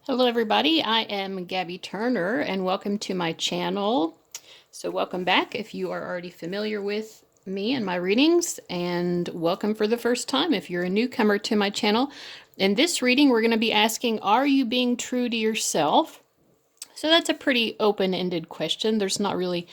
Hello everybody, I am Gabby Turner and welcome to my channel. So welcome back if you are already familiar with me and my readings, and welcome for the first time if you're a newcomer to my channel. In this reading we're going to be asking, are you being true to yourself? So that's a pretty open-ended question. There's not really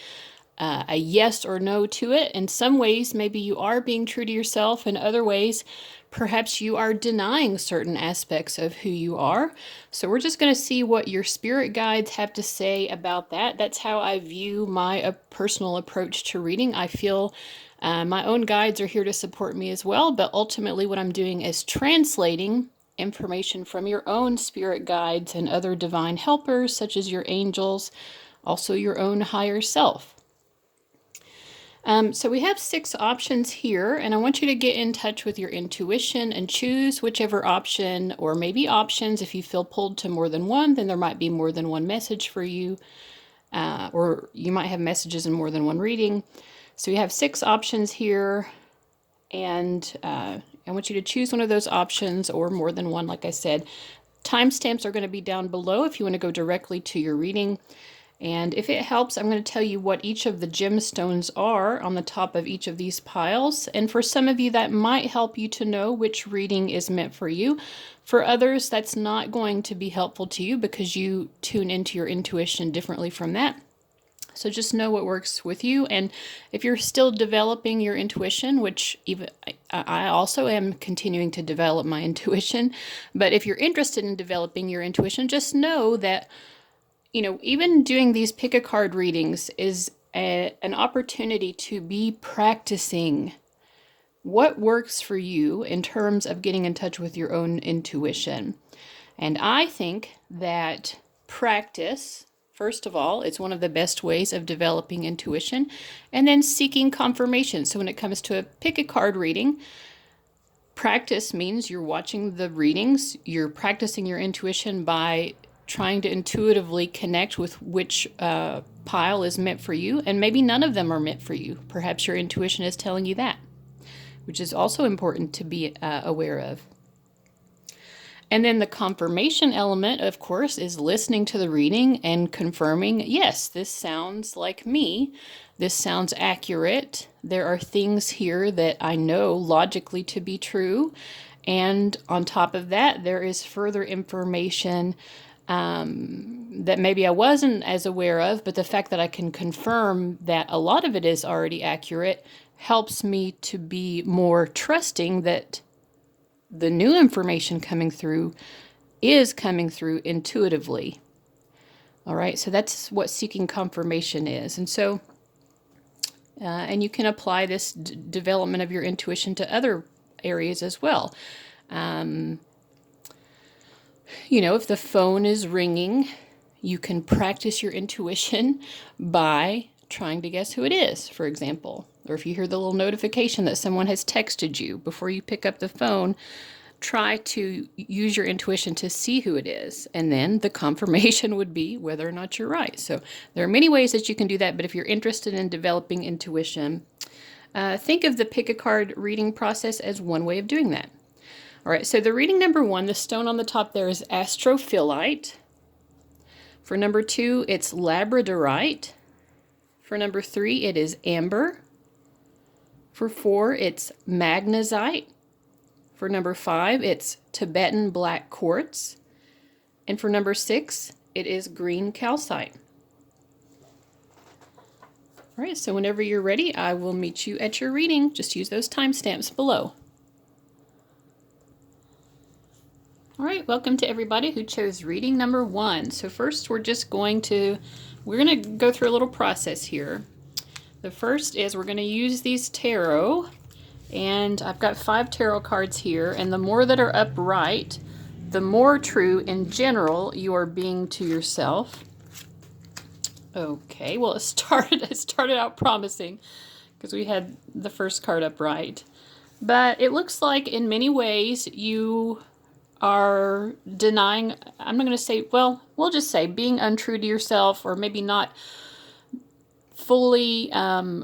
a yes or no to it. In some ways, maybe you are being true to yourself. In other ways, perhaps you are denying certain aspects of who you are. So we're just going to see what your spirit guides have to say about that. That's how I view my personal approach to reading. I feel my own guides are here to support me as well, but ultimately what I'm doing is translating information from your own spirit guides and other divine helpers, such as your angels, also your own higher self. So we have 6 options here, and I want you to get in touch with your intuition and choose whichever option, or maybe options. If you feel pulled to more than one, then there might be more than one message for you, or you might have messages in more than one reading. So we have 6 options here, and I want you to choose one of those options or more than one, like I said. Timestamps are going to be down below if you want to go directly to your reading. And if it helps, I'm going to tell you what each of the gemstones are on the top of each of these piles. And for some of you, that might help you to know which reading is meant for you. For others, that's not going to be helpful to you because you tune into your intuition differently from that. So just know what works with you. And if you're still developing your intuition, which even I also am continuing to develop my intuition, but if you're interested in developing your intuition, just know that even doing these pick a card readings is an opportunity to be practicing what works for you in terms of getting in touch with your own intuition. And I think that practice, first of all, is one of the best ways of developing intuition, and then seeking confirmation. So when it comes to a pick a card reading, practice means you're watching the readings, you're practicing your intuition by trying to intuitively connect with which pile is meant for you, and maybe none of them are meant for you. Perhaps your intuition is telling you that, which is also important to be aware of. And then the confirmation element, of course, is listening to the reading and confirming, yes, this sounds like me. This sounds accurate. There are things here that I know logically to be true. And on top of that, there is further information that maybe I wasn't as aware of, but the fact that I can confirm that a lot of it is already accurate helps me to be more trusting that the new information coming through is coming through intuitively. All right, so that's what seeking confirmation is. And so, and you can apply this development of your intuition to other areas as well. If the phone is ringing, you can practice your intuition by trying to guess who it is, for example. Or if you hear the little notification that someone has texted you, before you pick up the phone, try to use your intuition to see who it is. And then the confirmation would be whether or not you're right. So there are many ways that you can do that, but if you're interested in developing intuition, think of the pick a card reading process as one way of doing that. All right, so the reading number 1, the stone on the top there is astrophyllite. For number 2, it's labradorite. For number 3, it is amber. For 4, it's magnesite. For number 5, it's Tibetan black quartz. And for number 6, it is green calcite. All right, so whenever you're ready, I will meet you at your reading. Just use those timestamps below. All right, welcome to everybody who chose reading number 1. So first we're going to go through a little process here. The first is we're going to use these tarot, and I've got 5 tarot cards here, and the more that are upright, the more true in general you are being to yourself. Okay, well it started out promising because we had the first card upright. But it looks like in many ways you are denying, I'm not going to say, well, we'll just say being untrue to yourself, or maybe not fully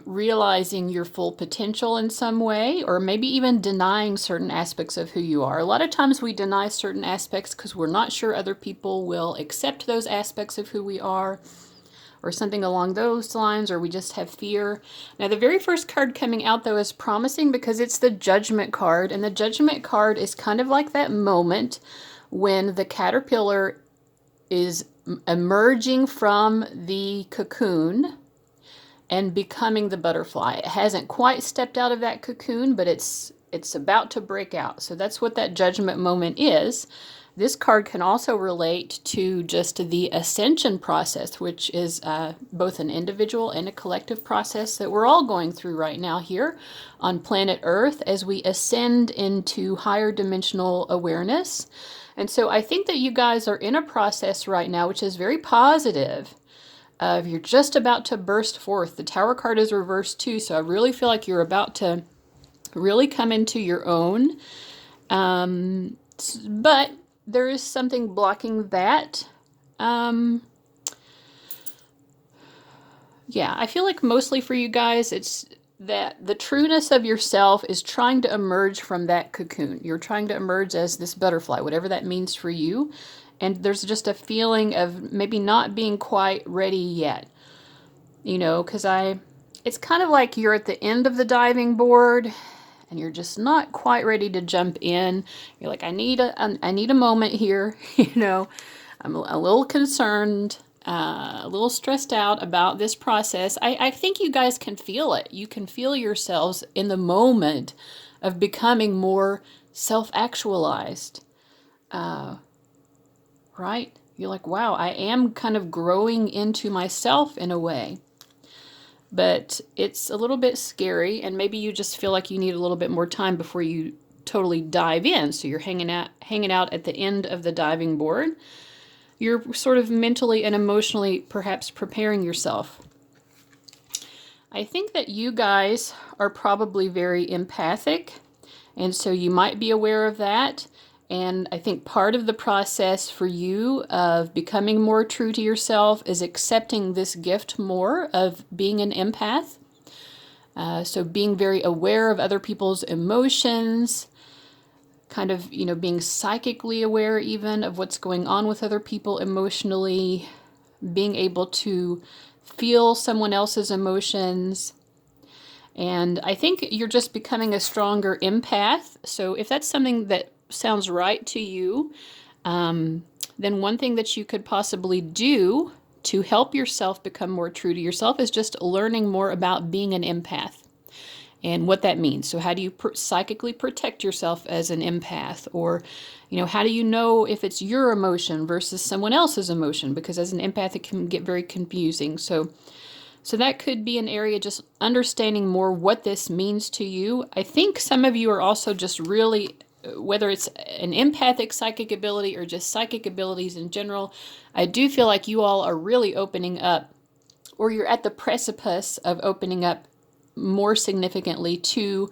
realizing your full potential in some way, or maybe even denying certain aspects of who you are. A lot of times we deny certain aspects because we're not sure other people will accept those aspects of who we are, or something along those lines, or we just have fear. Now, the very first card coming out, though, is promising because it's the Judgment card, and the Judgment card is kind of like that moment when the caterpillar is emerging from the cocoon and becoming the butterfly. It hasn't quite stepped out of that cocoon, but it's about to break out. So that's what that Judgment moment is. This card can also relate to just the ascension process, which is both an individual and a collective process that we're all going through right now here on planet Earth as we ascend into higher dimensional awareness. And so I think that you guys are in a process right now, which is very positive. You're just about to burst forth. The Tower card is reversed too, so I really feel like you're about to really come into your own. But there is something blocking that. Yeah, I feel like mostly for you guys, it's that the trueness of yourself is trying to emerge from that cocoon. You're trying to emerge as this butterfly, whatever that means for you. And there's just a feeling of maybe not being quite ready yet. You know, because it's kind of like you're at the end of the diving board and you're just not quite ready to jump in. You're like, I need a moment here. You know, I'm a little concerned, a little stressed out about this process. I think you guys can feel it. You can feel yourselves in the moment of becoming more self-actualized. Right? You're like, wow, I am kind of growing into myself in a way. But it's a little bit scary, and maybe you just feel like you need a little bit more time before you totally dive in. So you're hanging out at the end of the diving board. You're sort of mentally and emotionally perhaps preparing yourself. I think that you guys are probably very empathic, and so you might be aware of that. And I think part of the process for you of becoming more true to yourself is accepting this gift more of being an empath. So being very aware of other people's emotions, kind of, you know, being psychically aware even of what's going on with other people emotionally, being able to feel someone else's emotions. And I think you're just becoming a stronger empath. So if that's something that sounds right to you, then one thing that you could possibly do to help yourself become more true to yourself is just learning more about being an empath and what that means. So how do you psychically protect yourself as an empath? Or, you know, how do you know if it's your emotion versus someone else's emotion? Because as an empath, it can get very confusing. So that could be an area, just understanding more what this means to you. I think some of you are also just really, whether it's an empathic psychic ability or just psychic abilities in general, I do feel like you all are really opening up, or you're at the precipice of opening up more significantly to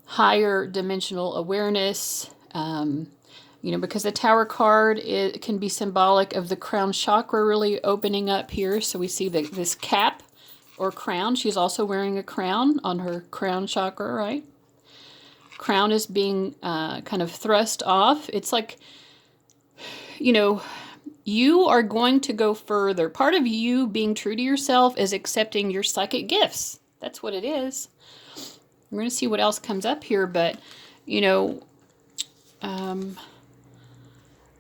higher dimensional awareness. You know, because the Tower card, it can be symbolic of the crown chakra really opening up here. So we see this cap or crown. She's also wearing a crown on her crown chakra, right? Crown is being kind of thrust off. It's like, you know, you are going to go further. Part of you being true to yourself is accepting your psychic gifts. That's what it is. We're going to see what else comes up here, but, you know,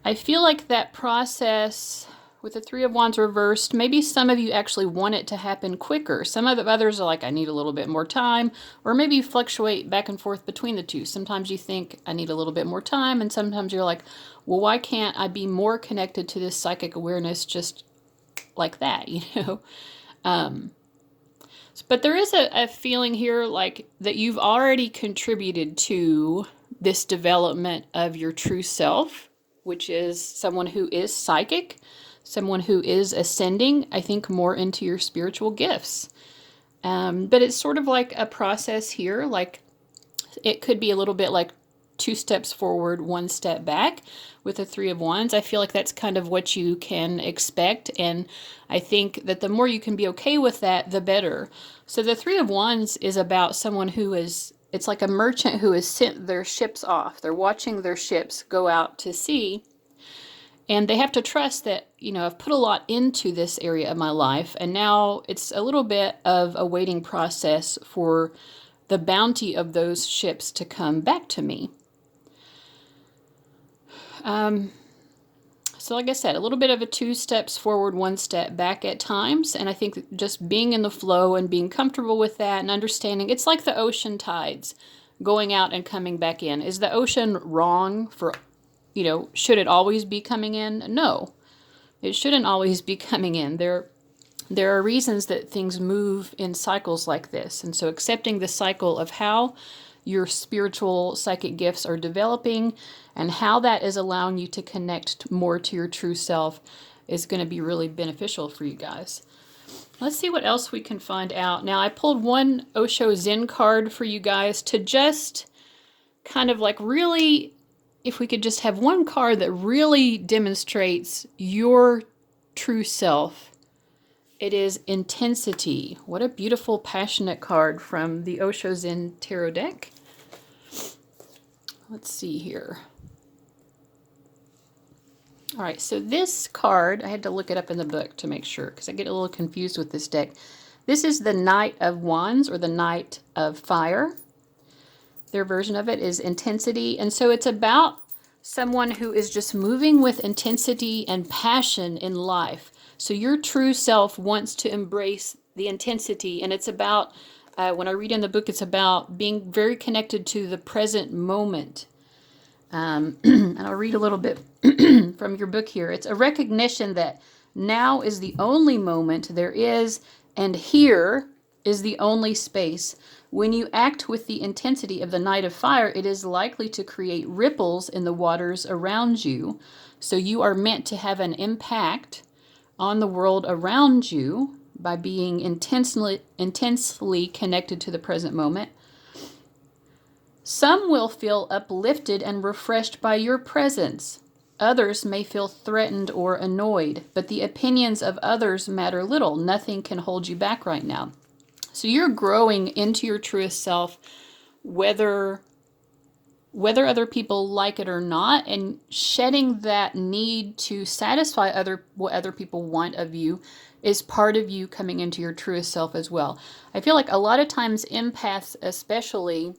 I feel like that process with the Three of Wands reversed, maybe some of you actually want it to happen quicker. Some of the others are like, I need a little bit more time, or maybe you fluctuate back and forth between the two. Sometimes you think, I need a little bit more time, and sometimes you're like, well, why can't I be more connected to this psychic awareness just like that, you know? But there is a feeling here like that you've already contributed to this development of your true self, which is someone who is psychic, someone who is ascending, I think, more into your spiritual gifts. But it's sort of like a process here, like it could be a little bit like 2 steps forward, 1 step back with the Three of Wands. I feel like that's kind of what you can expect, and I think that the more you can be okay with that, the better. So the Three of Wands is about someone who is, it's like a merchant who has sent their ships off. They're watching their ships go out to sea, and they have to trust that, you know, I've put a lot into this area of my life, and now it's a little bit of a waiting process for the bounty of those ships to come back to me. So like I said, a little bit of a 2 steps forward, 1 step back at times. And I think just being in the flow and being comfortable with that and understanding, it's like the ocean tides going out and coming back in. Is the ocean wrong for, you know, should it always be coming in? No, it shouldn't always be coming in. There are reasons that things move in cycles like this. And so accepting the cycle of how your spiritual psychic gifts are developing and how that is allowing you to connect more to your true self is going to be really beneficial for you guys. Let's see what else we can find out. Now, I pulled one Osho Zen card for you guys to just kind of like really, if we could just have one card that really demonstrates your true self. It is Intensity. What a beautiful, passionate card from the Osho Zen Tarot deck. Let's see here. All right, so this card, I had to look it up in the book to make sure because I get a little confused with this deck. This is the Knight of Wands or the Knight of Fire. Their version of it is Intensity. And so it's about someone who is just moving with intensity and passion in life. So your true self wants to embrace the intensity, and it's about, when I read in the book, it's about being very connected to the present moment. And I'll read a little bit from your book here. It's a recognition that now is the only moment there is, and here is the only space. When you act with the intensity of the Knight of Fire, it is likely to create ripples in the waters around you. So you are meant to have an impact on the world around you by being intensely connected to the present moment. Some will feel uplifted and refreshed by your presence. Others may feel threatened or annoyed, but the opinions of others matter little. Nothing can hold you back right now. So you're growing into your truest self, whether other people like it or not, and shedding that need to satisfy what other people want of you is part of you coming into your truest self as well. I feel like a lot of times empaths especially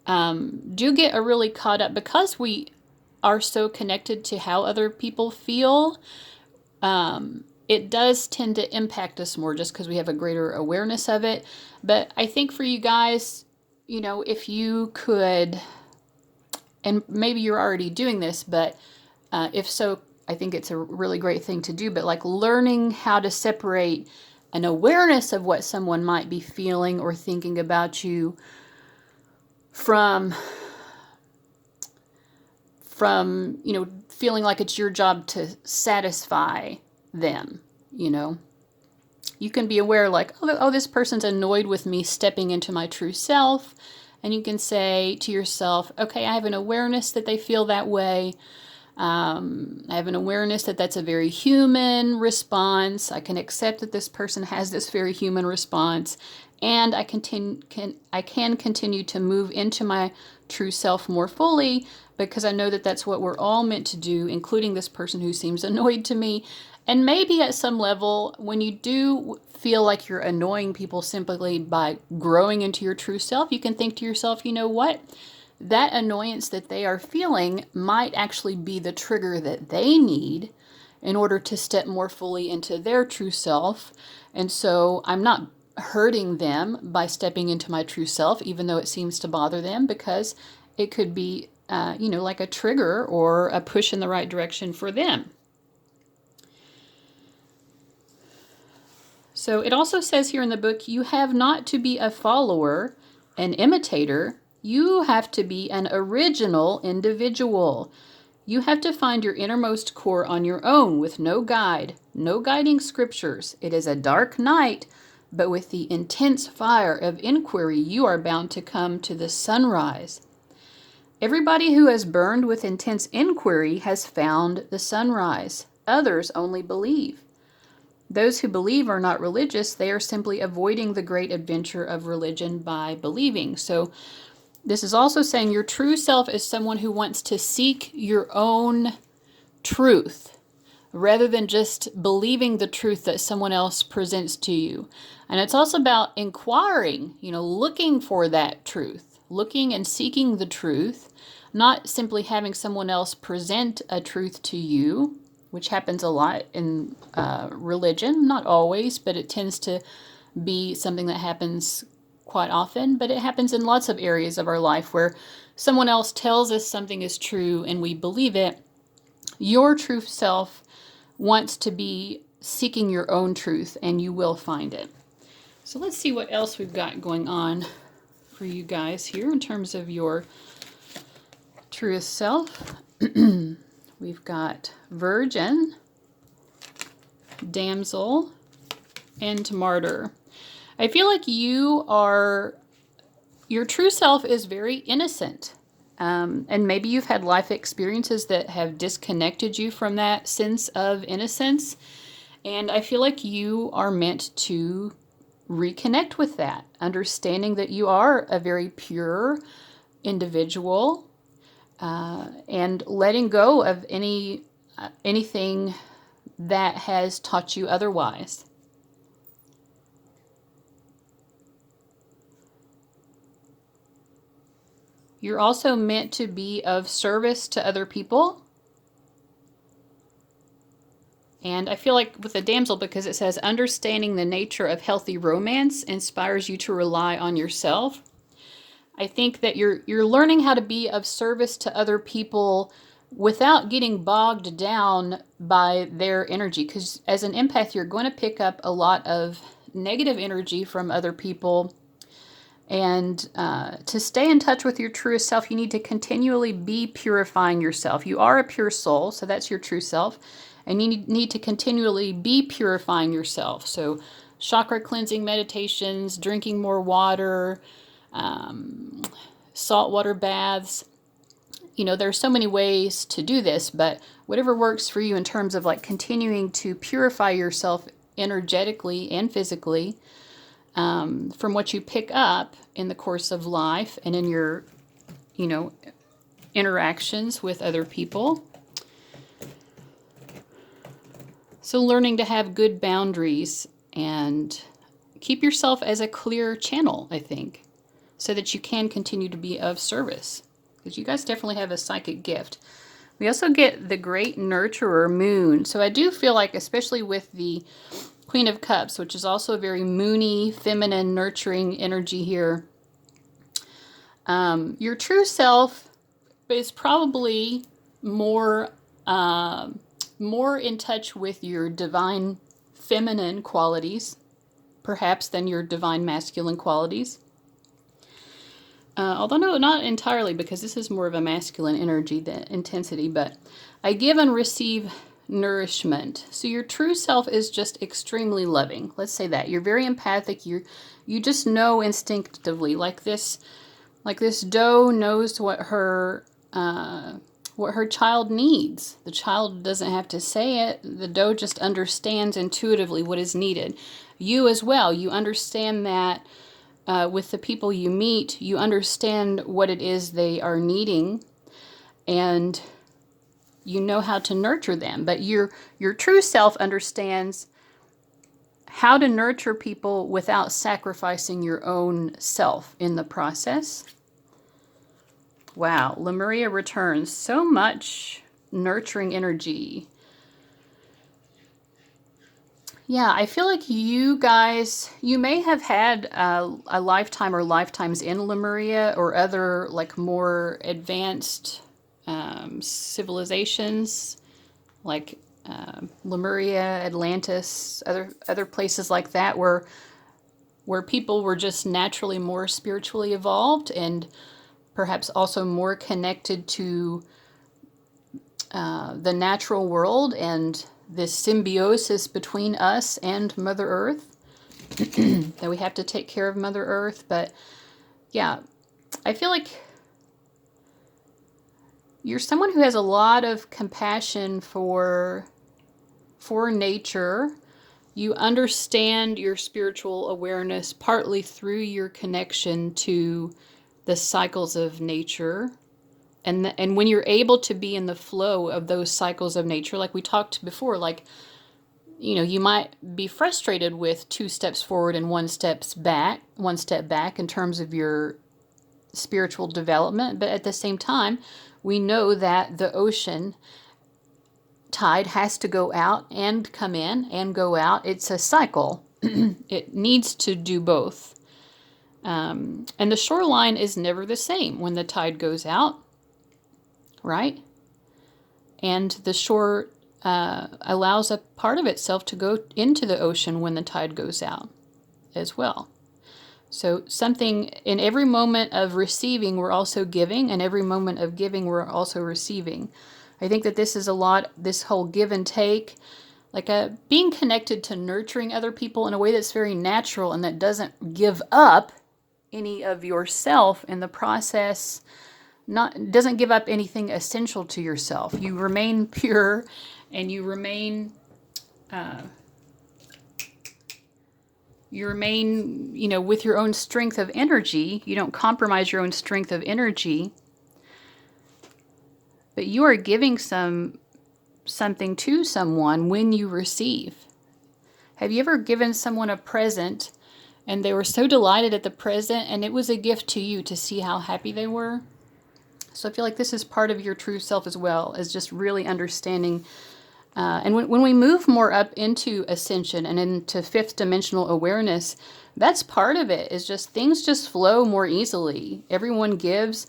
do get really caught up because we are so connected to how other people feel. It does tend to impact us more just because we have a greater awareness of it. But I think for you guys, you know, if you could, and maybe you're already doing this, but if so, I think it's a really great thing to do. But like learning how to separate an awareness of what someone might be feeling or thinking about you from you know, feeling like it's your job to satisfy them. You know, you can be aware like, oh, this person's annoyed with me stepping into my true self. And you can say to yourself, okay, I have an awareness that they feel that way. I have an awareness that that's a very human response. I can accept that this person has this very human response. And I can continue to move into my true self more fully because I know that that's what we're all meant to do, including this person who seems annoyed to me. And maybe at some level, when you do feel like you're annoying people simply by growing into your true self, you can think to yourself, you know what? That annoyance that they are feeling might actually be the trigger that they need in order to step more fully into their true self. And so I'm not hurting them by stepping into my true self, even though it seems to bother them, because it could be, you know, like a trigger or a push in the right direction for them. So it also says here in the book, you have not to be a follower, an imitator. You have to be an original individual. You have to find your innermost core on your own with no guide, no guiding scriptures. It is a dark night, but with the intense fire of inquiry, you are bound to come to the sunrise. Everybody who has burned with intense inquiry has found the sunrise. Others only believe. Those who believe are not religious. They are simply avoiding the great adventure of religion by believing. So this is also saying your true self is someone who wants to seek your own truth rather than just believing the truth that someone else presents to you. And it's also about inquiring, looking for that truth, looking and seeking the truth, not simply having someone else present a truth to you, which happens a lot in religion, not always, but it tends to be something that happens quite often, but it happens in lots of areas of our life where someone else tells us something is true and we believe it. Your true self wants to be seeking your own truth, and you will find it. So let's see what else we've got going on for you guys here in terms of your truest self. We've got Virgin, Damsel, and Martyr. I feel like your true self is very innocent. And maybe you've had life experiences that have disconnected you from that sense of innocence. And I feel like you are meant to reconnect with that, understanding that you are a very pure individual, and letting go of anything that has taught you otherwise. You're also meant to be of service to other people. And I feel like with the damsel, because it says understanding the nature of healthy romance inspires you to rely on yourself. I think that you're learning how to be of service to other people without getting bogged down by their energy. Because as an empath, you're going to pick up a lot of negative energy from other people. And to stay in touch with your truest self, you need to continually be purifying yourself. You are a pure soul, so that's your true self. And you need to continually be purifying yourself. So chakra cleansing meditations, drinking more water, saltwater baths. There are so many ways to do this, but whatever works for you in terms of like continuing to purify yourself energetically and physically, from what you pick up in the course of life and in your, interactions with other people. So learning to have good boundaries and keep yourself as a clear channel, I think, so that you can continue to be of service. Because you guys definitely have a psychic gift. We also get the great nurturer, Moon. So I do feel like, especially with the Queen of Cups, which is also a very moony, feminine, nurturing energy here. Your true self is probably more in touch with your divine feminine qualities, perhaps, than your divine masculine qualities. Although no, not entirely, because this is more of a masculine energy, the intensity, but I give and receive nourishment. So your true self is just extremely loving. Let's say that. You're very empathic. You just know instinctively, like this doe knows what her child needs. The child doesn't have to say it. The doe just understands intuitively what is needed. You as well. You understand that with the people you meet, you understand what it is they are needing, and you know how to nurture them. But your true self understands how to nurture people without sacrificing your own self in the process. Wow, Lemuria returns. So much nurturing energy. Yeah, I feel like you guys, you may have had a lifetime or lifetimes in Lemuria or other like more advanced civilizations like Lemuria, Atlantis, other places like that where people were just naturally more spiritually evolved and perhaps also more connected to the natural world and this symbiosis between us and Mother Earth, that we have to take care of Mother Earth. But yeah, I feel like you're someone who has a lot of compassion for nature. You understand your spiritual awareness partly through your connection to the cycles of nature. And when you're able to be in the flow of those cycles of nature, like we talked before, like, you might be frustrated with 2 steps forward and 1 step back in terms of your spiritual development. But at the same time, we know that the ocean tide has to go out and come in and go out. It's a cycle. It needs to do both. And the shoreline is never the same when the tide goes out, right? And the shore allows a part of itself to go into the ocean when the tide goes out as well. So something in every moment of receiving, we're also giving, and every moment of giving, we're also receiving. I think that this is a lot, this whole give and take, like being connected to nurturing other people in a way that's very natural and that doesn't give up any of yourself in the process, doesn't give up anything essential to yourself. You remain pure and you remain with your own strength of energy. You don't compromise your own strength of energy, but you are giving something to someone when you receive. Have you ever given someone a present and they were so delighted at the present and it was a gift to you to see how happy they were? So I feel like this is part of your true self as well, as just really understanding. And when we move more up into ascension and into 5th dimensional awareness, that's part of it, is just things just flow more easily. Everyone gives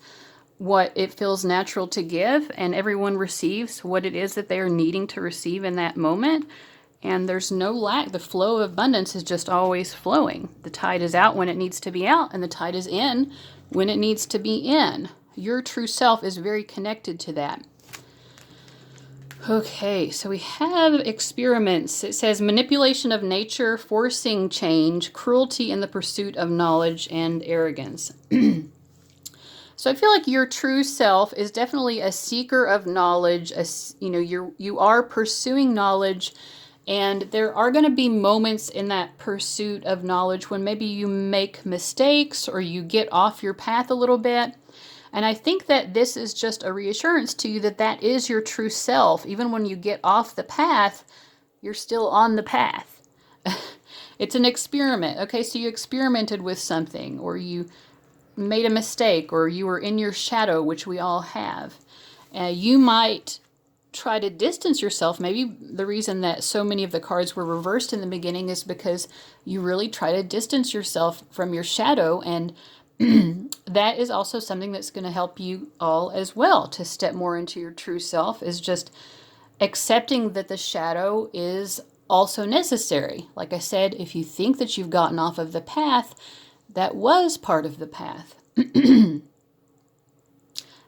what it feels natural to give, and everyone receives what it is that they are needing to receive in that moment. And there's no lack. The flow of abundance is just always flowing. The tide is out when it needs to be out, and the tide is in when it needs to be in. Your true self is very connected to that. Okay, so we have experiments. It says manipulation of nature, forcing change, cruelty in the pursuit of knowledge, and arrogance. So I feel like your true self is definitely a seeker of knowledge. You are pursuing knowledge, and there are going to be moments in that pursuit of knowledge when maybe you make mistakes or you get off your path a little bit. And I think that this is just a reassurance to you that that is your true self. Even when you get off the path, you're still on the path. It's an experiment. Okay, so you experimented with something, or you made a mistake, or you were in your shadow, which we all have. You might try to distance yourself. Maybe the reason that so many of the cards were reversed in the beginning is because you really try to distance yourself from your shadow, and that is also something that's going to help you all as well to step more into your true self, is just accepting that the shadow is also necessary. Like I said, if you think that you've gotten off of the path, that was part of the path. And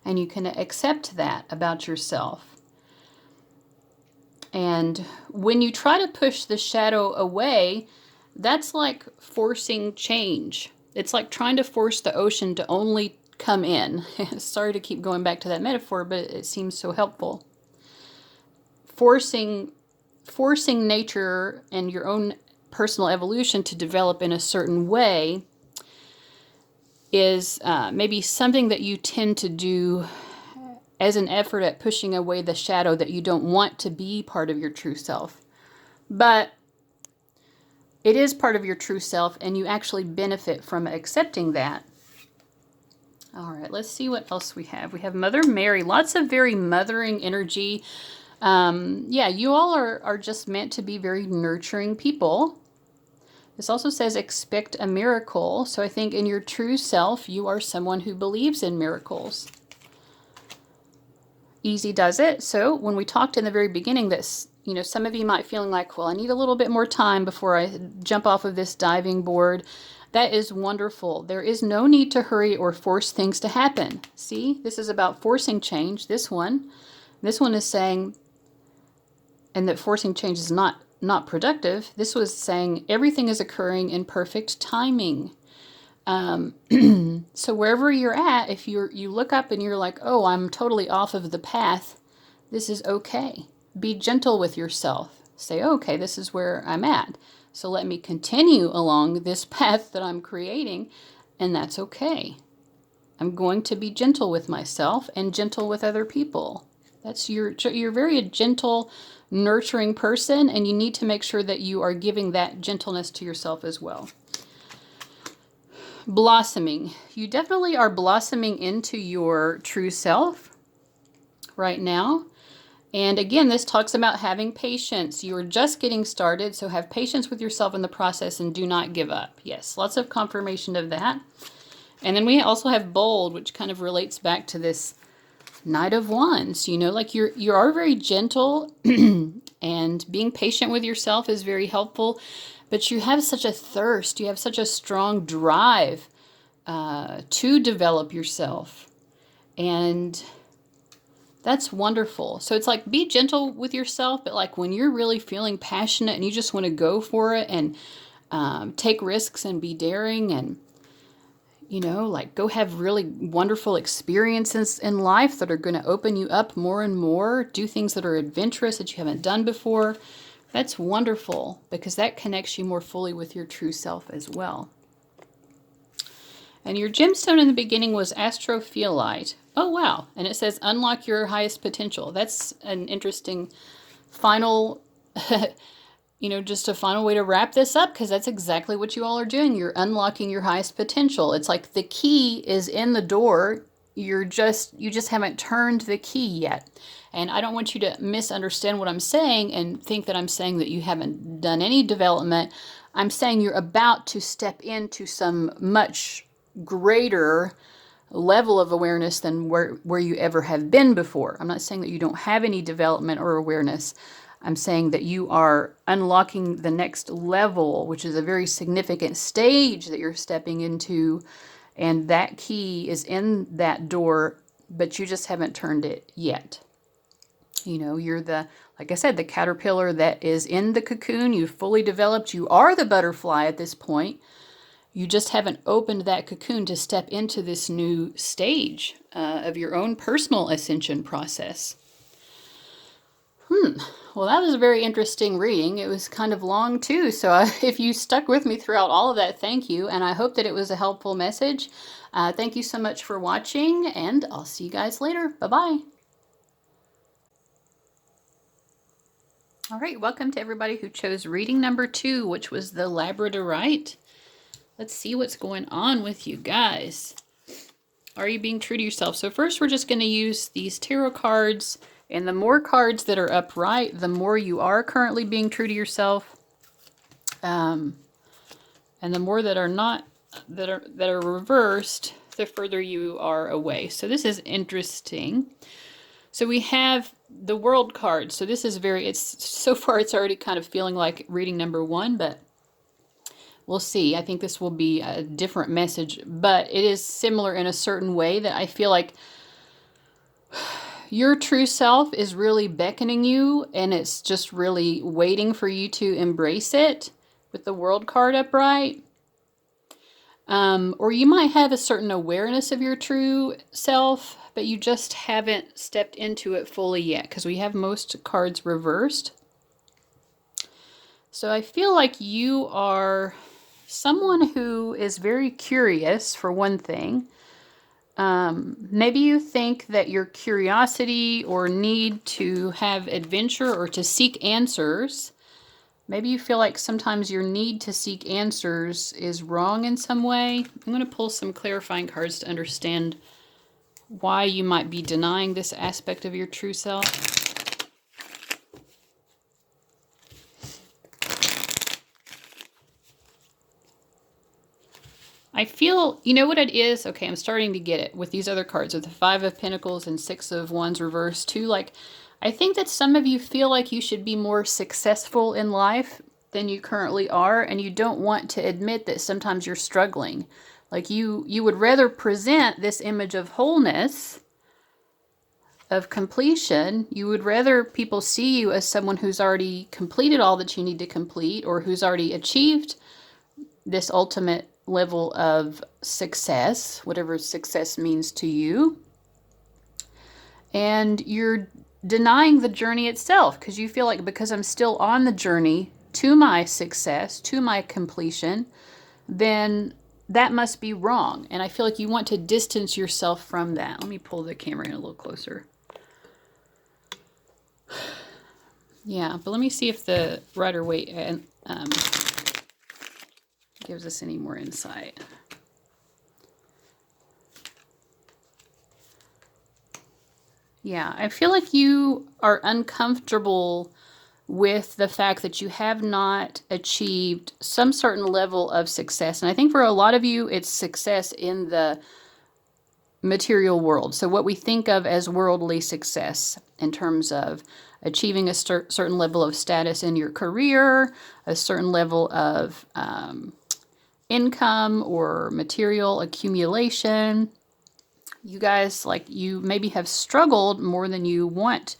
you can accept that about yourself. And when you try to push the shadow away, that's like forcing change. It's like trying to force the ocean to only come in. Sorry to keep going back to that metaphor, but it seems so helpful. Forcing nature and your own personal evolution to develop in a certain way is maybe something that you tend to do as an effort at pushing away the shadow that you don't want to be part of your true self. But it is part of your true self, and you actually benefit from accepting that. All right, let's see what else we have. We have Mother Mary, lots of very mothering energy. Yeah, you all are just meant to be very nurturing people. This also says expect a miracle. So I think in your true self, you are someone who believes in miracles. Easy does it. So when we talked in the very beginning that, some of you might feeling like, well, I need a little bit more time before I jump off of this diving board. That is wonderful. There is no need to hurry or force things to happen. See, this is about forcing change. This one is saying, and that forcing change is not productive. This was saying everything is occurring in perfect timing. So wherever you're at, if you look up and you're like, oh, I'm totally off of the path, this is okay. Be gentle with yourself. Say, okay, this is where I'm at. So let me continue along this path that I'm creating, and that's okay. I'm going to be gentle with myself and gentle with other people. You're very a gentle, nurturing person, and you need to make sure that you are giving that gentleness to yourself as well. Blossoming. You definitely are blossoming into your true self right now. And again, this talks about having patience. You are just getting started, so have patience with yourself in the process and do not give up. Yes, lots of confirmation of that. And then we also have bold, which kind of relates back to this Knight of Wands. You know, like you are very gentle and being patient with yourself is very helpful. But you have such a thirst. You have such a strong drive to develop yourself. And that's wonderful. So it's like, be gentle with yourself, but like when you're really feeling passionate and you just want to go for it and take risks and be daring and, you know, like go have really wonderful experiences in life that are going to open you up more and more, do things that are adventurous that you haven't done before. That's wonderful because that connects you more fully with your true self as well. And your gemstone in the beginning was astrophyllite. Oh, wow. And it says, unlock your highest potential. That's an interesting final, you know, just a final way to wrap this up, because that's exactly what you all are doing. You're unlocking your highest potential. It's like the key is in the door. You just haven't turned the key yet. And I don't want you to misunderstand what I'm saying and think that I'm saying that you haven't done any development. I'm saying you're about to step into some much greater level of awareness than where you ever have been before. I'm not saying that you don't have any development or awareness. I'm saying that you are unlocking the next level, which is a very significant stage that you're stepping into. And that key is in that door, but you just haven't turned it yet. You know, you're like I said, the caterpillar that is in the cocoon. You've fully developed. You are the butterfly at this point. You just haven't opened that cocoon to step into this new stage of your own personal ascension process. Well, that was a very interesting reading. It was kind of long too, so if you stuck with me throughout all of that, thank you. And I hope that it was a helpful message. Thank you so much for watching, and I'll see you guys later. Bye-bye. All right, welcome to everybody who chose reading number 2, which was the Labradorite. Let's see what's going on with you guys. Are you being true to yourself? So first we're just going to use these tarot cards. And the more cards that are upright, the more you are currently being true to yourself. And the more that are not, that are reversed, the further you are away. So this is interesting. So we have the World card. So this is so far it's already kind of feeling like reading number 1, but we'll see. I think this will be a different message, but it is similar in a certain way that I feel like your true self is really beckoning you, and it's just really waiting for you to embrace it with the World card upright. Or you might have a certain awareness of your true self, but you just haven't stepped into it fully yet, because we have most cards reversed. So I feel like you are someone who is very curious, for one thing. Maybe you think that your curiosity or need to have adventure or to seek answers, maybe you feel like sometimes your need to seek answers is wrong in some way. I'm going to pull some clarifying cards to understand why you might be denying this aspect of your true self. I feel, you know what it is? Okay, I'm starting to get it with these other cards, with the 5 of Pentacles and 6 of Wands reversed too. Like, I think that some of you feel like you should be more successful in life than you currently are, and you don't want to admit that sometimes you're struggling. Like you would rather present this image of wholeness, of completion. You would rather people see you as someone who's already completed all that you need to complete, or who's already achieved this ultimate level of success, whatever success means to you. And you're denying the journey itself because you feel like because I'm still on the journey to my success, to my completion, then that must be wrong. And I feel like you want to distance yourself from that. Let me pull the camera in a little closer. Yeah, but let me see if the Rider-Waite gives us any more insight. Yeah, I feel like you are uncomfortable with the fact that you have not achieved some certain level of success. And I think for a lot of you, it's success in the material world. So what we think of as worldly success in terms of achieving a certain level of status in your career, a certain level of income or material accumulation. You guys, like, you maybe have struggled more than you want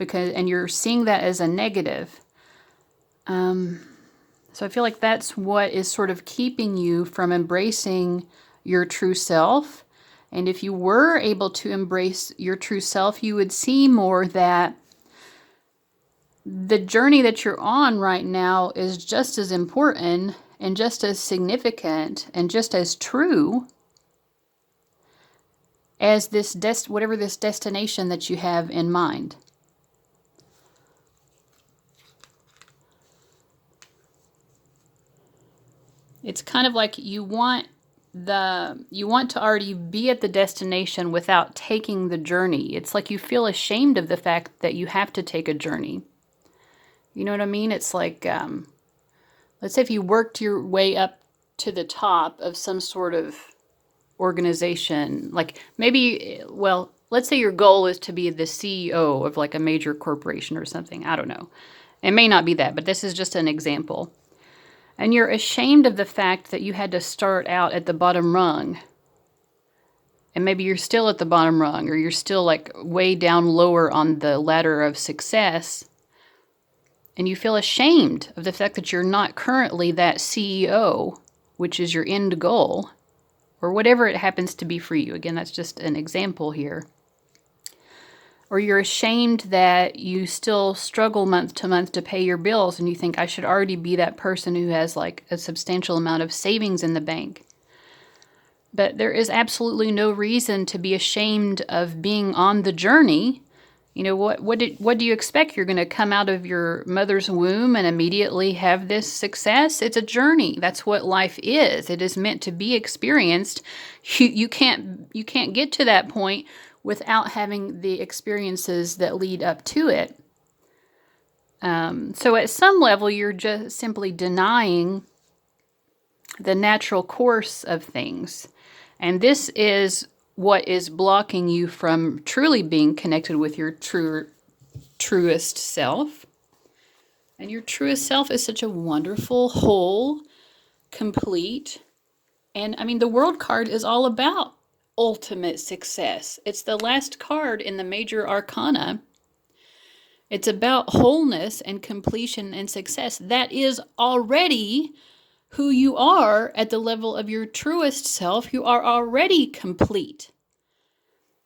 and you're seeing that as a negative. So I feel like that's what is sort of keeping you from embracing your true self. And if you were able to embrace your true self, you would see more that the journey that you're on right now is just as important and just as significant and just as true as this whatever this destination that you have in mind. It's kind of like you want to already be at the destination without taking the journey. It's like you feel ashamed of the fact that you have to take a journey. You know what I mean? It's like, let's say if you worked your way up to the top of some sort of organization, like maybe, well, let's say your goal is to be the CEO of like a major corporation or something. I don't know. It may not be that, but this is just an example. And you're ashamed of the fact that you had to start out at the bottom rung. And maybe you're still at the bottom rung, or you're still like way down lower on the ladder of success. And you feel ashamed of the fact that you're not currently that CEO, which is your end goal, or whatever it happens to be for you. Again, that's just an example here. Or you're ashamed that you still struggle month to month to pay your bills and you think I should already be that person who has like a substantial amount of savings in the bank. But there is absolutely no reason to be ashamed of being on the journey. You know, what do you expect? You're going to come out of your mother's womb and immediately have this success? It's a journey. That's what life is. It is meant to be experienced. You can't get to that point without having the experiences that lead up to it. So at some level, you're just simply denying the natural course of things. And this is what is blocking you from truly being connected with your truest self. And your truest self is such a wonderful, whole, complete. And I mean, the World card is all about ultimate success. It's the last card in the major arcana. It's about wholeness and completion and success. That is already who you are at the level of your truest self. You are already complete.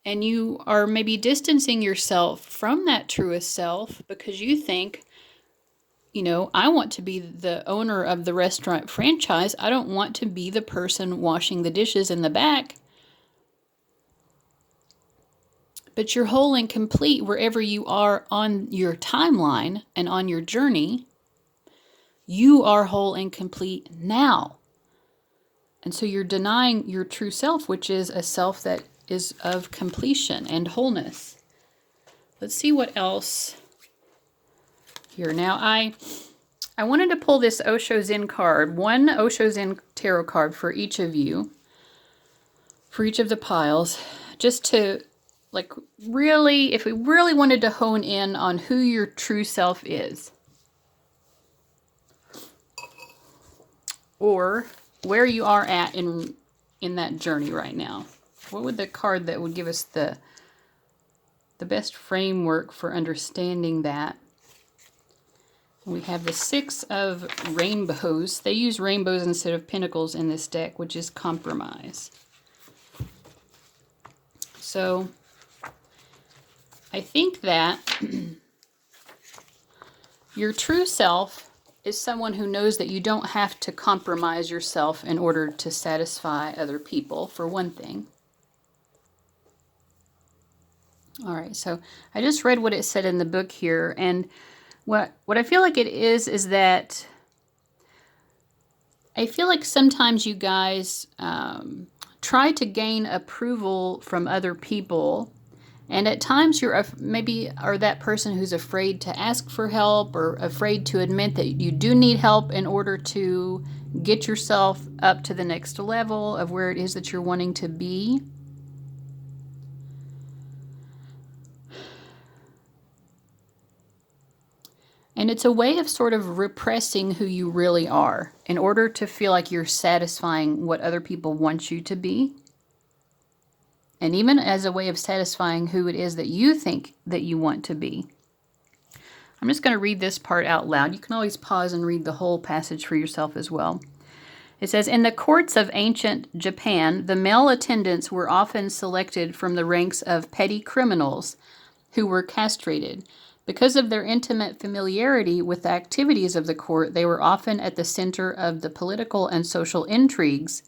And you are maybe distancing yourself from that truest self because you think, you know, I want to be the owner of the restaurant franchise. I don't want to be the person washing the dishes in the back. But you're whole and complete wherever you are on your timeline and on your journey. You are whole and complete now. And so you're denying your true self, which is a self that is of completion and wholeness. Let's see what else here. Now, I wanted to pull this Osho Zen card, one Osho Zen tarot card for each of you, for each of the piles, just to like really, if we really wanted to hone in on who your true self is, or where you are at in that journey right now. What would the card that would give us the best framework for understanding that? We have the 6 of rainbows. They use rainbows instead of pentacles in this deck, which is compromise. So I think that your true self is someone who knows that you don't have to compromise yourself in order to satisfy other people, for one thing. All right, so I just read what it said in the book here, and what I feel like it is that I feel like sometimes you guys try to gain approval from other people, and at times you're maybe are that person who's afraid to ask for help or afraid to admit that you do need help in order to get yourself up to the next level of where it is that you're wanting to be. And it's a way of sort of repressing who you really are in order to feel like you're satisfying what other people want you to be. And even as a way of satisfying who it is that you think that you want to be. I'm just going to read this part out loud. You can always pause and read the whole passage for yourself as well. It says, in the courts of ancient Japan, the male attendants were often selected from the ranks of petty criminals who were castrated. Because of their intimate familiarity with the activities of the court, they were often at the center of the political and social intrigues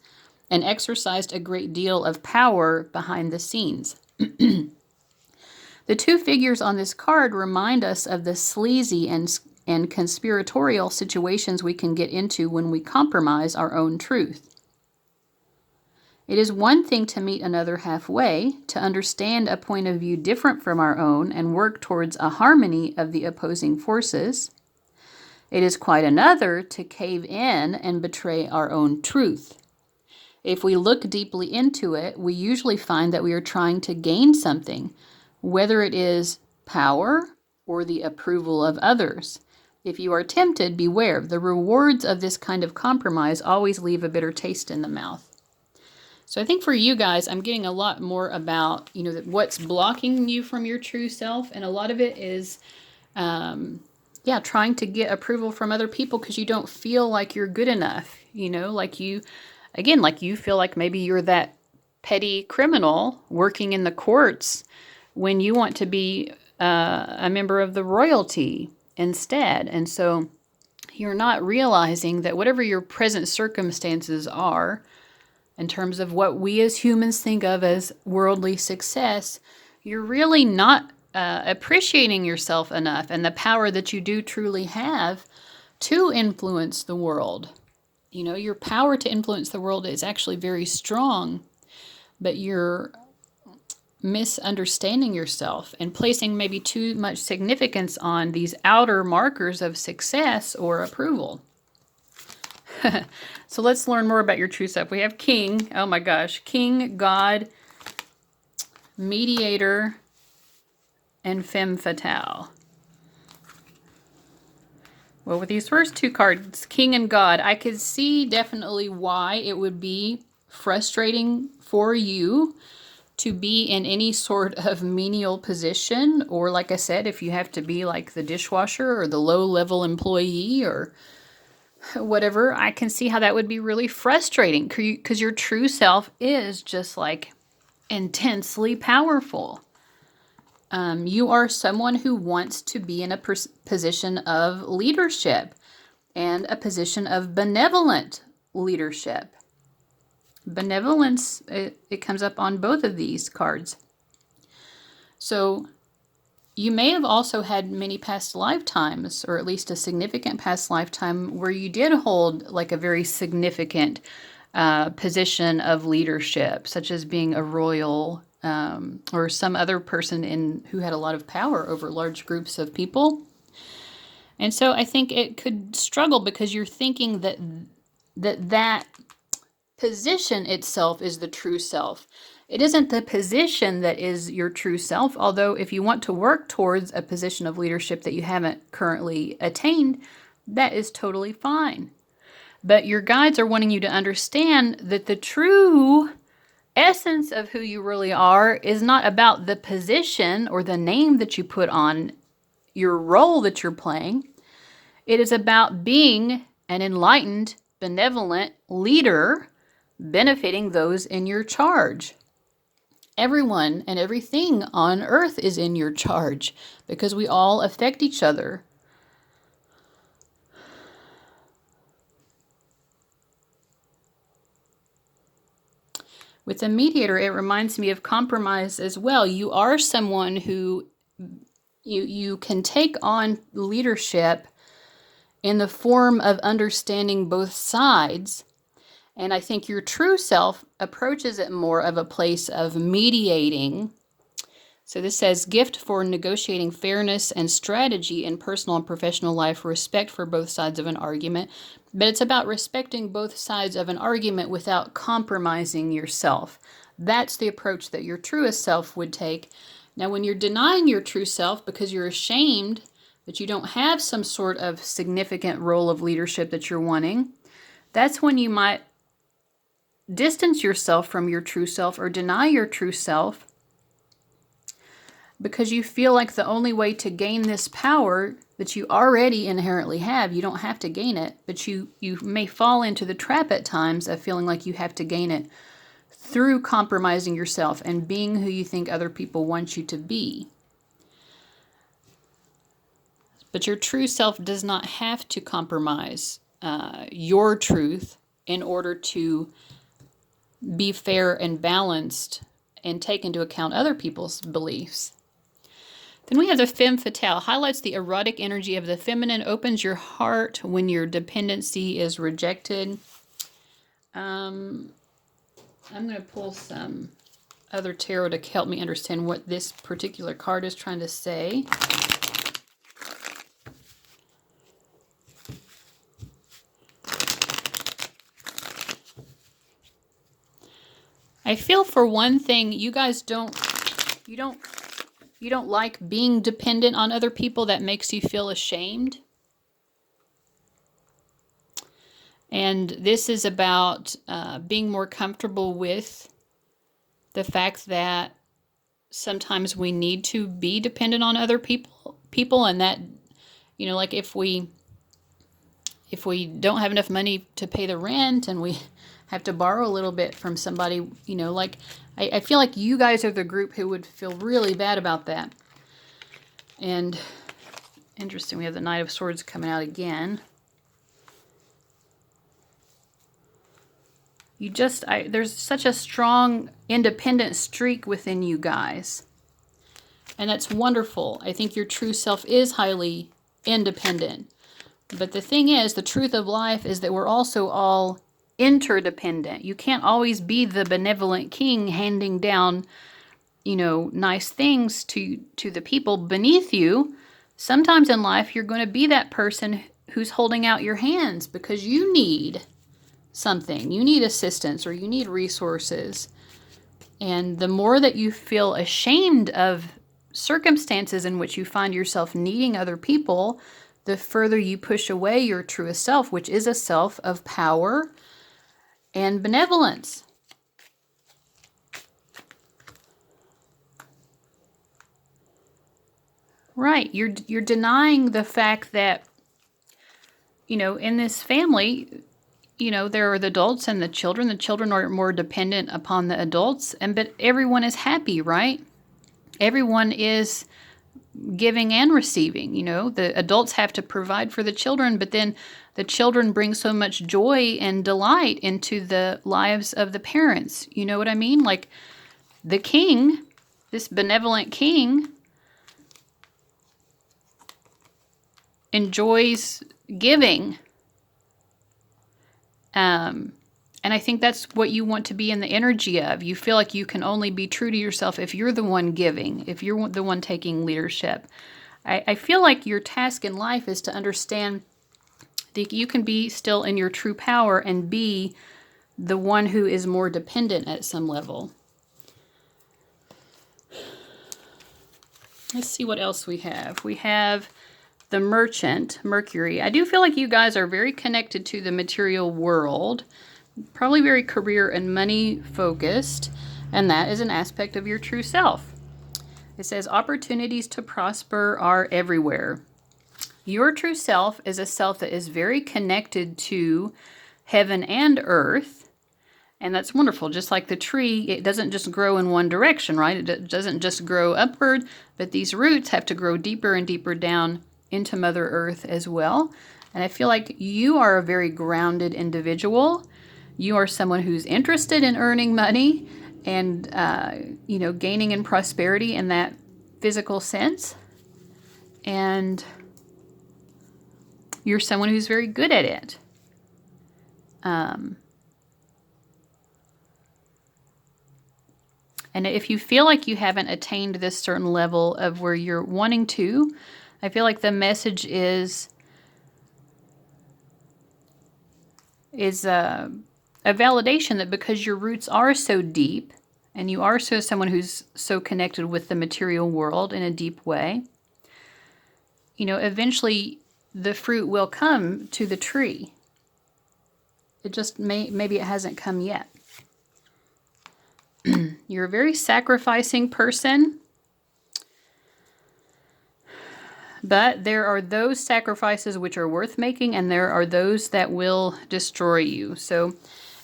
and exercised a great deal of power behind the scenes. The 2 figures on this card remind us of the sleazy and conspiratorial situations we can get into when we compromise our own truth. It is one thing to meet another halfway, to understand a point of view different from our own and work towards a harmony of the opposing forces. It is quite another to cave in and betray our own truth. If we look deeply into it, we usually find that we are trying to gain something, whether it is power or the approval of others. If you are tempted, beware. The rewards of this kind of compromise always leave a bitter taste in the mouth. So I think for you guys, I'm getting a lot more about, what's blocking you from your true self. And a lot of it is, trying to get approval from other people because you don't feel like you're good enough. Like you feel like maybe you're that petty criminal working in the courts when you want to be a member of the royalty instead. And so you're not realizing that whatever your present circumstances are, in terms of what we as humans think of as worldly success, you're really not appreciating yourself enough and the power that you do truly have to influence the world. Your power to influence the world is actually very strong, but you're misunderstanding yourself and placing maybe too much significance on these outer markers of success or approval. So let's learn more about your true self. We have King. Oh my gosh. King, God, Mediator, and Femme Fatale. Well, with these first 2 cards, King and God, I could see definitely why it would be frustrating for you to be in any sort of menial position. Or like I said, if you have to be like the dishwasher or the low-level employee or whatever, I can see how that would be really frustrating because your true self is just like intensely powerful. You are someone who wants to be in a position of leadership and a position of benevolent leadership. Benevolence, it comes up on both of these cards. So you may have also had many past lifetimes, or at least a significant past lifetime, where you did hold like a very significant position of leadership, such as being a royal or some other person who had a lot of power over large groups of people. And so I think it could struggle because you're thinking that position itself is the true self. It isn't the position that is your true self, although if you want to work towards a position of leadership that you haven't currently attained, that is totally fine. But your guides are wanting you to understand that the true essence of who you really are is not about the position or the name that you put on your role that you're playing. It is about being an enlightened, benevolent leader, benefiting those in your charge. Everyone and everything on earth is in your charge because we all affect each other. With the mediator, it reminds me of compromise as well. You are someone who you can take on leadership in the form of understanding both sides. And I think your true self approaches it more of a place of mediating. So this says, gift for negotiating fairness and strategy in personal and professional life, respect for both sides of an argument. But it's about respecting both sides of an argument without compromising yourself. That's the approach that your truest self would take. Now, when you're denying your true self because you're ashamed that you don't have some sort of significant role of leadership that you're wanting, that's when you might distance yourself from your true self or deny your true self because you feel like the only way to gain this power that you already inherently have, you don't have to gain it, but you may fall into the trap at times of feeling like you have to gain it through compromising yourself and being who you think other people want you to be. But your true self does not have to compromise your truth in order to be fair and balanced and take into account other people's beliefs. Then we have the femme fatale, highlights the erotic energy of the feminine, opens your heart when your dependency is rejected. I'm going to pull some other tarot to help me understand what this particular card is trying to say. I feel for one thing, you guys don't like being dependent on other people. That makes you feel ashamed. And this is about being more comfortable with the fact that sometimes we need to be dependent on other people, and that, you know, like if we don't have enough money to pay the rent and we have to borrow a little bit from somebody, you know, like I feel like you guys are the group who would feel really bad about that. And interesting, we have the Knight of Swords coming out again. There's such a strong independent streak within you guys. And that's wonderful. I think your true self is highly independent. But the thing is, the truth of life is that we're also all interdependent. You can't always be the benevolent king handing down, you know, nice things to the people beneath you. Sometimes in life, you're going to be that person who's holding out your hands because you need something. You need assistance or you need resources. And the more that you feel ashamed of circumstances in which you find yourself needing other people, the further you push away your truest self, which is a self of power and benevolence. Right, you're denying the fact that, you know, in this family, you know, there are the adults and the children. The children are more dependent upon the adults, but everyone is happy, right? Everyone is giving and receiving. You know, the adults have to provide for the children, but then the children bring so much joy and delight into the lives of the parents. You know what I mean? Like the king, this benevolent king, enjoys giving. And I think that's what you want to be in the energy of. You feel like you can only be true to yourself if you're the one giving, if you're the one taking leadership. I feel like your task in life is to understand that you can be still in your true power and be the one who is more dependent at some level. Let's see what else we have. We have the Merchant, Mercury. I do feel like you guys are very connected to the material world, probably very career and money focused, and that is an aspect of your true self. It says opportunities to prosper are everywhere. Your true self is a self that is very connected to heaven and earth. And that's wonderful. Just like the tree, it doesn't just grow in one direction, right? It doesn't just grow upward, but these roots have to grow deeper and deeper down into Mother Earth as well. And I feel like you are a very grounded individual. You are someone who's interested in earning money and, gaining in prosperity in that physical sense. And you're someone who's very good at it. And if you feel like you haven't attained this certain level of where you're wanting to, I feel like the message is a validation that because your roots are so deep and you are someone who's so connected with the material world in a deep way, eventually the fruit will come to the tree. It just maybe it hasn't come yet. You're a very sacrificing person, but there are those sacrifices which are worth making, and there are those that will destroy you. So,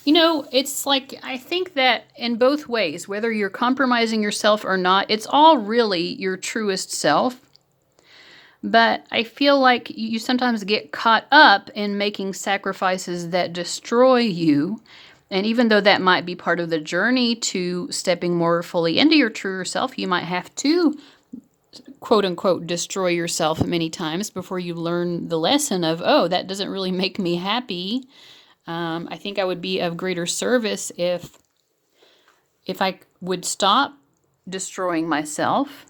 it's like, I think that in both ways, whether you're compromising yourself or not, it's all really your truest self. But I feel like you sometimes get caught up in making sacrifices that destroy you. And even though that might be part of the journey to stepping more fully into your truer self, you might have to, quote unquote, destroy yourself many times before you learn the lesson of, oh, that doesn't really make me happy. I think I would be of greater service if I would stop destroying myself.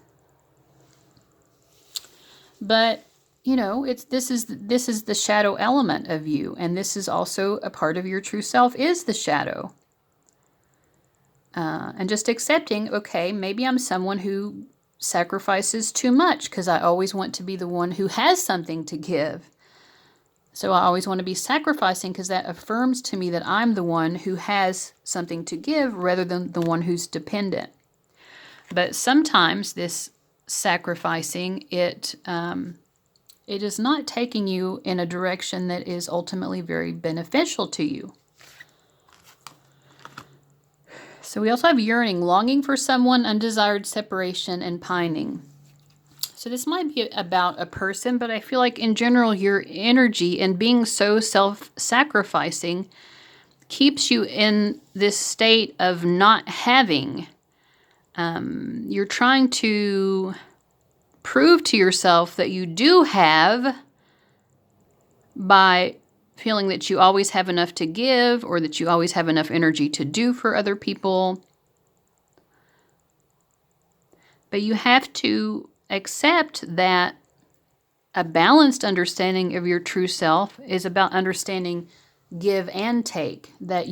But this is the shadow element of you, and this is also a part of your true self is the shadow. And just accepting, okay, maybe I'm someone who sacrifices too much because I always want to be the one who has something to give. So I always want to be sacrificing because that affirms to me that I'm the one who has something to give rather than the one who's dependent. But sometimes this sacrificing, it is not taking you in a direction that is ultimately very beneficial to you. So we also have yearning, longing for someone, undesired separation, and pining. So this might be about a person, but I feel like in general your energy and being so self-sacrificing keeps you in this state of not having. You're trying to prove to yourself that you do have by feeling that you always have enough to give or that you always have enough energy to do for other people. But you have to accept that a balanced understanding of your true self is about understanding give and take. That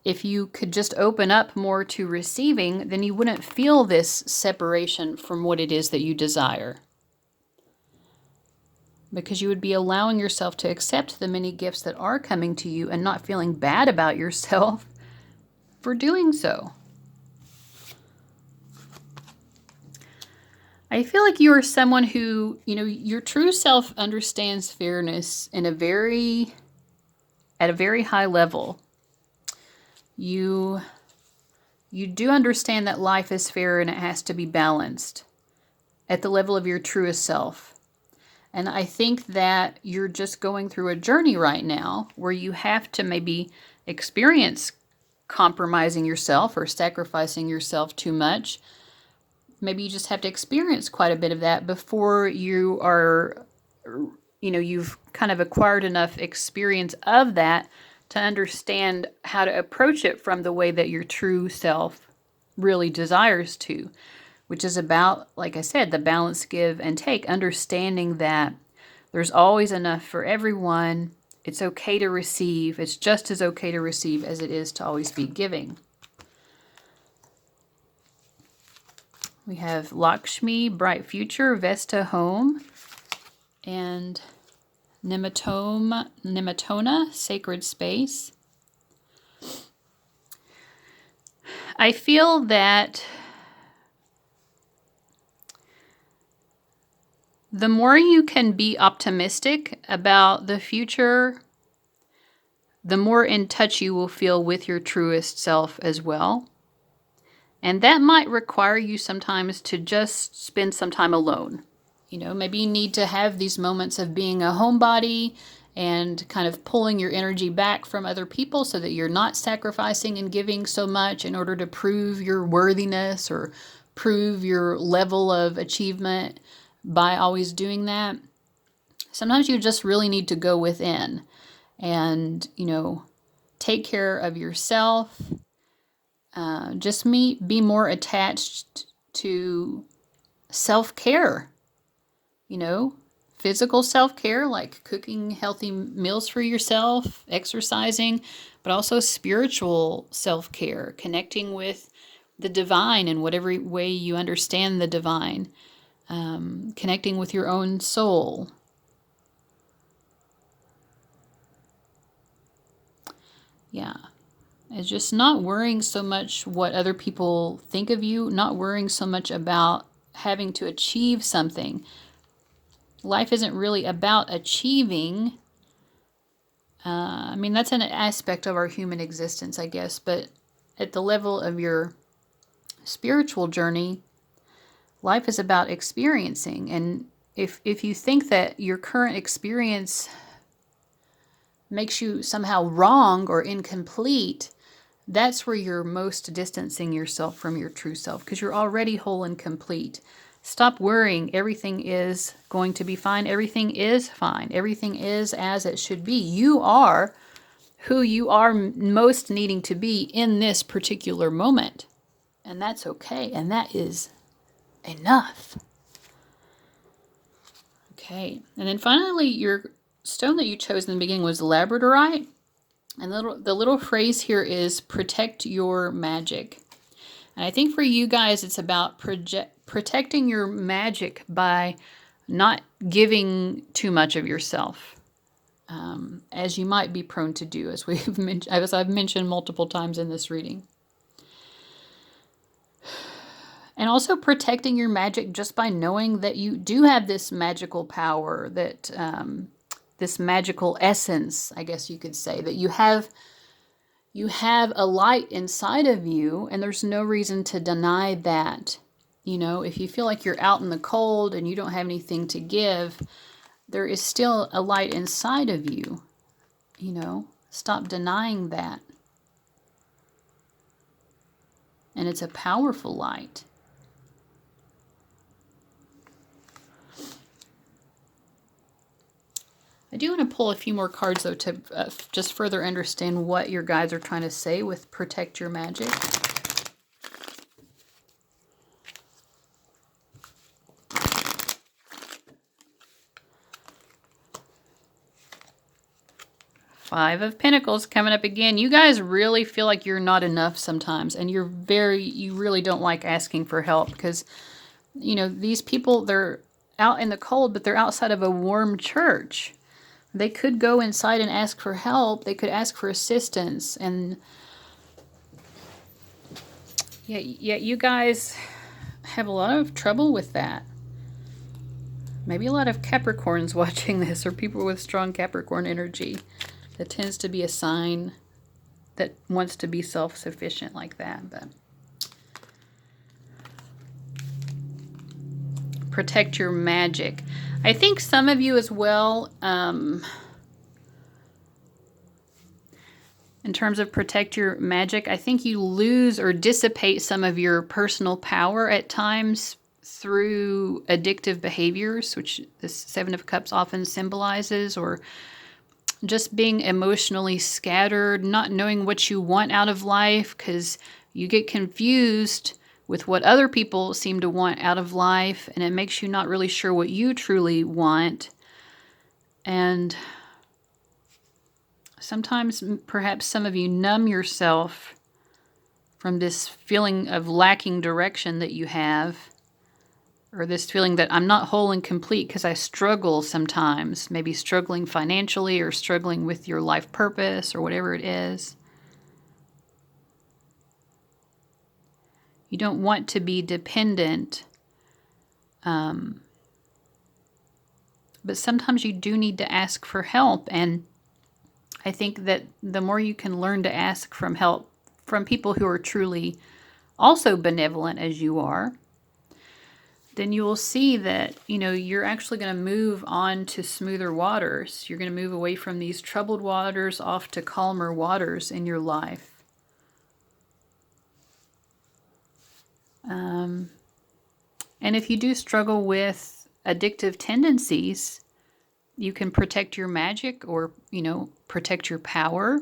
if you could just open up more to receiving, then you wouldn't feel this separation from what it is that you desire. Because you would be allowing yourself to accept the many gifts that are coming to you and not feeling bad about yourself for doing so. I feel like you are someone who, your true self understands fairness at a very high level. You do understand that life is fair and it has to be balanced at the level of your truest self. And I think that you're just going through a journey right now where you have to maybe experience compromising yourself or sacrificing yourself too much. Maybe you just have to experience quite a bit of that before you are, you've kind of acquired enough experience of that to understand how to approach it from the way that your true self really desires to, which is about, like I said, the balance, give and take, understanding that there's always enough for everyone. It's okay to receive. It's just as okay to receive as it is to always be giving. We have Lakshmi, Bright Future, Vesta Home, and Nematona, Sacred Space. I feel that the more you can be optimistic about the future, the more in touch you will feel with your truest self as well. And that might require you sometimes to just spend some time alone. You know, maybe you need to have these moments of being a homebody and kind of pulling your energy back from other people so that you're not sacrificing and giving so much in order to prove your worthiness or prove your level of achievement by always doing that. Sometimes you just really need to go within and, you know, take care of yourself. Just be more attached to self-care, you know, physical self-care, like cooking healthy meals for yourself, exercising, but also spiritual self-care, connecting with the divine in whatever way you understand the divine, connecting with your own soul. Yeah. It's just not worrying so much what other people think of you, not worrying so much about having to achieve something. Life isn't really about achieving. I mean, that's an aspect of our human existence, I guess, but at the level of your spiritual journey, life is about experiencing. And if you think that your current experience makes you somehow wrong or incomplete, that's where you're most distancing yourself from your true self, because you're already whole and complete. Stop worrying. Everything is going to be fine. Everything is fine. Everything is as it should be. You are who you are most needing to be in this particular moment. And that's okay. And that is enough. Okay. And then finally, your stone that you chose in the beginning was labradorite. And the little phrase here is protect your magic. And I think for you guys, it's about protecting your magic by not giving too much of yourself, as you might be prone to do, as I've mentioned multiple times in this reading. And also protecting your magic just by knowing that you do have this magical power, that this magical essence, I guess you could say, that you have a light inside of you, and there's no reason to deny that. You know, if you feel like you're out in the cold and you don't have anything to give, there is still a light inside of you. You know, stop denying that. And it's a powerful light. I do want to pull a few more cards, though, to just further understand what your guides are trying to say with protect your magic. Five of Pentacles coming up again. You guys really feel like you're not enough sometimes, and you really don't like asking for help, because, you know, these people, they're out in the cold, but they're outside of a warm church. They could go inside and ask for help. They could ask for assistance. And yeah, you guys have a lot of trouble with that. Maybe a lot of Capricorns watching this, or people with strong Capricorn energy. That tends to be a sign that wants to be self-sufficient like that. But protect your magic. I think some of you as well, in terms of protect your magic, I think you lose or dissipate some of your personal power at times through addictive behaviors, which the Seven of Cups often symbolizes, or just being emotionally scattered, not knowing what you want out of life because you get confused with what other people seem to want out of life, and it makes you not really sure what you truly want. And sometimes perhaps some of you numb yourself from this feeling of lacking direction that you have, or this feeling that I'm not whole and complete because I struggle sometimes, maybe struggling financially or struggling with your life purpose or whatever it is. You don't want to be dependent but sometimes you do need to ask for help. And I think that the more you can learn to ask from help from people who are truly also benevolent as you are, then you will see that, you're actually going to move on to smoother waters. You're going to move away from these troubled waters off to calmer waters in your life. And if you do struggle with addictive tendencies, you can protect your magic or, protect your power,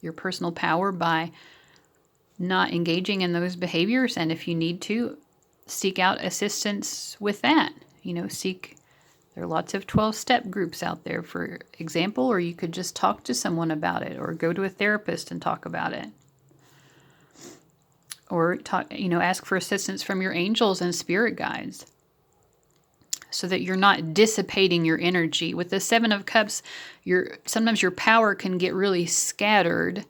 your personal power, by not engaging in those behaviors. And if you need to, seek out assistance with that. There are lots of 12-step groups out there, for example, or you could just talk to someone about it, or go to a therapist and talk about it. Or ask for assistance from your angels and spirit guides, so that you're not dissipating your energy. With the Seven of Cups, sometimes your power can get really scattered.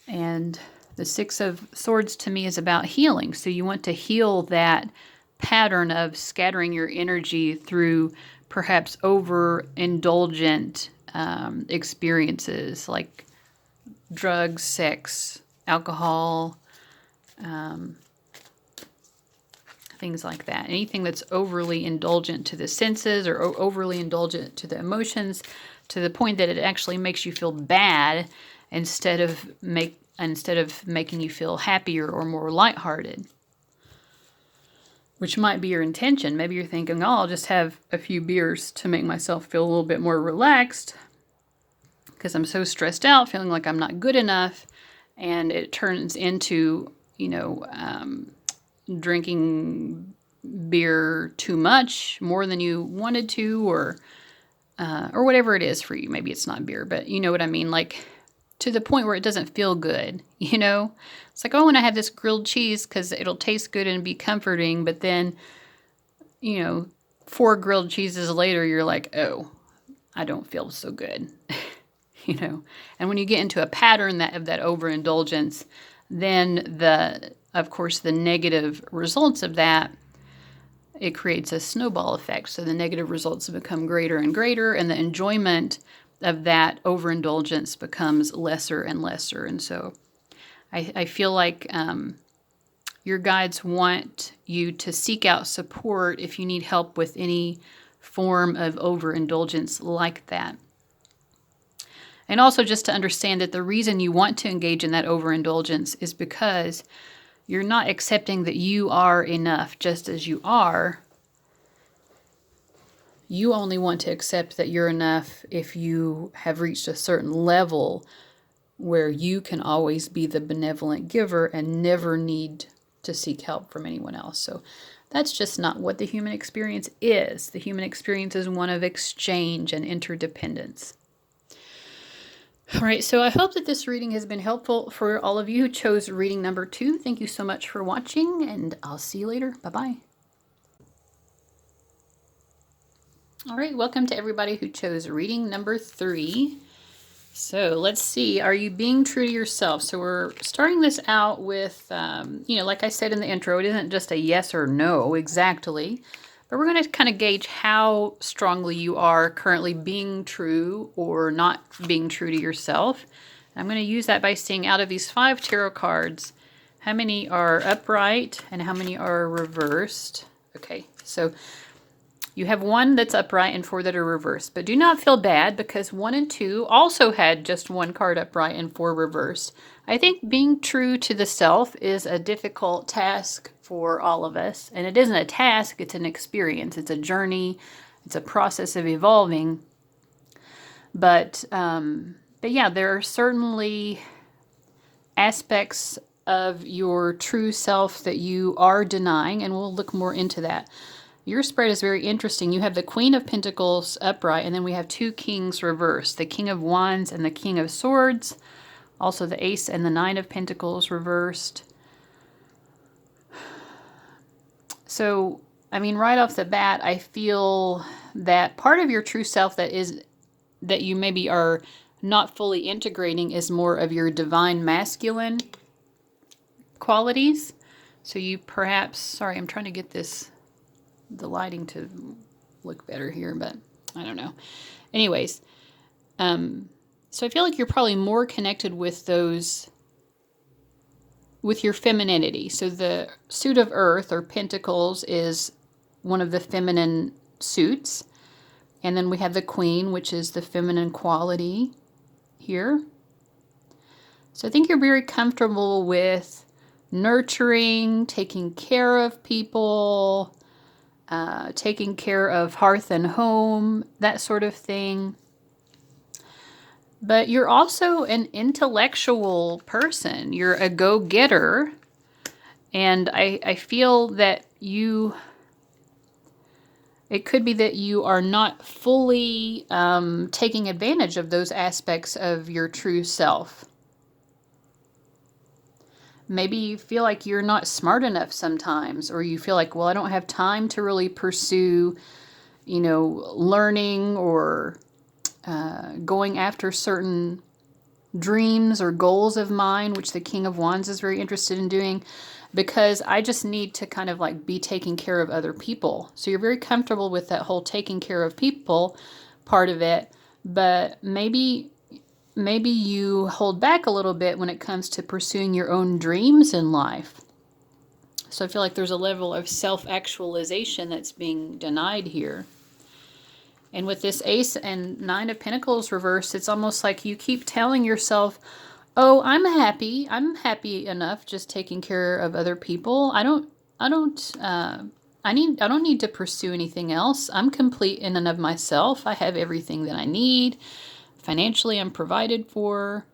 And the Six of Swords to me is about healing. So you want to heal that pattern of scattering your energy through perhaps overindulgent experiences like drugs, sex, alcohol, things like that. Anything that's overly indulgent to the senses or overly indulgent to the emotions, to the point that it actually makes you feel bad instead of making you feel happier or more lighthearted, which might be your intention. Maybe you're thinking, I'll just have a few beers to make myself feel a little bit more relaxed because I'm so stressed out, feeling like I'm not good enough. And it turns into, drinking beer too much, more than you wanted to, or whatever it is for you. Maybe it's not beer, but you know what I mean? Like, to the point where it doesn't feel good, It's like, when I have this grilled cheese because it'll taste good and be comforting, but then, 4 grilled cheeses later, you're like, oh, I don't feel so good, And when you get into a pattern of that overindulgence, then of course, the negative results of that, it creates a snowball effect. So the negative results become greater and greater, and the enjoyment of that overindulgence becomes lesser and lesser. And so I feel like your guides want you to seek out support if you need help with any form of overindulgence like that. And also just to understand that the reason you want to engage in that overindulgence is because you're not accepting that you are enough just as you are. You only want to accept that you're enough if you have reached a certain level where you can always be the benevolent giver and never need to seek help from anyone else. So that's just not what the human experience is. The human experience is one of exchange and interdependence. All right, so I hope that this reading has been helpful for all of you who chose reading number 2. Thank you so much for watching, and I'll see you later. Bye-bye. All right, welcome to everybody who chose reading number 3. So let's see, are you being true to yourself? So we're starting this out with, like I said in the intro, it isn't just a yes or no exactly, but we're going to kind of gauge how strongly you are currently being true or not being true to yourself. I'm going to use that by seeing out of these 5 tarot cards, how many are upright and how many are reversed. Okay, so you have 1 that's upright and 4 that are reversed, but do not feel bad because 1 and 2 also had just 1 card upright and 4 reversed. I think being true to the self is a difficult task for all of us, and it isn't a task, it's an experience, it's a journey, it's a process of evolving. But yeah, there are certainly aspects of your true self that you are denying, and we'll look more into that. Your spread is very interesting. You have the Queen of Pentacles upright, and then we have 2 Kings reversed, the King of Wands and the King of Swords, also the Ace and the 9 of Pentacles reversed. So, I mean, right off the bat, I feel that part of your true self that you maybe are not fully integrating is more of your divine masculine qualities. So you perhaps, sorry, I'm trying to get this the lighting to look better here, but I don't know. Anyways, so I feel like you're probably more connected with those, with your femininity. So the suit of earth or pentacles is one of the feminine suits. And then we have the queen, which is the feminine quality here. So I think you're very comfortable with nurturing, taking care of people, taking care of hearth and home, that sort of thing. But you're also an intellectual person. You're a go-getter. And I feel that it could be that you are not fully taking advantage of those aspects of your true self. Maybe you feel like you're not smart enough sometimes, or you feel like, well, I don't have time to really pursue, learning or going after certain dreams or goals of mine, which the King of Wands is very interested in doing, because I just need to kind of like be taking care of other people. So you're very comfortable with that whole taking care of people part of it, but maybe you hold back a little bit when it comes to pursuing your own dreams in life. So I feel like there's a level of self-actualization that's being denied here. And with this Ace and Nine of Pentacles reversed, it's almost like you keep telling yourself, oh, I'm happy enough just taking care of other people. I don't need to pursue anything else. I'm complete in and of myself. I have everything that I need. Financially, I'm provided for.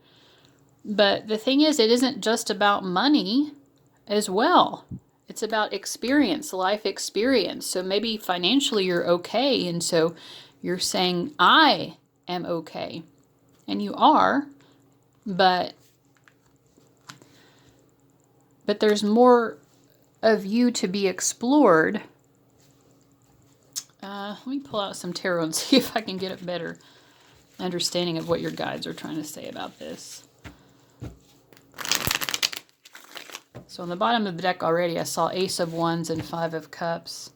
But the thing is, it isn't just about money as well. It's about experience, life experience. So maybe financially you're okay, and so you're saying, I am okay. And you are, but there's more of you to be explored. Let me pull out some tarot and see if I can get a better understanding of what your guides are trying to say about this. So on the bottom of the deck already, I saw Ace of Wands and Five of Cups.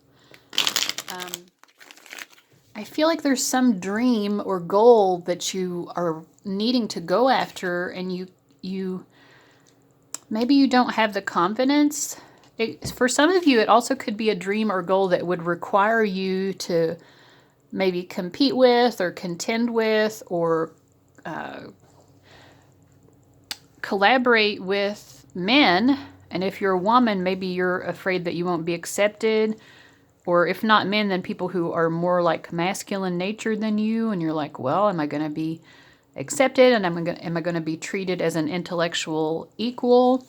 I feel like there's some dream or goal that you are needing to go after, and you maybe you don't have the confidence. For some of you, it also could be a dream or goal that would require you to maybe compete with or contend with or collaborate with men. And if you're a woman, maybe you're afraid that you won't be accepted. Or if not men, then people who are more like masculine nature than you. And you're like, well, am I going to be accepted? And am I going to be treated as an intellectual equal?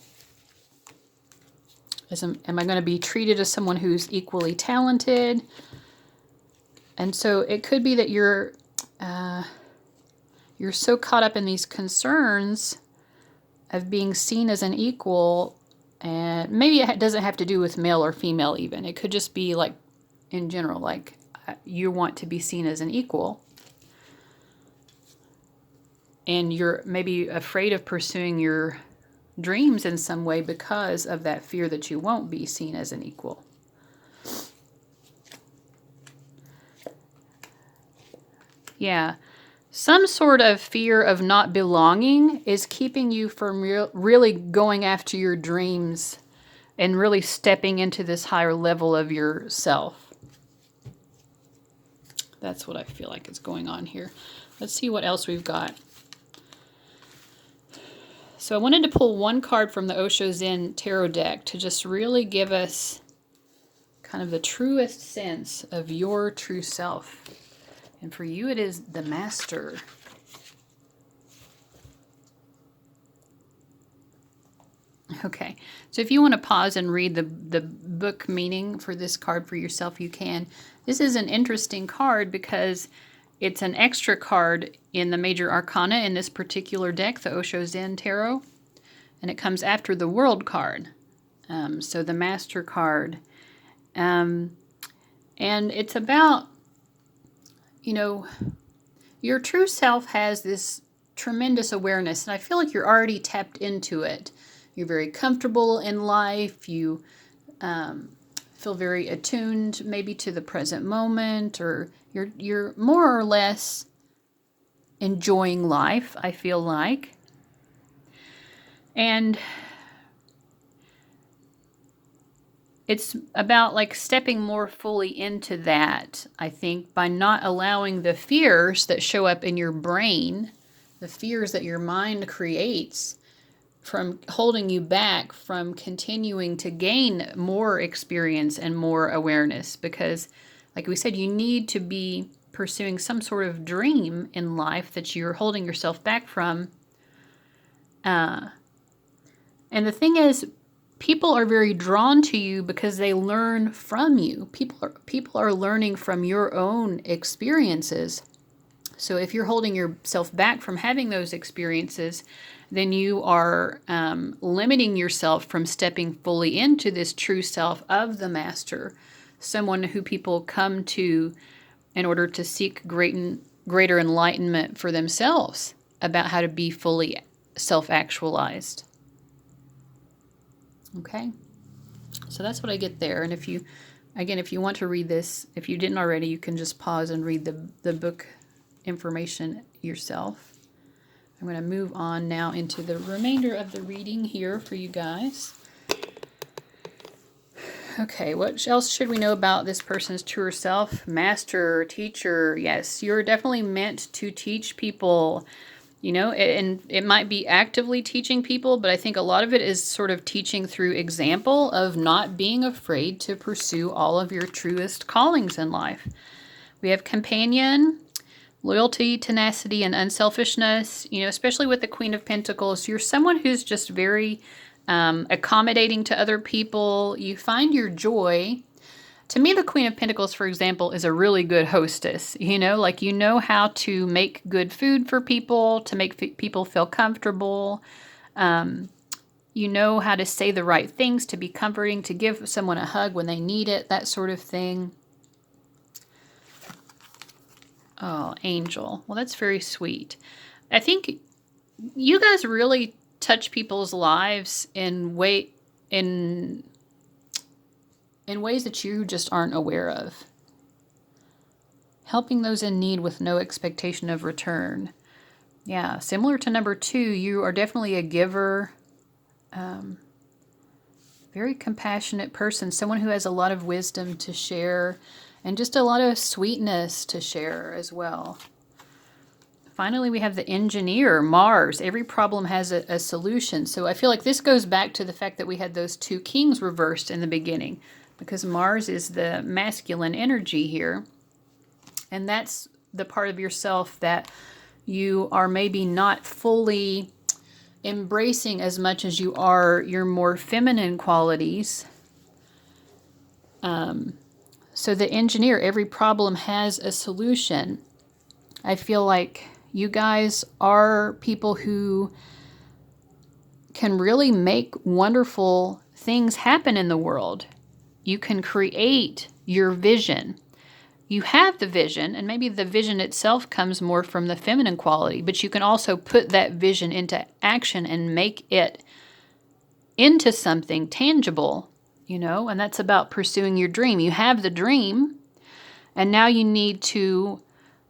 Am I going to be treated as someone who's equally talented? And so it could be that you're so caught up in these concerns of being seen as an equal, and maybe it doesn't have to do with male or female even. It could just be like in general, like you want to be seen as an equal. And you're maybe afraid of pursuing your dreams in some way because of that fear that you won't be seen as an equal. Yeah. Some sort of fear of not belonging is keeping you from really going after your dreams and really stepping into this higher level of yourself. That's what I feel like is going on here. Let's see what else we've got. So I wanted to pull one card from the Osho Zen Tarot deck to just really give us kind of the truest sense of your true self. And for you, it is the Master. Okay, so if you want to pause and read the book meaning for this card for yourself, you can. This is an interesting card because it's an extra card in the Major Arcana in this particular deck, the Osho Zen Tarot. And it comes after the World card. So the Master card. And it's about, your true self has this tremendous awareness. And I feel like you're already tapped into it. You're very comfortable in life. You feel very attuned maybe to the present moment, or you're more or less enjoying life, I feel like. And it's about like stepping more fully into that, I think, by not allowing the fears that show up in your brain, the fears that your mind creates, from holding you back from continuing to gain more experience and more awareness. Because, like we said, you need to be pursuing some sort of dream in life that you're holding yourself back from. And the thing is, people are very drawn to you because they learn from you. People are learning from your own experiences. So if you're holding yourself back from having those experiences, then you are limiting yourself from stepping fully into this true self of the master, someone who people come to in order to seek greater enlightenment for themselves about how to be fully self-actualized. Okay? So that's what I get there. And if you want to read this, if you didn't already, you can just pause and read the book information yourself. I'm going to move on now into the remainder of the reading here for you guys. Okay, what else should we know about this person's truer self? Master, teacher, yes, you're definitely meant to teach people, and it might be actively teaching people, but I think a lot of it is sort of teaching through example of not being afraid to pursue all of your truest callings in life. We have companion, loyalty, tenacity, and unselfishness, especially with the Queen of Pentacles. You're someone who's just very accommodating to other people. You find your joy. To me, the Queen of Pentacles, for example, is a really good hostess. How to make good food for people, to make people feel comfortable. You know how to say the right things, to be comforting, to give someone a hug when they need it, that sort of thing. Oh, angel. Well, that's very sweet. I think you guys really touch people's lives in ways that you just aren't aware of. Helping those in need with no expectation of return. Yeah, similar to number 2, you are definitely a giver. Very compassionate person, someone who has a lot of wisdom to share, and just a lot of sweetness to share as well. Finally, we have the engineer, Mars. Every problem has a solution. So I feel like this goes back to the fact that we had those 2 kings reversed in the beginning, because Mars is the masculine energy here. And that's the part of yourself that you are maybe not fully embracing as much as you are your more feminine qualities. So the engineer, every problem has a solution. I feel like you guys are people who can really make wonderful things happen in the world. You can create your vision. You have the vision, and maybe the vision itself comes more from the feminine quality, but you can also put that vision into action and make it into something tangible, and that's about pursuing your dream. You have the dream, and now you need to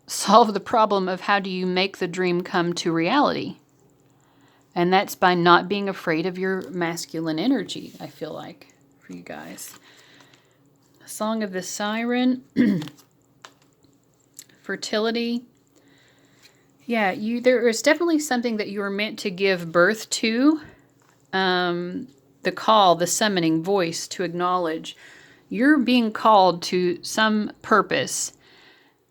solve the problem of how do you make the dream come to reality. And that's by not being afraid of your masculine energy, I feel like, for you guys. Song of the Siren. Fertility. Yeah, there is definitely something that you are meant to give birth to. The call, the summoning voice to acknowledge. You're being called to some purpose,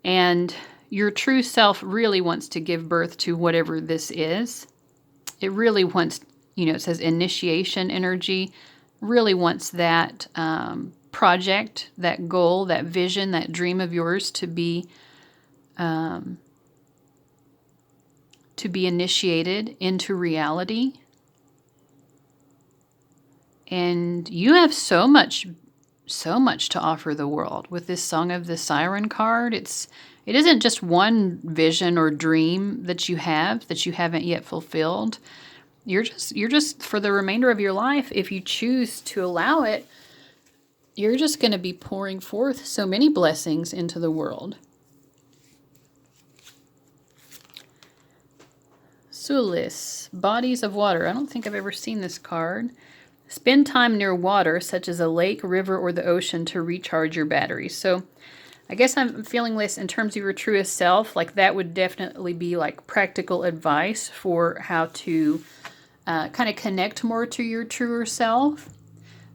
and your true self really wants to give birth to whatever this is. It really wants, it says initiation energy, really wants that project, that goal, that vision, that dream of yours to be initiated into reality. And you have so much to offer the world with this Song of the Siren card. It isn't just one vision or dream that you haven't yet fulfilled. You're just for the remainder of your life, if you choose to allow it, you're just going to be pouring forth so many blessings into the world. Sulis, bodies of water. I don't think I've ever seen this card. Spend time near water, such as a lake, river, or the ocean, to recharge your batteries. So I guess I'm feeling this in terms of your truest self. Like that would definitely be like practical advice for how to kind of connect more to your truer self.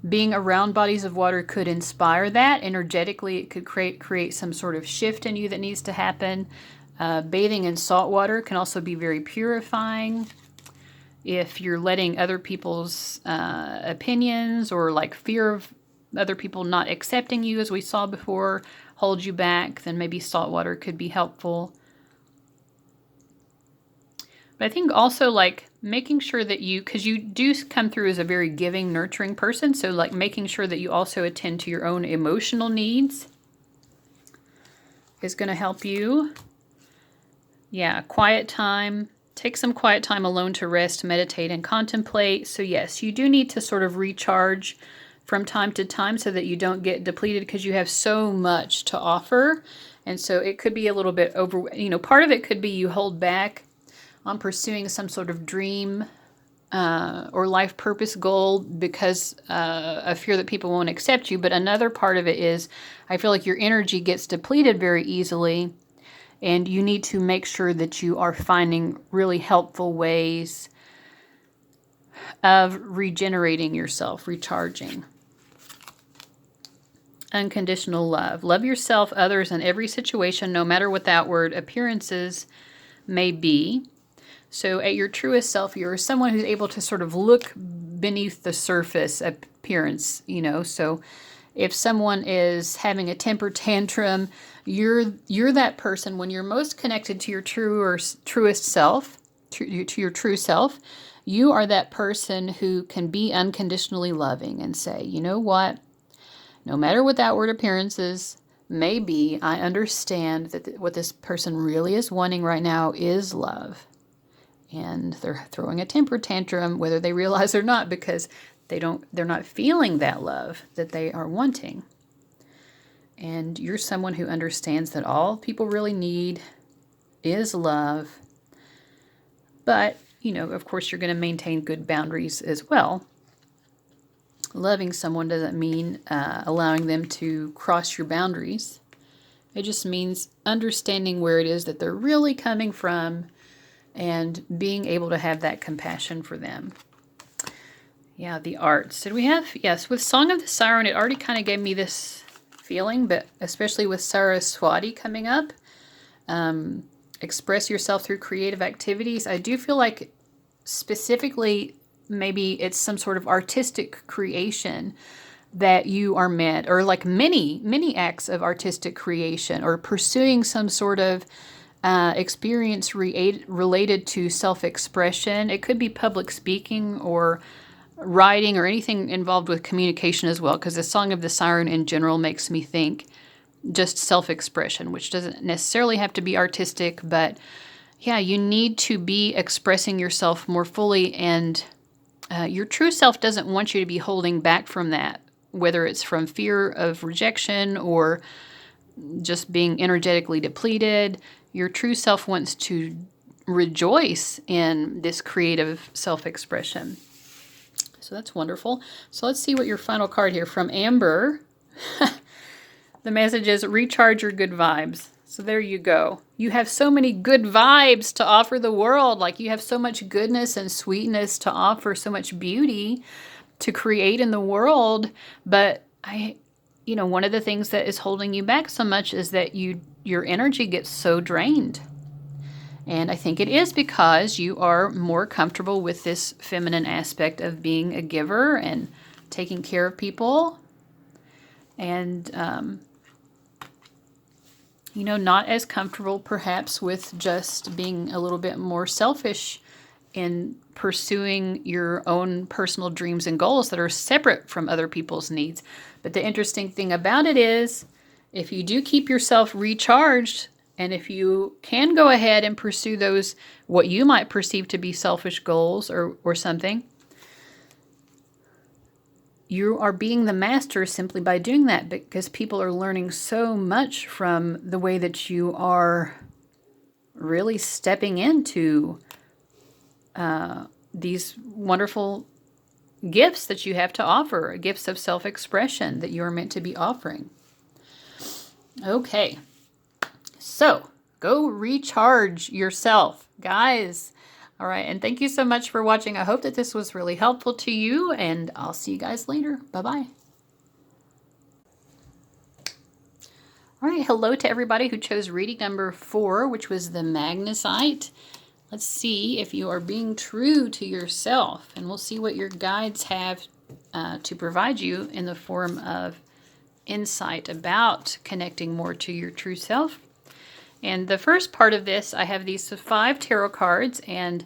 Being around bodies of water could inspire that. Energetically, it could create some sort of shift in you that needs to happen. Bathing in salt water can also be very purifying. If you're letting other people's opinions or like fear of other people not accepting you, as we saw before, hold you back, then maybe salt water could be helpful. But I think also like making sure that you, because you do come through as a very giving, nurturing person, so like making sure that you also attend to your own emotional needs is going to help you. Yeah, quiet time. Take some quiet time alone to rest, meditate, and contemplate. So yes, you do need to sort of recharge from time to time so that you don't get depleted, because you have so much to offer. And so it could be a little bit part of it could be you hold back on pursuing some sort of dream or life purpose goal because of fear that people won't accept you. But another part of it is I feel like your energy gets depleted very easily. And you need to make sure that you are finding really helpful ways of regenerating yourself, recharging. Unconditional love. Love yourself, others, and every situation, no matter what the outward appearances may be. So at your truest self, you're someone who's able to sort of look beneath the surface appearance, So if someone is having a temper tantrum, you're that person when you're most connected to your truest self, to your true self. You are that person who can be unconditionally loving and say, you know what? No matter what the outward appearances may be, I understand that what this person really is wanting right now is love. And they're throwing a temper tantrum, whether they realize or not, because they're not feeling that love that they are wanting. And you're someone who understands that all people really need is love. But, of course, you're going to maintain good boundaries as well. Loving someone doesn't mean allowing them to cross your boundaries. It just means understanding where it is that they're really coming from and being able to have that compassion for them. Yeah, the arts. Did we have? Yes, with Song of the Siren, it already kind of gave me this feeling, but especially with Saraswati coming up, express yourself through creative activities. I do feel like specifically maybe it's some sort of artistic creation that you are meant, or like many acts of artistic creation, or pursuing some sort of experience related to self-expression. It could be public speaking or writing or anything involved with communication as well, because the Song of the Siren in general makes me think just self-expression, which doesn't necessarily have to be artistic, but yeah, you need to be expressing yourself more fully, and your true self doesn't want you to be holding back from that, whether it's from fear of rejection or just being energetically depleted. Your true self wants to rejoice in this creative self-expression. So that's wonderful. So let's see what your final card here from Amber. The message is recharge your good vibes. So there you go. You have so many good vibes to offer the world. Like you have so much goodness and sweetness to offer, so much beauty to create in the world. But one of the things that is holding you back so much is that your energy gets so drained. And I think it is because you are more comfortable with this feminine aspect of being a giver and taking care of people. And, not as comfortable perhaps with just being a little bit more selfish in pursuing your own personal dreams and goals that are separate from other people's needs. But the interesting thing about it is, if you do keep yourself recharged, and if you can go ahead and pursue those, what you might perceive to be selfish goals or something, you are being the master simply by doing that, because people are learning so much from the way that you are really stepping into these wonderful gifts that you have to offer, gifts of self-expression that you are meant to be offering. Okay, so go recharge yourself, guys. All right, and thank you so much for watching. I hope that this was really helpful to you, and I'll see you guys later. Bye-bye. All right, hello to everybody who chose reading number 4, which was the Magnesite. Let's see if you are being true to yourself, and we'll see what your guides have to provide you in the form of insight about connecting more to your true self. And the first part of this, I have these 5 tarot cards, and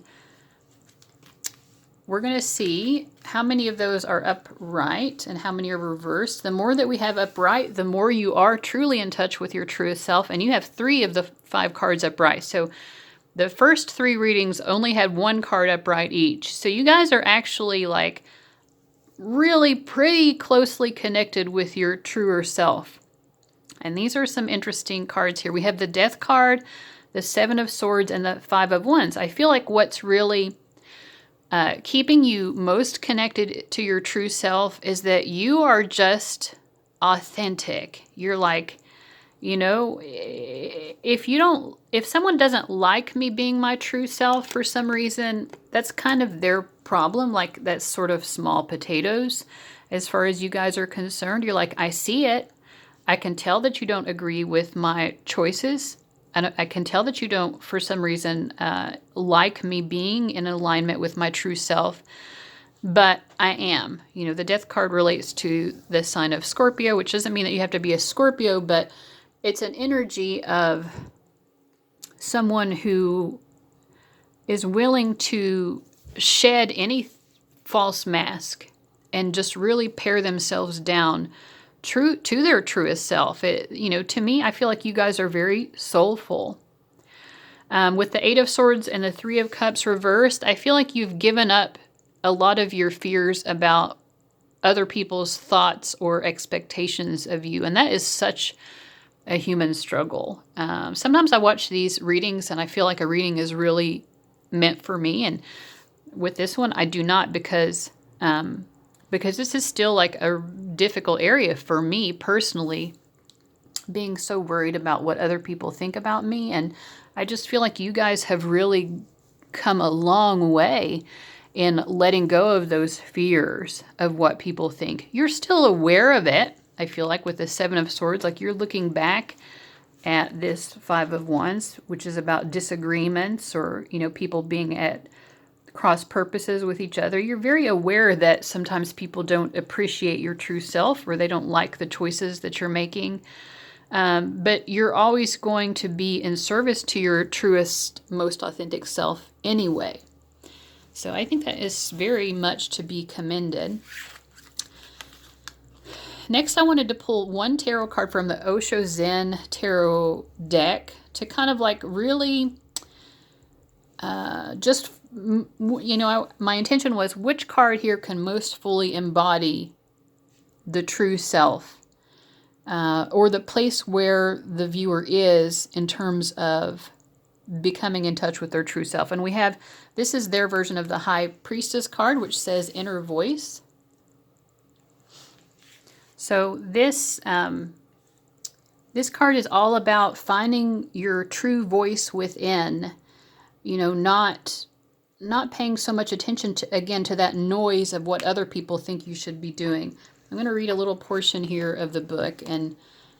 we're going to see how many of those are upright and how many are reversed. The more that we have upright, the more you are truly in touch with your truest self, and you have 3 of the 5 cards upright. So the first 3 readings only had 1 card upright each. So you guys are actually like really pretty closely connected with your truer self. And these are some interesting cards here. We have the Death card, the 7 of Swords, and the 5 of Wands. I feel like what's really keeping you most connected to your true self is that you are just authentic. You're like, you know, if someone doesn't like me being my true self for some reason, that's kind of their problem. Like, that's sort of small potatoes as far as you guys are concerned. You're like, I see it. I can tell that you don't agree with my choices. And I can tell that you don't, for some reason, like me being in alignment with my true self. But I am. You know, the Death card relates to the sign of Scorpio, which doesn't mean that you have to be a Scorpio, but it's an energy of someone who is willing to shed any false mask and just really pare themselves down true to their truest self. You know, to me, I feel like you guys are very soulful. With the 8 of Swords and the 3 of Cups reversed, I feel like you've given up a lot of your fears about other people's thoughts or expectations of you. And that is such a human struggle. Sometimes I watch these readings and I feel like a reading is really meant for me. And with this one, I do not, because this is still like a difficult area for me personally, being so worried about what other people think about me. And I just feel like you guys have really come a long way in letting go of those fears of what people think. You're still aware of it. I feel like with the 7 of Swords, like you're looking back at this 5 of Wands, which is about disagreements or, you know, people being at cross purposes with each other. You're very aware that sometimes people don't appreciate your true self, or they don't like the choices that you're making. But you're always going to be in service to your truest, most authentic self anyway. So I think that is very much to be commended. Next, I wanted to pull 1 tarot card from the Osho Zen tarot deck to kind of like really just, you know, my intention was which card here can most fully embody the true self, or the place where the viewer is in terms of becoming in touch with their true self. And we have, this is their version of the High Priestess card, which says inner voice. So this this card is all about finding your true voice within, you know, not paying so much attention to, again, to that noise of what other people think you should be doing. I'm going to read a little portion here of the book, and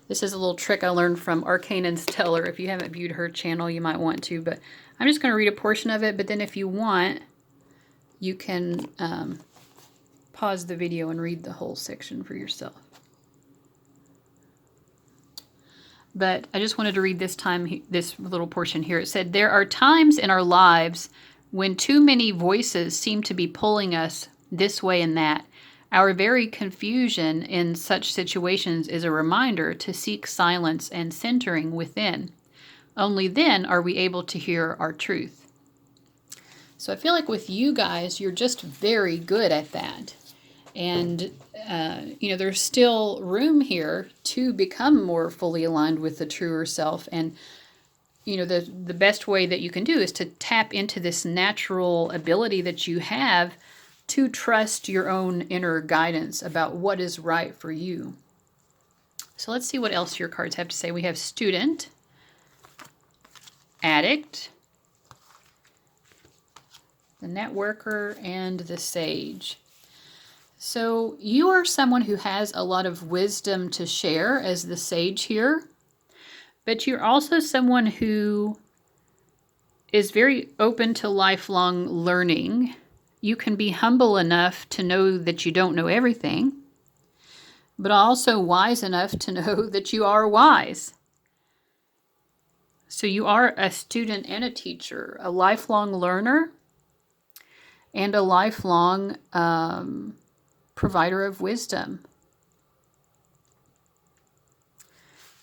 this is a little trick I learned from Arcanon's Teller. If you haven't viewed her channel, you might want to, but I'm just going to read a portion of it, but then if you want, you can pause the video and read the whole section for yourself. But I just wanted to read this little portion here. It said, "There are times in our lives when too many voices seem to be pulling us this way and that. Our very confusion in such situations is a reminder to seek silence and centering within. Only then are we able to hear our truth." So I feel like with you guys, you're just very good at that. And, there's still room here to become more fully aligned with the truer self. And, the best way that you can do is to tap into this natural ability that you have to trust your own inner guidance about what is right for you. So let's see what else your cards have to say. We have student, addict, the networker, and the sage. So you are someone who has a lot of wisdom to share as the sage here, but you're also someone who is very open to lifelong learning. You can be humble enough to know that you don't know everything, but also wise enough to know that you are wise. So you are a student and a teacher, a lifelong learner, and a lifelong provider of wisdom.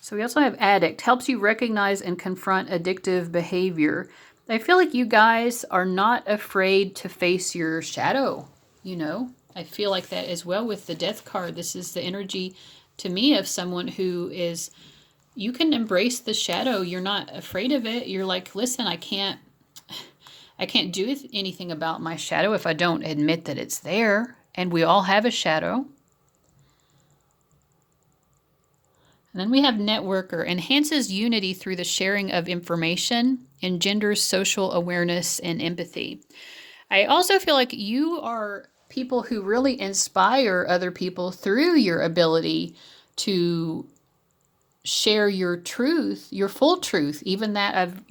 So we also have addict, helps you recognize and confront addictive behavior. I feel like you guys are not afraid to face your shadow, I feel like that as well with the death card. This is the energy to me of someone who is, you can embrace the shadow. You're not afraid of it. You're like, listen, I can't do anything about my shadow if I don't admit that it's there. And we all have a shadow. And then we have networker, enhances unity through the sharing of information, engenders social awareness and empathy. I also feel like you are people who really inspire other people through your ability to share your truth, your full truth, even that of,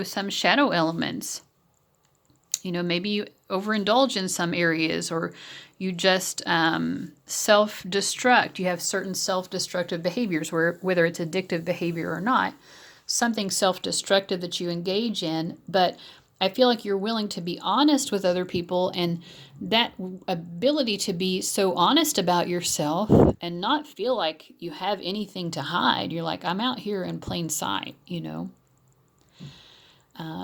some shadow elements. Maybe you overindulge in some areas, or you just self-destruct. You have certain self-destructive behaviors, whether it's addictive behavior or not, something self-destructive that you engage in. But I feel like you're willing to be honest with other people, and that ability to be so honest about yourself and not feel like you have anything to hide. You're like, I'm out here in plain sight,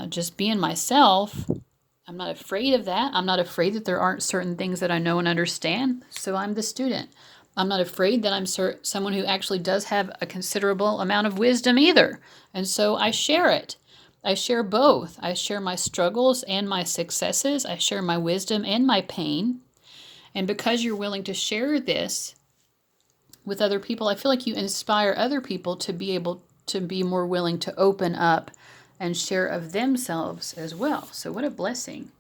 just being myself. I'm not afraid of that. I'm not afraid that there aren't certain things that I know and understand. So I'm the student. I'm not afraid that I'm someone who actually does have a considerable amount of wisdom either. And so I share it. I share both. I share my struggles and my successes. I share my wisdom and my pain. And because you're willing to share this with other people, I feel like you inspire other people to be able to be more willing to open up and share of themselves as well. So what a blessing.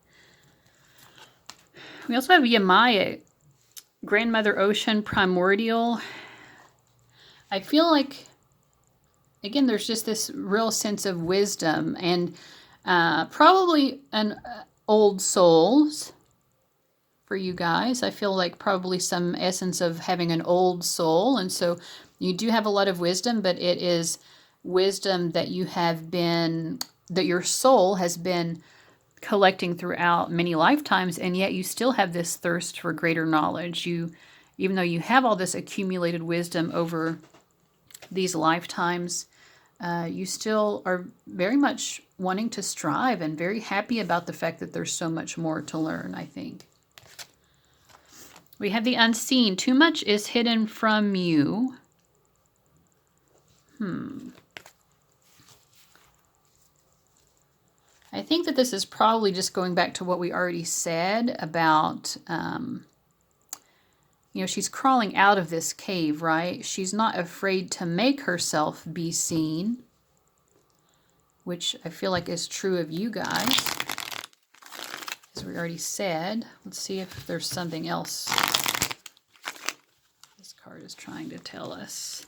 We also have Yamaya, Grandmother Ocean, Primordial. I feel like, again, there's just this real sense of wisdom and probably an old souls for you guys. I feel like probably some essence of having an old soul. And so you do have a lot of wisdom, but it is wisdom that that your soul has been collecting throughout many lifetimes, and yet you still have this thirst for greater knowledge. Even though you have all this accumulated wisdom over these lifetimes, you still are very much wanting to strive and very happy about the fact that there's so much more to learn, I think. We have the unseen. Too much is hidden from you. I think that this is probably just going back to what we already said about, she's crawling out of this cave, right? She's not afraid to make herself be seen, which I feel like is true of you guys, as we already said. Let's see if there's something else this card is trying to tell us.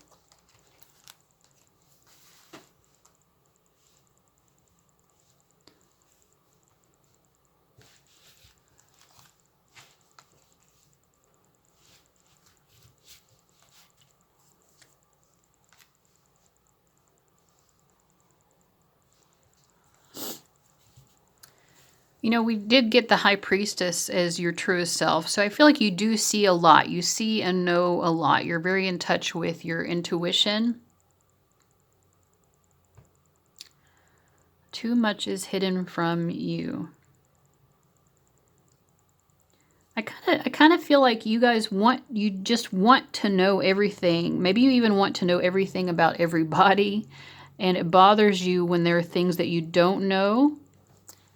We did get the High Priestess as your truest self, so I feel like you do see a lot. You see and know a lot. You're very in touch with your intuition. Too much is hidden from you. I kind of feel like you just want to know everything. Maybe you even want to know everything about everybody, and it bothers you when there are things that you don't know.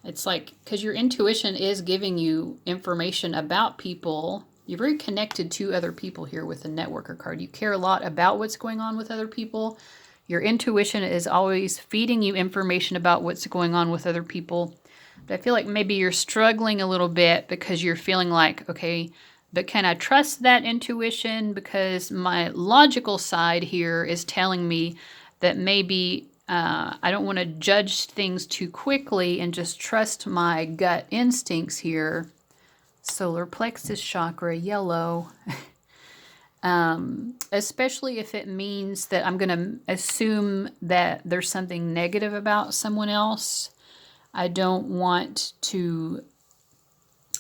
It's like, because your intuition is giving you information about people. You're very connected to other people here with the networker card. You care a lot about what's going on with other people. Your intuition is always feeding you information about what's going on with other people. But I feel like maybe you're struggling a little bit because you're feeling like, okay, but can I trust that intuition? Because my logical side here is telling me that maybe I don't want to judge things too quickly and just trust my gut instincts here. Solar plexus chakra, yellow. Especially if it means that I'm going to assume that there's something negative about someone else. I don't want to.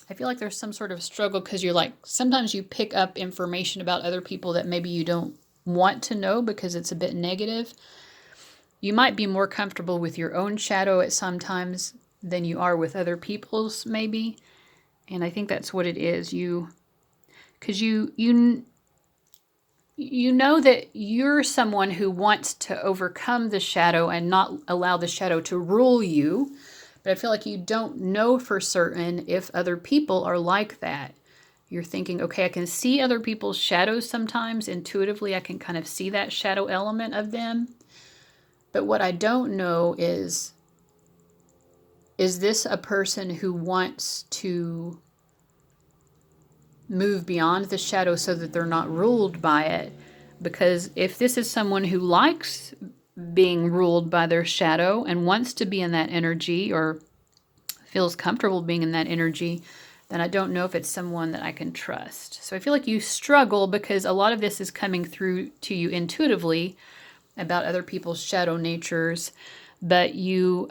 I feel like there's some sort of struggle because you're like, sometimes you pick up information about other people that maybe you don't want to know because it's a bit negative. You might be more comfortable with your own shadow at some times than you are with other people's, maybe. And I think that's what it is. Because you know that you're someone who wants to overcome the shadow and not allow the shadow to rule you. But I feel like you don't know for certain if other people are like that. You're thinking, okay, I can see other people's shadows sometimes. Intuitively, I can kind of see that shadow element of them. But what I don't know is this a person who wants to move beyond the shadow so that they're not ruled by it? Because if this is someone who likes being ruled by their shadow and wants to be in that energy or feels comfortable being in that energy, then I don't know if it's someone that I can trust. So I feel like you struggle because a lot of this is coming through to you intuitively about other people's shadow natures, but you're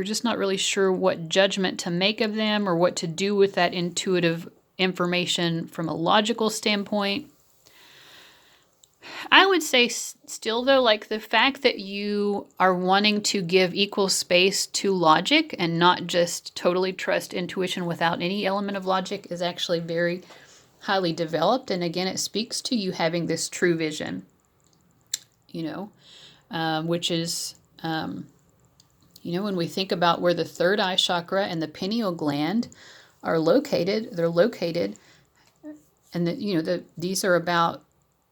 just not really sure what judgment to make of them or what to do with that intuitive information from a logical standpoint. I would say still, though, like the fact that you are wanting to give equal space to logic and not just totally trust intuition without any element of logic is actually very highly developed. And again, it speaks to you having this true vision, which is, when we think about where the third eye chakra and the pineal gland are located, they're located, and these are about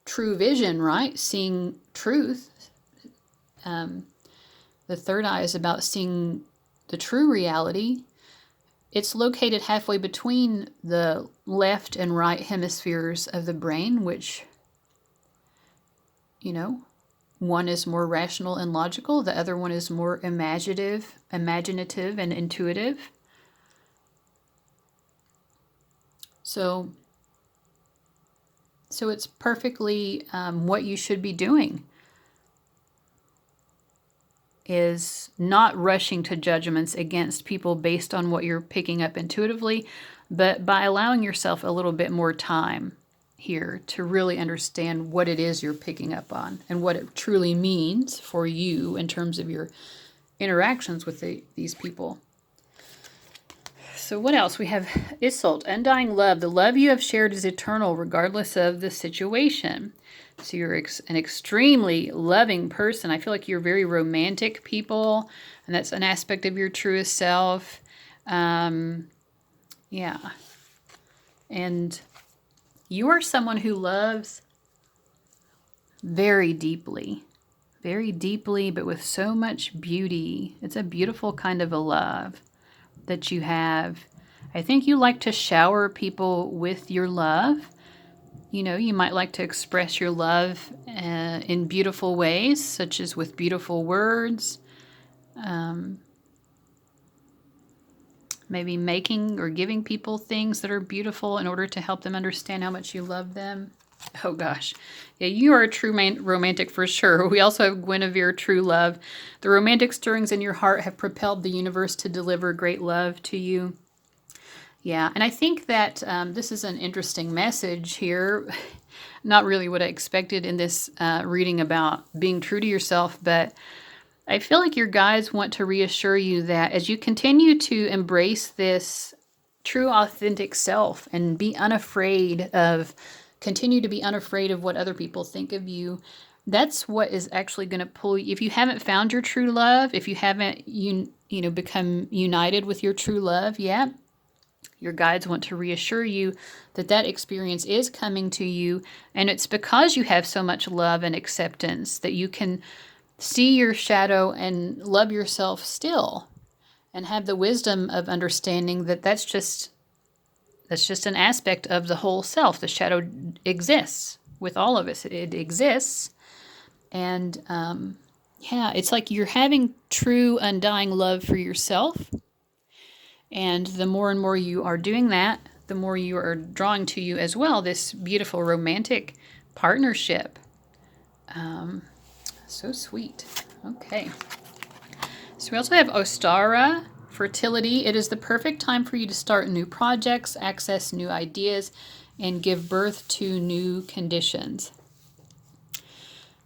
true vision, right? Seeing truth. The third eye is about seeing the true reality. It's located halfway between the left and right hemispheres of the brain, which, one is more rational and logical. The other one is more imaginative and intuitive. So it's perfectly what you should be doing is not rushing to judgments against people based on what you're picking up intuitively, but by allowing yourself a little bit more time here to really understand what it is you're picking up on and what it truly means for you in terms of your interactions with these people. So what else? We have Isolt, undying love. The love you have shared is eternal regardless of the situation. So you're an extremely loving person. I feel like you're very romantic people, and that's an aspect of your truest self. And you are someone who loves very deeply, but with so much beauty. It's a beautiful kind of a love that you have. I think you like to shower people with your love. You might like to express your love in beautiful ways, such as with beautiful words. Maybe making or giving people things that are beautiful in order to help them understand how much you love them. Oh gosh. Yeah, you are a true romantic for sure. We also have Guinevere, true love. The romantic stirrings in your heart have propelled the universe to deliver great love to you. Yeah, and I think that this is an interesting message here. Not really what I expected in this reading about being true to yourself, but I feel like your guides want to reassure you that as you continue to embrace this true, authentic self and be unafraid of, continue to be unafraid of what other people think of you. That's what is actually going to pull you. If you haven't found your true love, if you haven't, become united with your true love yet, your guides want to reassure you that that experience is coming to you. And it's because you have so much love and acceptance that you can see your shadow and love yourself still, and have the wisdom of understanding that that's just an aspect of the whole self. The shadow exists with all of us. It exists. And it's like you're having true, undying love for yourself. And the more and more you are doing that, the more you are drawing to you as well this beautiful romantic partnership. So sweet. Okay. So we also have Ostara, fertility. It is the perfect time for you to start new projects, access new ideas, and give birth to new conditions.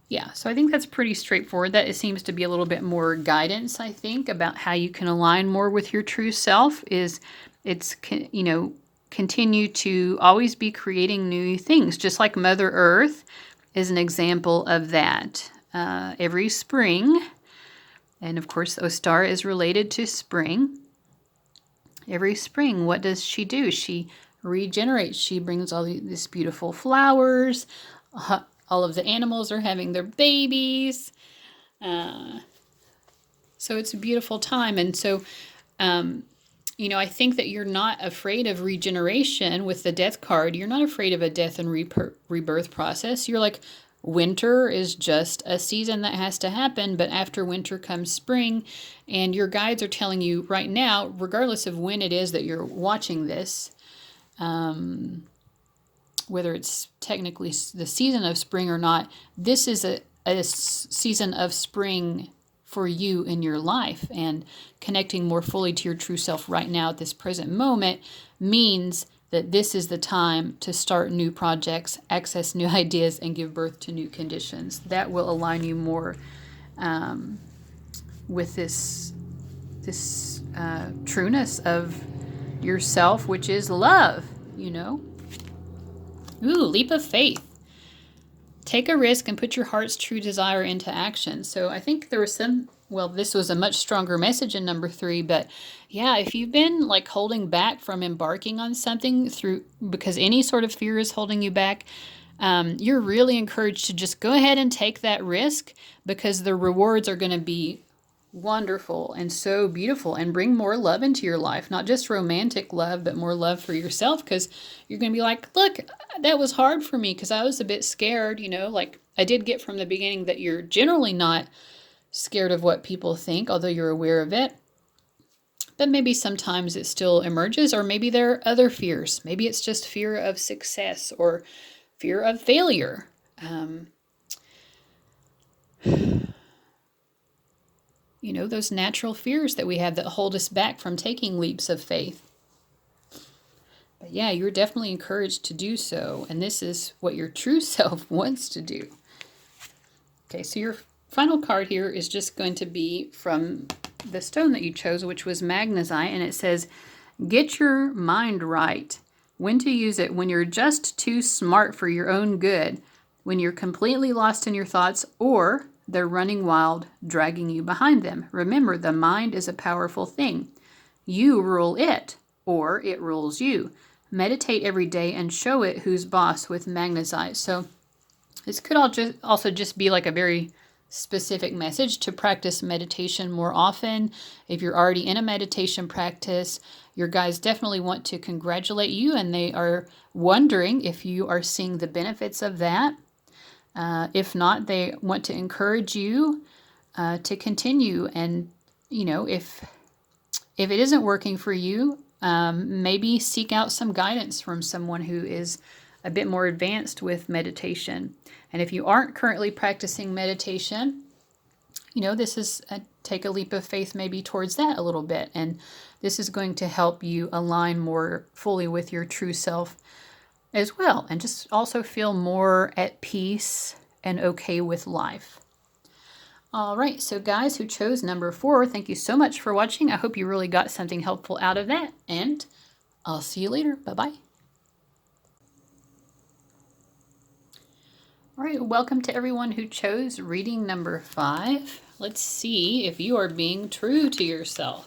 Yeah, so I think that's pretty straightforward. That it seems to be a little bit more guidance, I think, about how you can align more with your true self. Continue to always be creating new things, just like Mother Earth is an example of that. Every spring, and of course, Ostara is related to spring. Every spring, what does she do? She regenerates. She brings all these beautiful flowers. All of the animals are having their babies. So it's a beautiful time. And so, I think that you're not afraid of regeneration with the death card. You're not afraid of a death and rebirth process. You're like, winter is just a season that has to happen, but after winter comes spring, and your guides are telling you right now, regardless of when it is that you're watching this, whether it's technically the season of spring or not, this is a season of spring for you in your life, and connecting more fully to your true self right now at this present moment means that this is the time to start new projects, access new ideas, and give birth to new conditions. That will align you more with this trueness of yourself, which is love, Ooh, leap of faith. Take a risk and put your heart's true desire into action. So I think there was this was a much stronger message in number 3, but yeah, if you've been like holding back from embarking on something because any sort of fear is holding you back, you're really encouraged to just go ahead and take that risk, because the rewards are going to be wonderful and so beautiful, and bring more love into your life. Not just romantic love, but more love for yourself, because you're going to be like, look, that was hard for me because I was a bit scared, like I did get from the beginning that you're generally not scared of what people think, although you're aware of it. But maybe sometimes it still emerges, or maybe there are other fears. Maybe it's just fear of success or fear of failure. Those natural fears that we have that hold us back from taking leaps of faith. But yeah, you're definitely encouraged to do so. And this is what your true self wants to do. Okay, so your final card here is just going to be from the stone that you chose, which was magnesite. And it says, get your mind right. When to use it, when you're just too smart for your own good, when you're completely lost in your thoughts, or they're running wild, dragging you behind them. Remember, the mind is a powerful thing. You rule it, or it rules you. Meditate every day and show it who's boss with magnesite. So this could also just be like a very specific message to practice meditation more often. If you're already in a meditation practice, your guides definitely want to congratulate you, and they are wondering if you are seeing the benefits of that. If not, they want to encourage you to continue. And, if it isn't working for you, maybe seek out some guidance from someone who is a bit more advanced with meditation. And if you aren't currently practicing meditation, this is take a leap of faith maybe towards that a little bit. And this is going to help you align more fully with your true self as well, and just also feel more at peace and okay with life. All right, so guys who chose number 4, thank you so much for watching. I hope you really got something helpful out of that, and I'll see you later. Bye-bye. All right, welcome to everyone who chose reading number 5. Let's see if you are being true to yourself.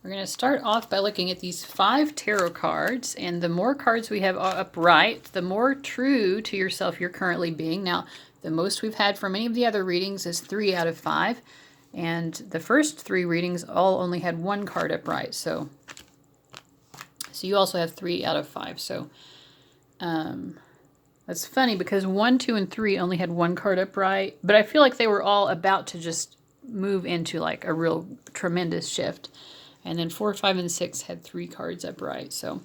We're going to start off by looking at these 5 tarot cards, and the more cards we have upright, the more true to yourself you're currently being. Now, the most we've had from any of the other readings is 3 out of 5, and the first 3 readings all only had 1 card upright, so you also have 3 out of 5. So that's funny because 1, 2, and 3 only had 1 card upright, but I feel like they were all about to just move into like a real tremendous shift. And then 4, 5, and 6 had 3 cards upright. So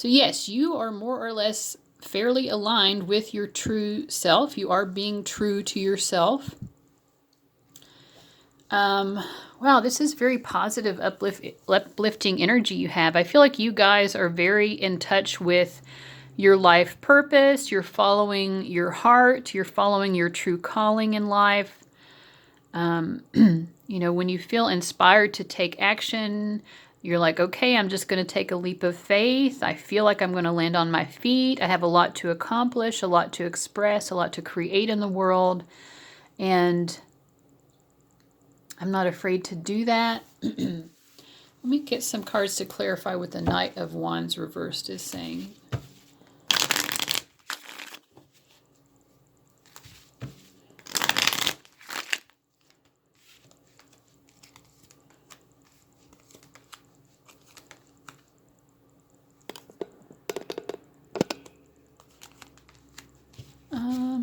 yes, you are more or less fairly aligned with your true self. You are being true to yourself. Wow, this is very positive, uplifting energy you have. I feel like you guys are very in touch with your life purpose. You're following your heart. You're following your true calling in life. You know, when you feel inspired to take action, you're like, okay, I'm just going to take a leap of faith. I feel like I'm going to land on my feet. I have a lot to accomplish, a lot to express, a lot to create in the world. And I'm not afraid to do that. Let me get some cards to clarify what the Knight of Wands reversed is saying.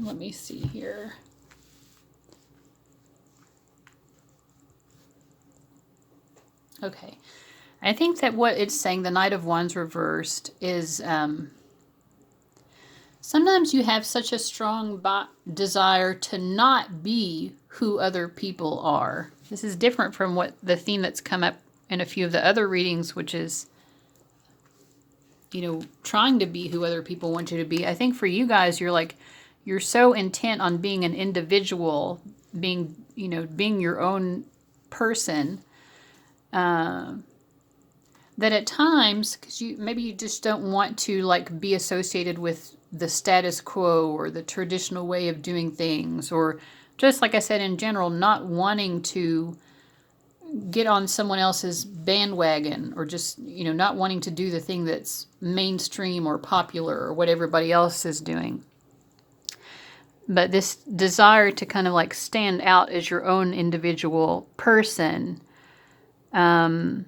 Let me see here. Okay. I think that what it's saying, the Knight of Wands reversed, is sometimes you have such a strong desire to not be who other people are. This is different from what the theme that's come up in a few of the other readings, which is, you know, trying to be who other people want you to be. I think for you guys, you're so intent on being an individual, being your own person, that at times, because maybe you just don't want to like be associated with the status quo or the traditional way of doing things, or just like I said, in general, not wanting to get on someone else's bandwagon, or just, you know, not wanting to do the thing that's mainstream or popular or what everybody else is doing. But this desire to kind of like stand out as your own individual person, in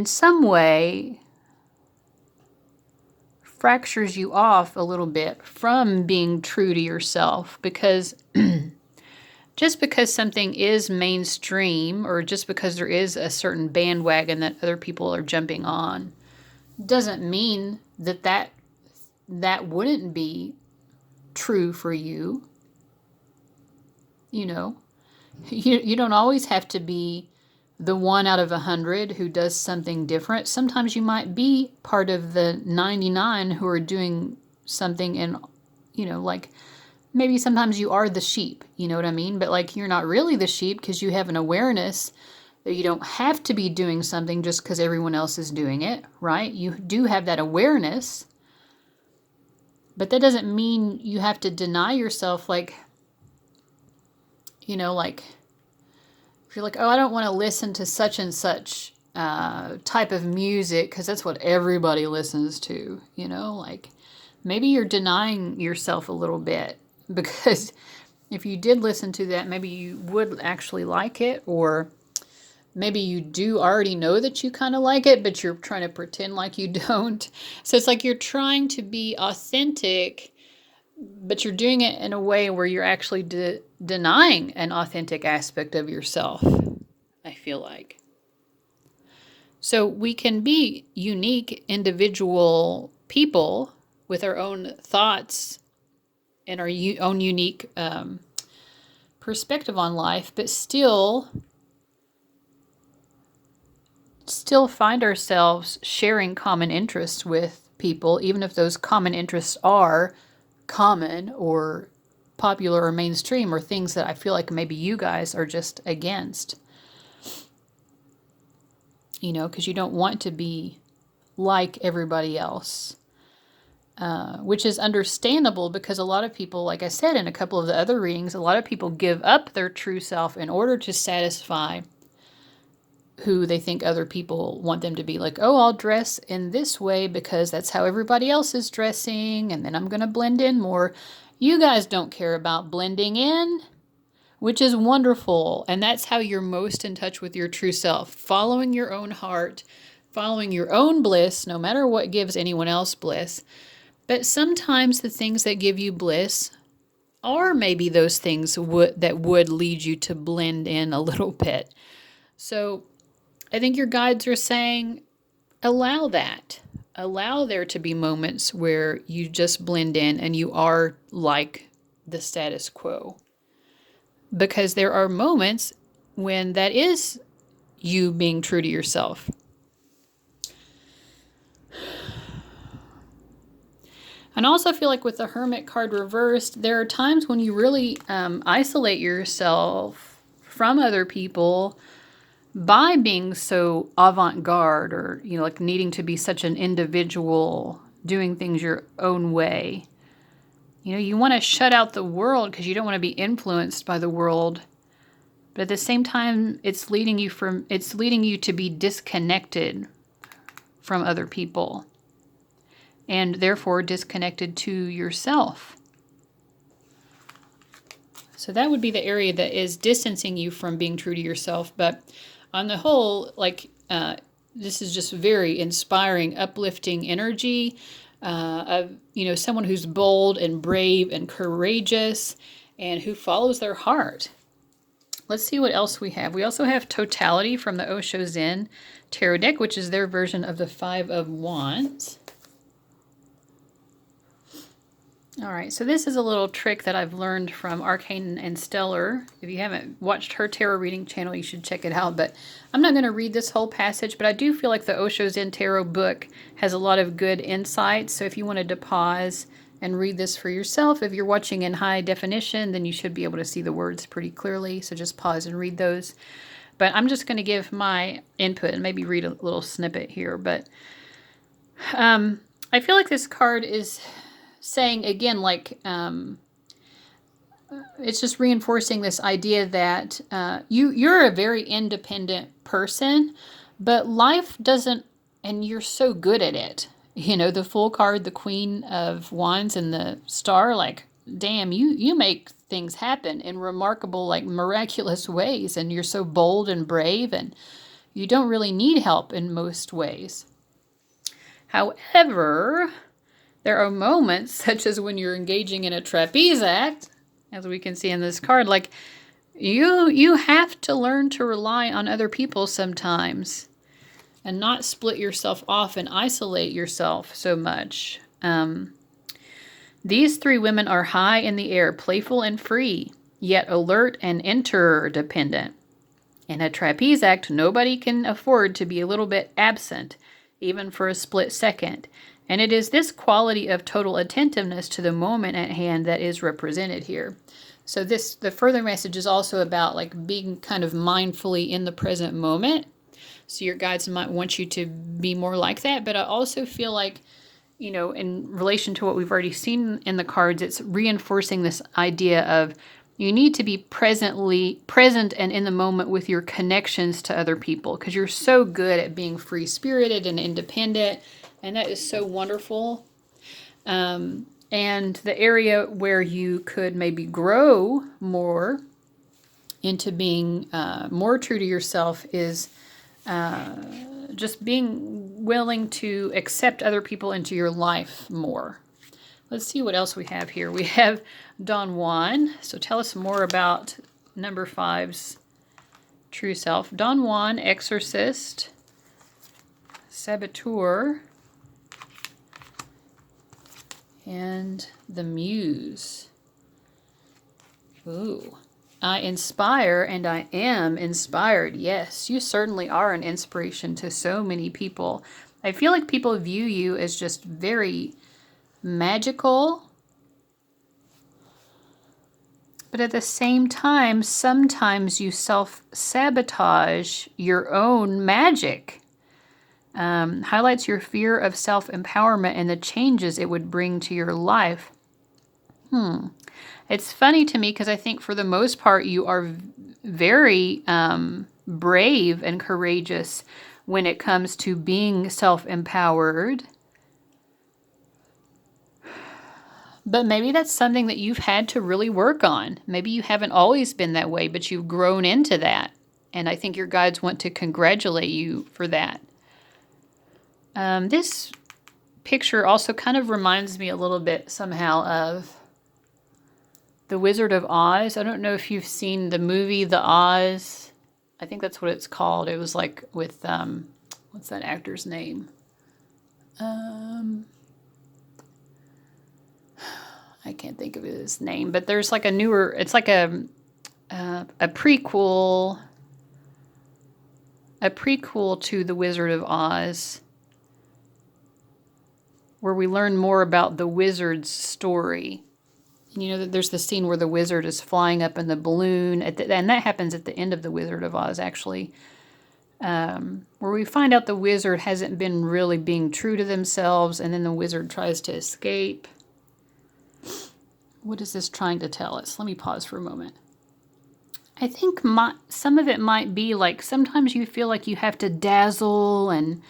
some way fractures you off a little bit from being true to yourself, because just because something is mainstream, or just because there is a certain bandwagon that other people are jumping on, doesn't mean that wouldn't be true for you. You know, you don't always have to be the 1 out of 100 who does something different. Sometimes you might be part of the 99 who are doing something, and, you know, like maybe sometimes you are the sheep, you know what I mean? But like, you're not really the sheep, because you have an awareness that you don't have to be doing something just because everyone else is doing it, right? You do have that awareness, but that doesn't mean you have to deny yourself. Like, you know, like if you're like, oh, I don't want to listen to such and such type of music because that's what everybody listens to, you know, like maybe you're denying yourself a little bit, because if you did listen to that, maybe you would actually like it, or maybe you do already know that you kind of like it, but you're trying to pretend like you don't. So it's like you're trying to be authentic, but you're doing it in a way where you're actually denying an authentic aspect of yourself, I feel like. So we can be unique, individual people with our own thoughts and our own unique perspective on life, but still find ourselves sharing common interests with people, even if those common interests are common or popular or mainstream, or things that I feel like maybe you guys are just against. you know, because you don't want to be like everybody else. Which is understandable because a lot of people, like I said in a couple of the other readings, a lot of people give up their true self in order to satisfy who they think other people want them to be. Like, oh, I'll dress in this way because that's how everybody else is dressing, and then I'm going to blend in more. You guys don't care about blending in, which is wonderful. And that's how you're most in touch with your true self, following your own heart, following your own bliss, no matter what gives anyone else bliss. But sometimes the things that give you bliss are maybe those things that would lead you to blend in a little bit. So I think your guides are saying, allow that. Allow there to be moments where you just blend in and you are like the status quo. Because there are moments when that is you being true to yourself. And I also feel like with the Hermit card reversed, there are times when you really isolate yourself from other people by being so avant-garde, or, you know, like needing to be such an individual, doing things your own way. You know, you want to shut out the world because you don't want to be influenced by the world. But at the same time, it's leading you to be disconnected from other people, and therefore disconnected to yourself. So that would be the area that is distancing you from being true to yourself. But on the whole, like, this is just very inspiring, uplifting energy of, you know, someone who's bold and brave and courageous and who follows their heart. Let's see what else we have. We also have Totality from the Osho Zen Tarot deck, which is their version of the Five of Wands. All right, so this is a little trick that I've learned from Arcane and Stellar. If you haven't watched her tarot reading channel, you should check it out. But I'm not going to read this whole passage, but I do feel like the Osho Zen Tarot book has a lot of good insights. So if you wanted to pause and read this for yourself, if you're watching in high definition, then you should be able to see the words pretty clearly. So just pause and read those. But I'm just going to give my input and maybe read a little snippet here. But I feel like this card is saying, again, like, it's just reinforcing this idea that you're a very independent person, but life doesn't, and you're so good at it. You know, the Fool card, the Queen of Wands, and the Star, like, damn, you make things happen in remarkable, like, miraculous ways, and you're so bold and brave, and you don't really need help in most ways. However, there are moments, such as when you're engaging in a trapeze act, as we can see in this card, like, you have to learn to rely on other people sometimes and not split yourself off and isolate yourself so much. These three women are high in the air, playful and free, yet alert and interdependent. In a trapeze act, nobody can afford to be a little bit absent, even for a split second. And it is this quality of total attentiveness to the moment at hand that is represented here. So the further message is also about, like, being kind of mindfully in the present moment. So your guides might want you to be more like that. But I also feel like, you know, in relation to what we've already seen in the cards, it's reinforcing this idea of you need to be present and in the moment with your connections to other people, because you're so good at being free-spirited and independent. And that is so wonderful. And the area where you could maybe grow more into being more true to yourself is just being willing to accept other people into your life more. Let's see what else we have here. We have Don Juan. So tell us more about number 5's true self. Don Juan, Exorcist, Saboteur, and the Muse. Ooh. I inspire and I am inspired. Yes, you certainly are an inspiration to so many people. I feel like people view you as just very magical. But at the same time, sometimes you self-sabotage your own magic. Highlights your fear of self-empowerment and the changes it would bring to your life. It's funny to me because I think for the most part you are very brave and courageous when it comes to being self-empowered. But maybe that's something that you've had to really work on. Maybe you haven't always been that way, but you've grown into that. And I think your guides want to congratulate you for that. This picture also kind of reminds me a little bit somehow of The Wizard of Oz. I don't know if you've seen the movie The Oz. I think that's what it's called. It was like with, what's that actor's name? I can't think of his name, but there's like a newer, it's like a prequel to The Wizard of Oz, where we learn more about the wizard's story. And you know that there's the scene where the wizard is flying up in the balloon, and that happens at the end of The Wizard of Oz, actually, where we find out the wizard hasn't been really being true to themselves, and then the wizard tries to escape. What is this trying to tell us? Let me pause for a moment. I think some of it might be like sometimes you feel like you have to dazzle and,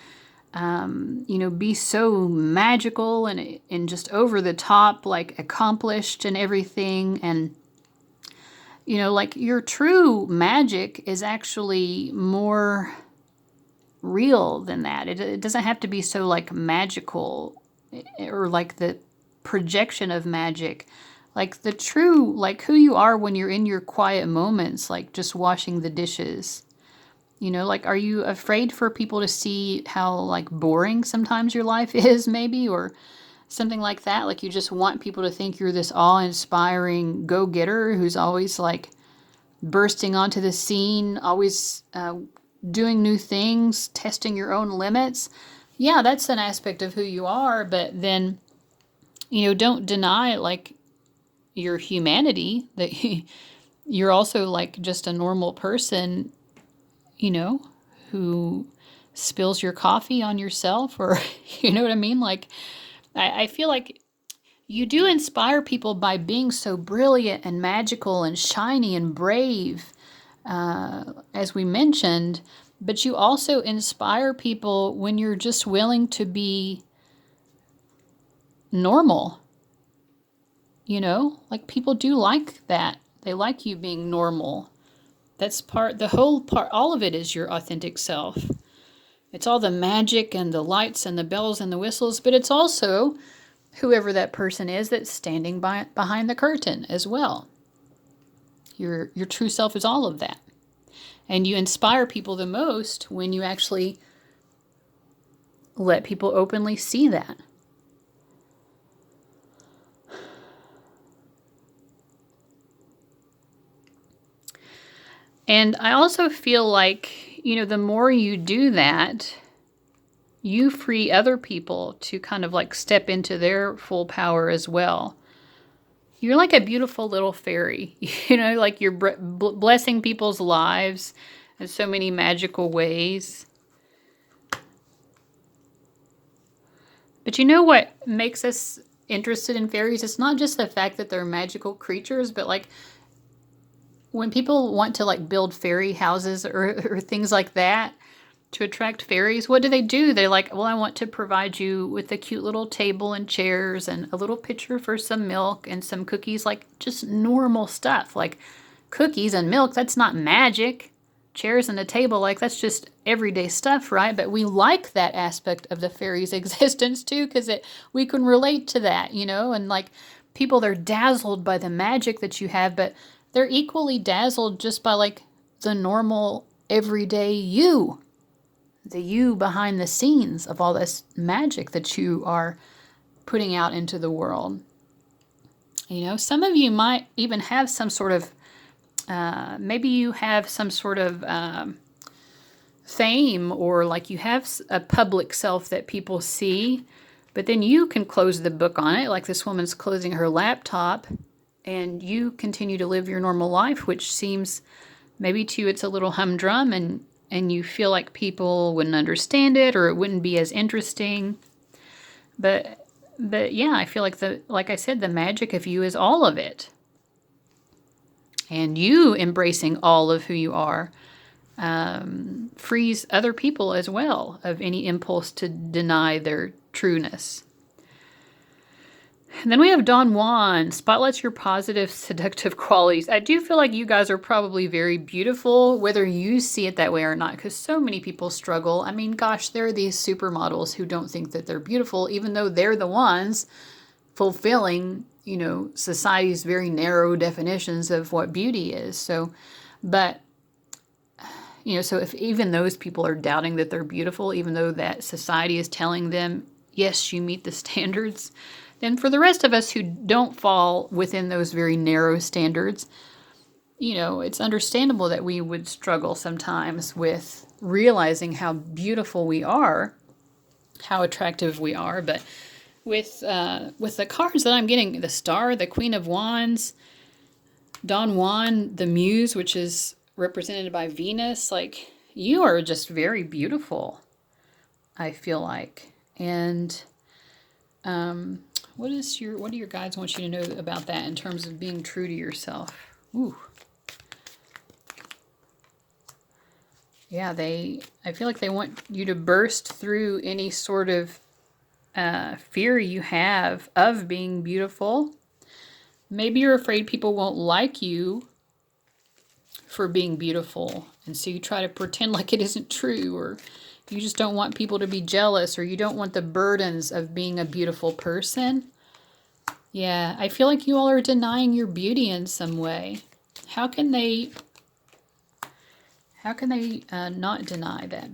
be so magical and just over the top, like accomplished and everything. And, like your true magic is actually more real than that. It doesn't have to be so like magical or like the projection of magic. Like the true, like who you are when you're in your quiet moments, like just washing the dishes. Like, are you afraid for people to see how like boring sometimes your life is maybe, or something like that? Like you just want people to think you're this awe-inspiring go-getter who's always like bursting onto the scene, always doing new things, testing your own limits. Yeah, that's an aspect of who you are, but then, don't deny like your humanity, that you're also like just a normal person, who spills your coffee on yourself, or you know what I mean? Like, I feel like you do inspire people by being so brilliant and magical and shiny and brave, as we mentioned, but you also inspire people when you're just willing to be normal. Like people do like that. They like you being normal. That's all of it is your authentic self. It's all the magic and the lights and the bells and the whistles, but it's also whoever that person is that's standing behind the curtain as well. Your true self is all of that. And you inspire people the most when you actually let people openly see that. And I also feel like, the more you do that, you free other people to kind of like step into their full power as well. You're like a beautiful little fairy, like you're blessing people's lives in so many magical ways. But you know what makes us interested in fairies? It's not just the fact that they're magical creatures, but like, when people want to like build fairy houses or things like that to attract fairies, what do? They're like, well, I want to provide you with a cute little table and chairs and a little pitcher for some milk and some cookies, like just normal stuff. Like cookies and milk, that's not magic. Chairs and a table, like that's just everyday stuff, right? But we like that aspect of the fairy's existence too, because we can relate to that, and like people, they're dazzled by the magic that you have, but they're equally dazzled just by like the normal everyday you, the you behind the scenes of all this magic that you are putting out into the world. Some of you might even have some sort of, maybe you have some sort of fame, or like you have a public self that people see, but then you can close the book on it, like this woman's closing her laptop, and you continue to live your normal life, which seems, maybe to you it's a little humdrum, and and you feel like people wouldn't understand it or it wouldn't be as interesting. But yeah, I feel like I said, the magic of you is all of it. And you embracing all of who you are frees other people as well of any impulse to deny their trueness. And then we have Don Juan, spotlights your positive, seductive qualities. I do feel like you guys are probably very beautiful, whether you see it that way or not, because so many people struggle. I mean, gosh, there are these supermodels who don't think that they're beautiful, even though they're the ones fulfilling, society's very narrow definitions of what beauty is. So, but, so if even those people are doubting that they're beautiful, even though that society is telling them, yes, you meet the standards, then for the rest of us who don't fall within those very narrow standards, it's understandable that we would struggle sometimes with realizing how beautiful we are, how attractive we are. But with the cards that I'm getting, the Star, the Queen of Wands, Don Juan, the Muse, which is represented by Venus, like, you are just very beautiful, I feel like. And what do your guides want you to know about that in terms of being true to yourself? Ooh. Yeah, I feel like they want you to burst through any sort of fear you have of being beautiful. Maybe you're afraid people won't like you for being beautiful, and so you try to pretend like it isn't true, or you just don't want people to be jealous, or you don't want the burdens of being a beautiful person. Yeah, I feel like you all are denying your beauty in some way. How can they not deny that?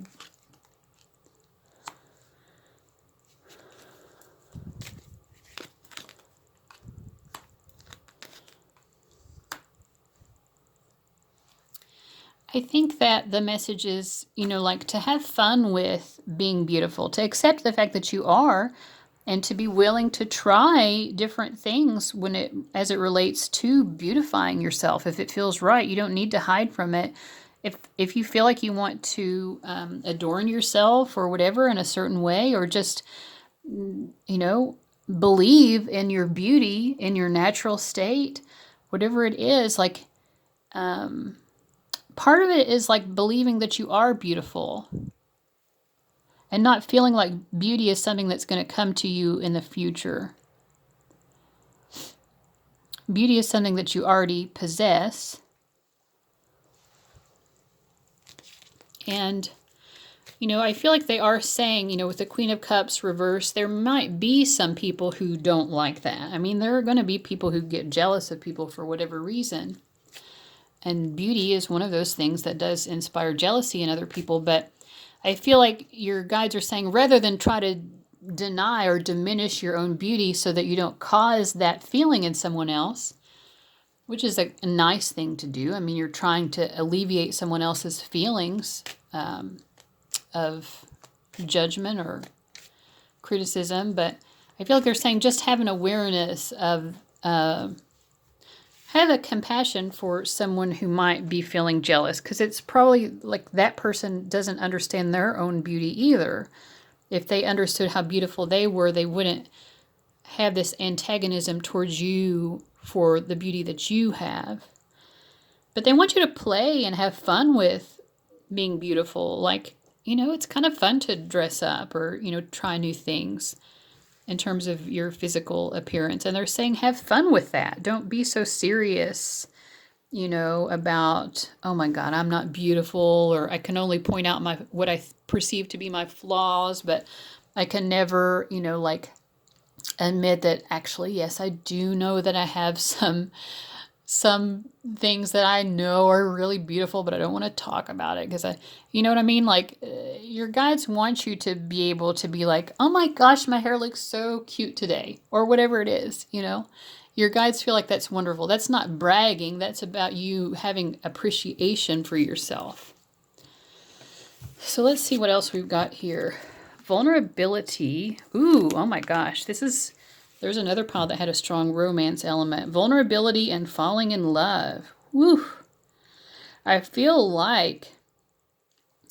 I think that the message is, like, to have fun with being beautiful, to accept the fact that you are, and to be willing to try different things as it relates to beautifying yourself. If it feels right, you don't need to hide from it. If you feel like you want to adorn yourself or whatever in a certain way, or just, believe in your beauty, in your natural state, whatever it is, like, part of it is like believing that you are beautiful and not feeling like beauty is something that's going to come to you in the future. Beauty is something that you already possess. And, I feel like they are saying, with the Queen of Cups reversed, there might be some people who don't like that. I mean, there are going to be people who get jealous of people for whatever reason. And beauty is one of those things that does inspire jealousy in other people. But I feel like your guides are saying, rather than try to deny or diminish your own beauty so that you don't cause that feeling in someone else, which is a nice thing to do. I mean, you're trying to alleviate someone else's feelings of judgment or criticism. But I feel like they're saying just have an awareness of, have a compassion for someone who might be feeling jealous, because it's probably like that person doesn't understand their own beauty either. If they understood how beautiful they were, they wouldn't have this antagonism towards you for the beauty that you have. But they want you to play and have fun with being beautiful. Like, it's kind of fun to dress up or, try new things in terms of your physical appearance. And they're saying have fun with that. Don't be so serious, about, oh my God, I'm not beautiful, or I can only point out what I perceive to be my flaws, but I can never, admit that actually, yes, I do know that I have some things that I know are really beautiful, but I don't want to talk about it because you know what I mean? Like, your guides want you to be able to be like, oh my gosh, my hair looks so cute today, or whatever it is, Your guides feel like that's wonderful. That's not bragging. That's about you having appreciation for yourself. So let's see what else we've got here. Vulnerability. Ooh, oh my gosh. There's another pile that had a strong romance element. Vulnerability and falling in love. Woo. I feel like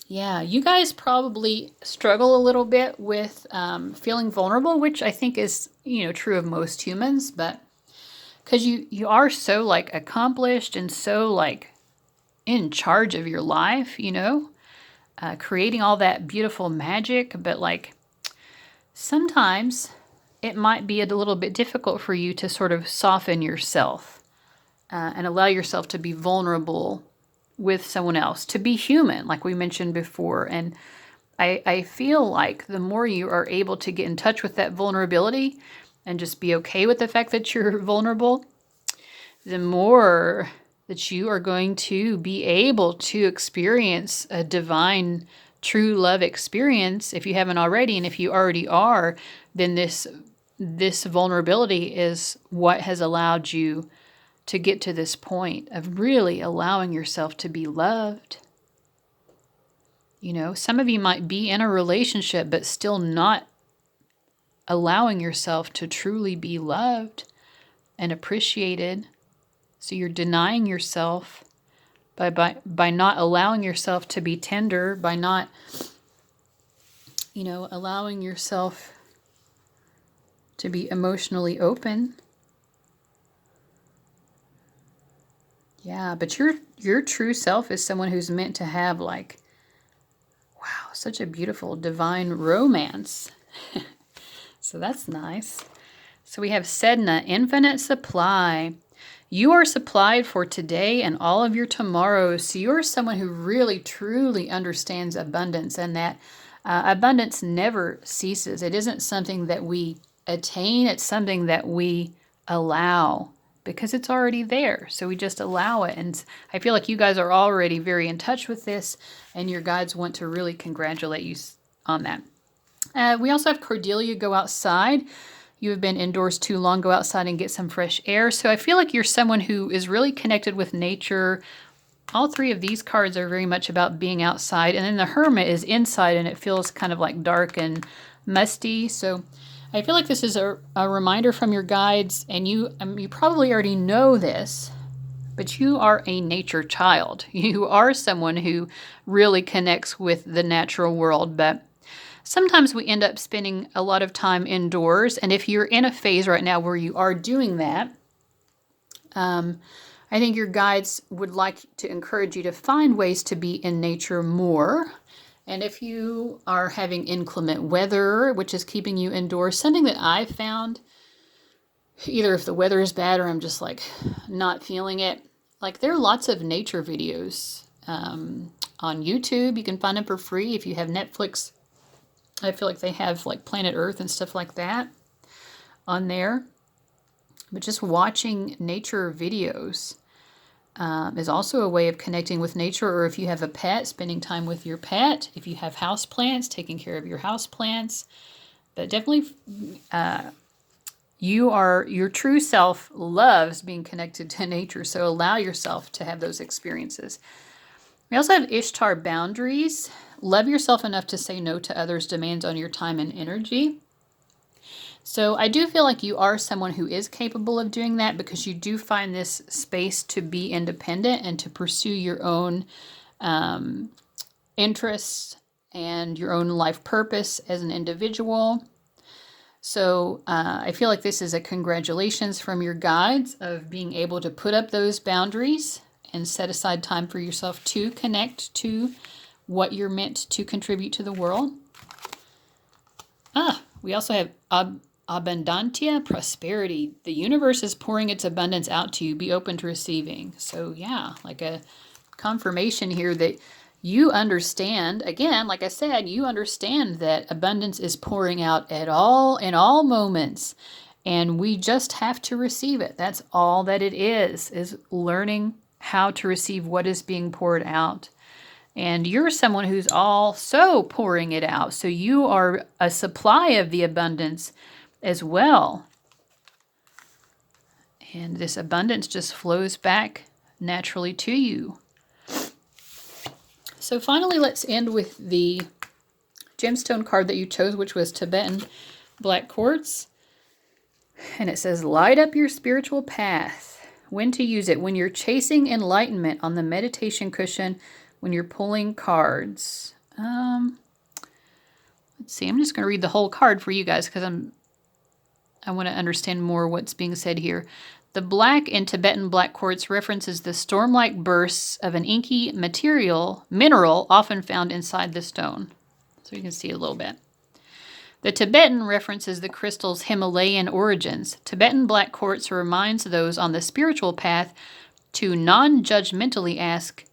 Yeah, you guys probably struggle a little bit with feeling vulnerable, which I think is, true of most humans, but because you are so like accomplished and so like in charge of your life, creating all that beautiful magic, but like sometimes it might be a little bit difficult for you to sort of soften yourself and allow yourself to be vulnerable with someone else, to be human, like we mentioned before. And I feel like the more you are able to get in touch with that vulnerability and just be okay with the fact that you're vulnerable, the more that you are going to be able to experience a divine, true love experience if you haven't already. And if you already are, then this vulnerability is what has allowed you to get to this point of really allowing yourself to be loved. Some of you might be in a relationship but still not allowing yourself to truly be loved and appreciated. So you're denying yourself by not allowing yourself to be tender, by not, allowing yourself to be emotionally open. Yeah, but your true self is someone who's meant to have like, wow, such a beautiful divine romance. So that's nice. So we have Sedna, infinite supply. You are supplied for today and all of your tomorrows. So you're someone who really, truly understands abundance, and that abundance never ceases. It isn't something that we attain, it's something that we allow because it's already there. So we just allow it. And I feel like you guys are already very in touch with this, and your guides want to really congratulate you on that. We also have Cordelia, go outside. You have been indoors too long, go outside and get some fresh air. So I feel like you're someone who is really connected with nature. All three of these cards are very much about being outside. And then the Hermit is inside, and it feels kind of like dark and musty. So I feel like this is a reminder from your guides, and you probably already know this, but you are a nature child. You are someone who really connects with the natural world, but sometimes we end up spending a lot of time indoors. And if you're in a phase right now where you are doing that, I think your guides would like to encourage you to find ways to be in nature more. And if you are having inclement weather, which is keeping you indoors, something that I've found, either if the weather is bad or I'm just like not feeling it, like there are lots of nature videos on YouTube. You can find them for free if you have Netflix. I feel like they have like Planet Earth and stuff like that on there. But just watching nature videos is also a way of connecting with nature. Or if you have a pet, spending time with your pet. If you have houseplants, taking care of your houseplants. But definitely your true self loves being connected to nature. So allow yourself to have those experiences. We also have Ishtar, boundaries. Love yourself enough to say no to others' demands on your time and energy. So I do feel like you are someone who is capable of doing that, because you do find this space to be independent and to pursue your own interests and your own life purpose as an individual. So I feel like this is a congratulations from your guides of being able to put up those boundaries and set aside time for yourself to connect to what you're meant to contribute to the world. We also have abundantia, prosperity. The universe is pouring its abundance out to you. Be open to receiving. So yeah, like a confirmation here that you understand, again, like I said, you understand that abundance is pouring out in all moments. And we just have to receive it. That's all that it is learning how to receive what is being poured out. And you're someone who's also pouring it out. So you are a supply of the abundance as well. And this abundance just flows back naturally to you. So finally, let's end with the gemstone card that you chose, which was Tibetan black quartz. And it says, light up your spiritual path. When to use it? When you're chasing enlightenment on the meditation cushion, when you're pulling cards, Let's see. I'm just going to read the whole card for you guys because I want to understand more what's being said here. The black in Tibetan black quartz references the storm-like bursts of an inky mineral often found inside the stone. So you can see a little bit. The Tibetan references the crystal's Himalayan origins. Tibetan black quartz reminds those on the spiritual path to non-judgmentally ask,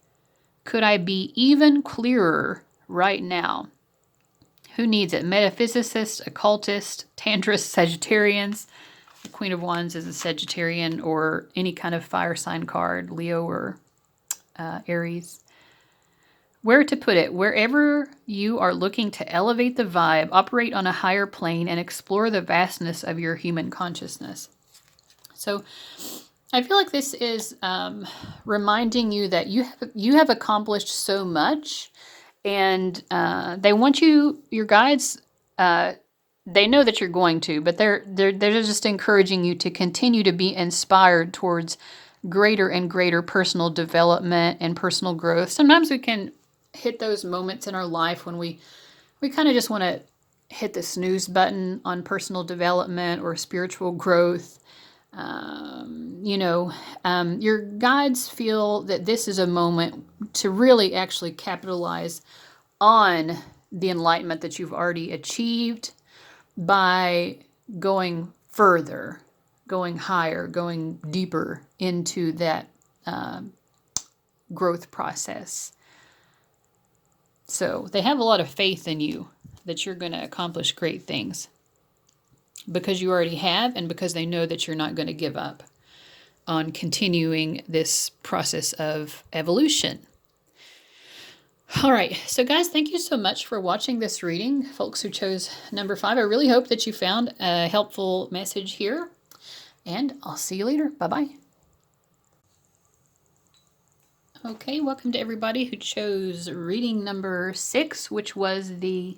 could I be even clearer right now? Who needs it? Metaphysicists, occultists, tantrists, Sagittarians. The Queen of Wands is a Sagittarian or any kind of fire sign card, Leo or Aries. Where to put it? Wherever you are looking to elevate the vibe, operate on a higher plane, and explore the vastness of your human consciousness. So I feel like this is reminding you that you have accomplished so much, and they want you, your guides, they know that you're going to, but they're just encouraging you to continue to be inspired towards greater and greater personal development and personal growth. Sometimes we can hit those moments in our life when we kind of just want to hit the snooze button on personal development or spiritual growth. Your guides feel that this is a moment to really actually capitalize on the enlightenment that you've already achieved by going further, going higher, going deeper into that growth process. So they have a lot of faith in you that you're going to accomplish great things because you already have, and because they know that you're not going to give up on continuing this process of evolution. All right, so guys, thank you so much for watching this reading, folks who chose number 5. I really hope that you found a helpful message here, and I'll see you later. Bye-bye. Okay, welcome to everybody who chose reading number 6, which was the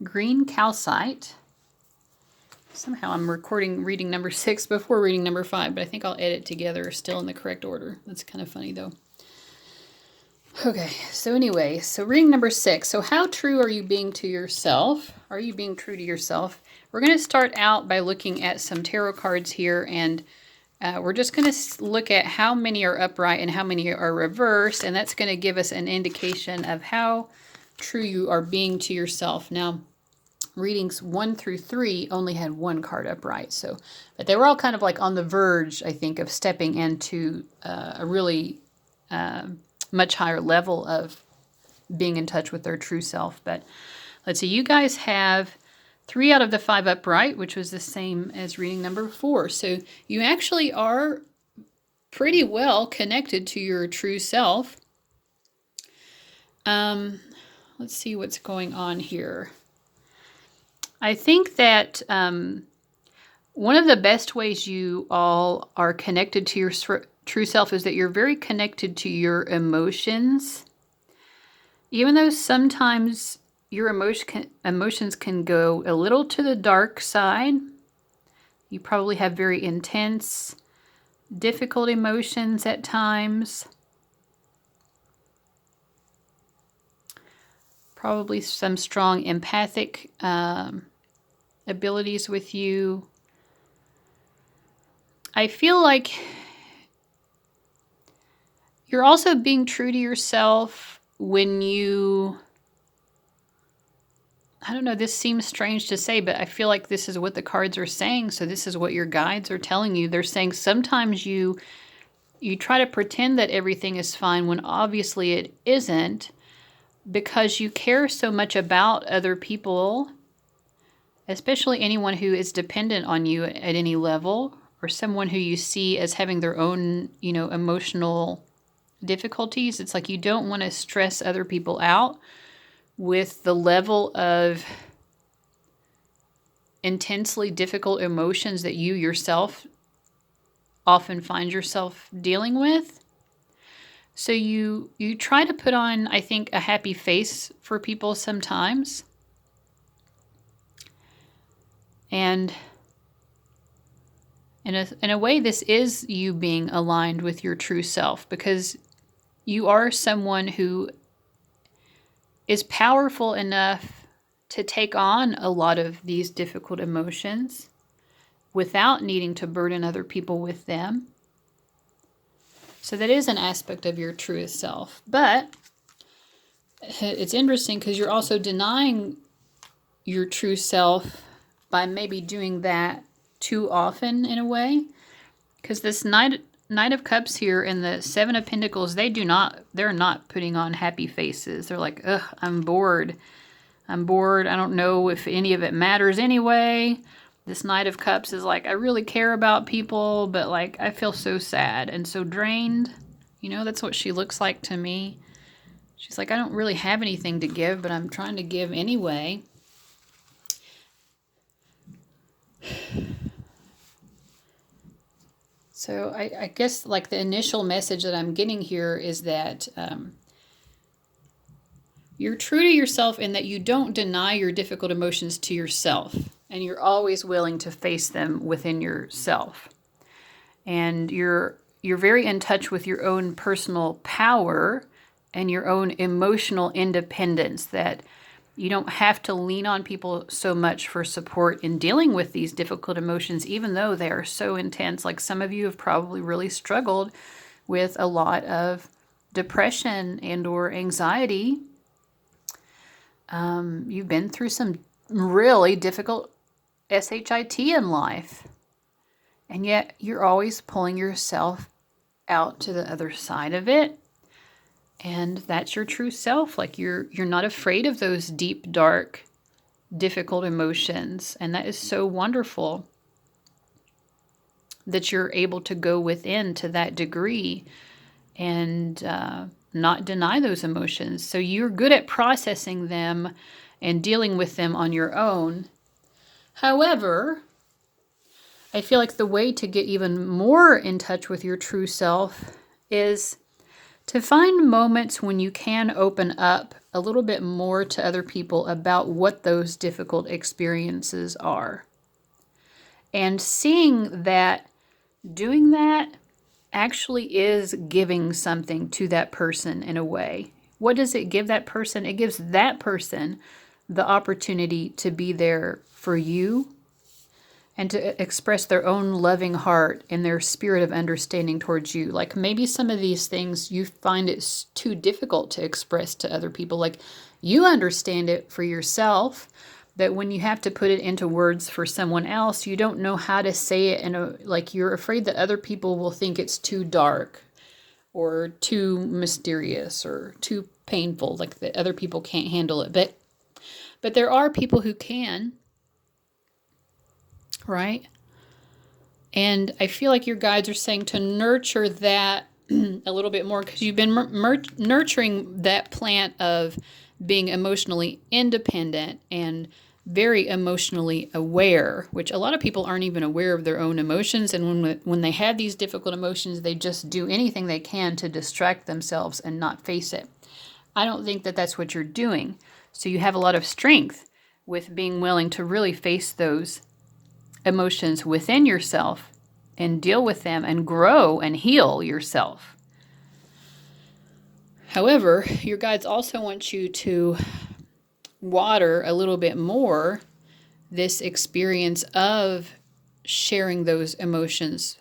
green calcite. Somehow I'm recording reading number 6 before reading number 5, but I think I'll edit together still in the correct order. That's kind of funny though. Okay, so anyway, so reading number 6. So how true are you being to yourself? Are you being true to yourself? We're going to start out by looking at some tarot cards here, and we're just going to look at how many are upright and how many are reversed, and that's going to give us an indication of how true you are being to yourself. Now, readings 1 through 3 only had 1 card upright, but they were all kind of like on the verge, I think, of stepping into a really much higher level of being in touch with their true self. But let's see, you guys have 3 out of the 5 upright, which was the same as reading number 4. So you actually are pretty well connected to your true self. Let's see what's going on here. I think that one of the best ways you all are connected to your true self is that you're very connected to your emotions. Even though sometimes your emotions can go a little to the dark side, you probably have very intense, difficult emotions at times. Probably some strong empathic abilities with you. I feel like you're also being true to yourself when you, I don't know, this seems strange to say, but I feel like this is what the cards are saying. So this is what your guides are telling you. They're saying sometimes you try to pretend that everything is fine when obviously it isn't, because you care so much about other people, especially anyone who is dependent on you at any level, or someone who you see as having their own, emotional difficulties. It's like you don't want to stress other people out with the level of intensely difficult emotions that you yourself often find yourself dealing with. So you try to put on, I think, a happy face for people sometimes. And in a way, this is you being aligned with your true self, because you are someone who is powerful enough to take on a lot of these difficult emotions without needing to burden other people with them. So that is an aspect of your truest self. But it's interesting because you're also denying your true self by maybe doing that too often in a way. Because this Knight of Cups here and the Seven of Pentacles, they're not putting on happy faces. They're like, ugh, I'm bored. I'm bored. I don't know if any of it matters anyway. This Knight of Cups is like, I really care about people, but like, I feel so sad and so drained. You know, that's what she looks like to me. She's like, I don't really have anything to give, but I'm trying to give anyway. So I guess like the initial message that I'm getting here is that you're true to yourself in that you don't deny your difficult emotions to yourself. And you're always willing to face them within yourself. And you're very in touch with your own personal power and your own emotional independence, that you don't have to lean on people so much for support in dealing with these difficult emotions, even though they are so intense. Like some of you have probably really struggled with a lot of depression and or anxiety. You've been through some really difficult SHIT in life. And yet you're always pulling yourself out to the other side of it. And that's your true self. Like you're not afraid of those deep, dark, difficult emotions. And that is so wonderful that you're able to go within to that degree and not deny those emotions. So you're good at processing them and dealing with them on your own. However, I feel like the way to get even more in touch with your true self is to find moments when you can open up a little bit more to other people about what those difficult experiences are. And seeing that doing that actually is giving something to that person in a way. What does it give that person? It gives that person the opportunity to be there for you and to express their own loving heart and their spirit of understanding towards you. Like maybe some of these things you find it's too difficult to express to other people. Like you understand it for yourself, but when you have to put it into words for someone else, you don't know how to say it. Like you're afraid that other people will think it's too dark or too mysterious or too painful, like that other people can't handle it. But there are people who can. Right? And I feel like your guides are saying to nurture that a little bit more because you've been nurturing that plant of being emotionally independent and very emotionally aware, which a lot of people aren't even aware of their own emotions. And when they have these difficult emotions, they just do anything they can to distract themselves and not face it. I don't think that that's what you're doing. So you have a lot of strength with being willing to really face those emotions within yourself and deal with them and grow and heal yourself. However, your guides also want you to water a little bit more this experience of sharing those emotions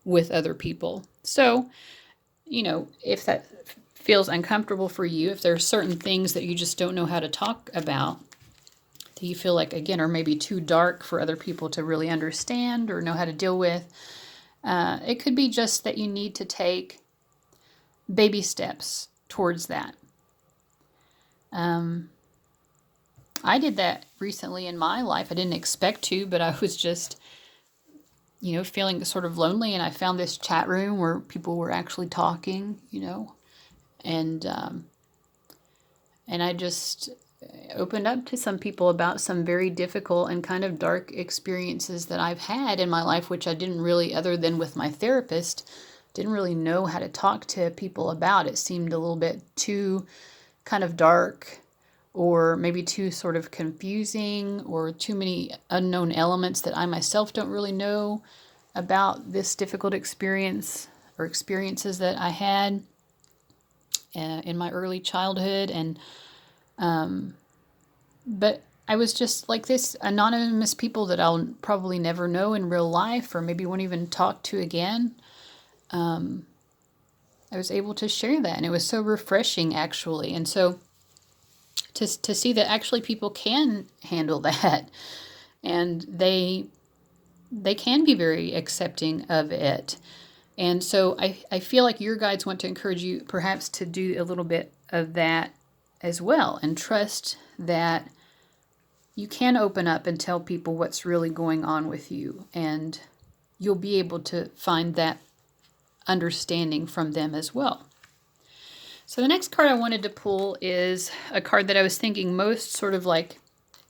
with other people. So, you know, if that feels uncomfortable for you, if there are certain things that you just don't know how to talk about, that you feel like, again, are maybe too dark for other people to really understand or know how to deal with, it could be just that you need to take baby steps towards that. I did that recently in my life. I didn't expect to, but I was just, you know, feeling sort of lonely, and I found this chat room where people were actually talking, you know, and I just opened up to some people about some very difficult and kind of dark experiences that I've had in my life, which I didn't really, other than with my therapist, didn't really know how to talk to people about. It seemed a little bit too kind of dark, or maybe too sort of confusing, or too many unknown elements that I myself don't really know about this difficult experience or experiences that I had in my early childhood. And But I was just like this anonymous people that I'll probably never know in real life, or maybe won't even talk to again. I was able to share that, and it was so refreshing, actually. And so to see that actually people can handle that, and they can be very accepting of it. And so I feel like your guides want to encourage you perhaps to do a little bit of that as well, and trust that you can open up and tell people what's really going on with you, and you'll be able to find that understanding from them as well. So the next card I wanted to pull is a card that I was thinking most sort of like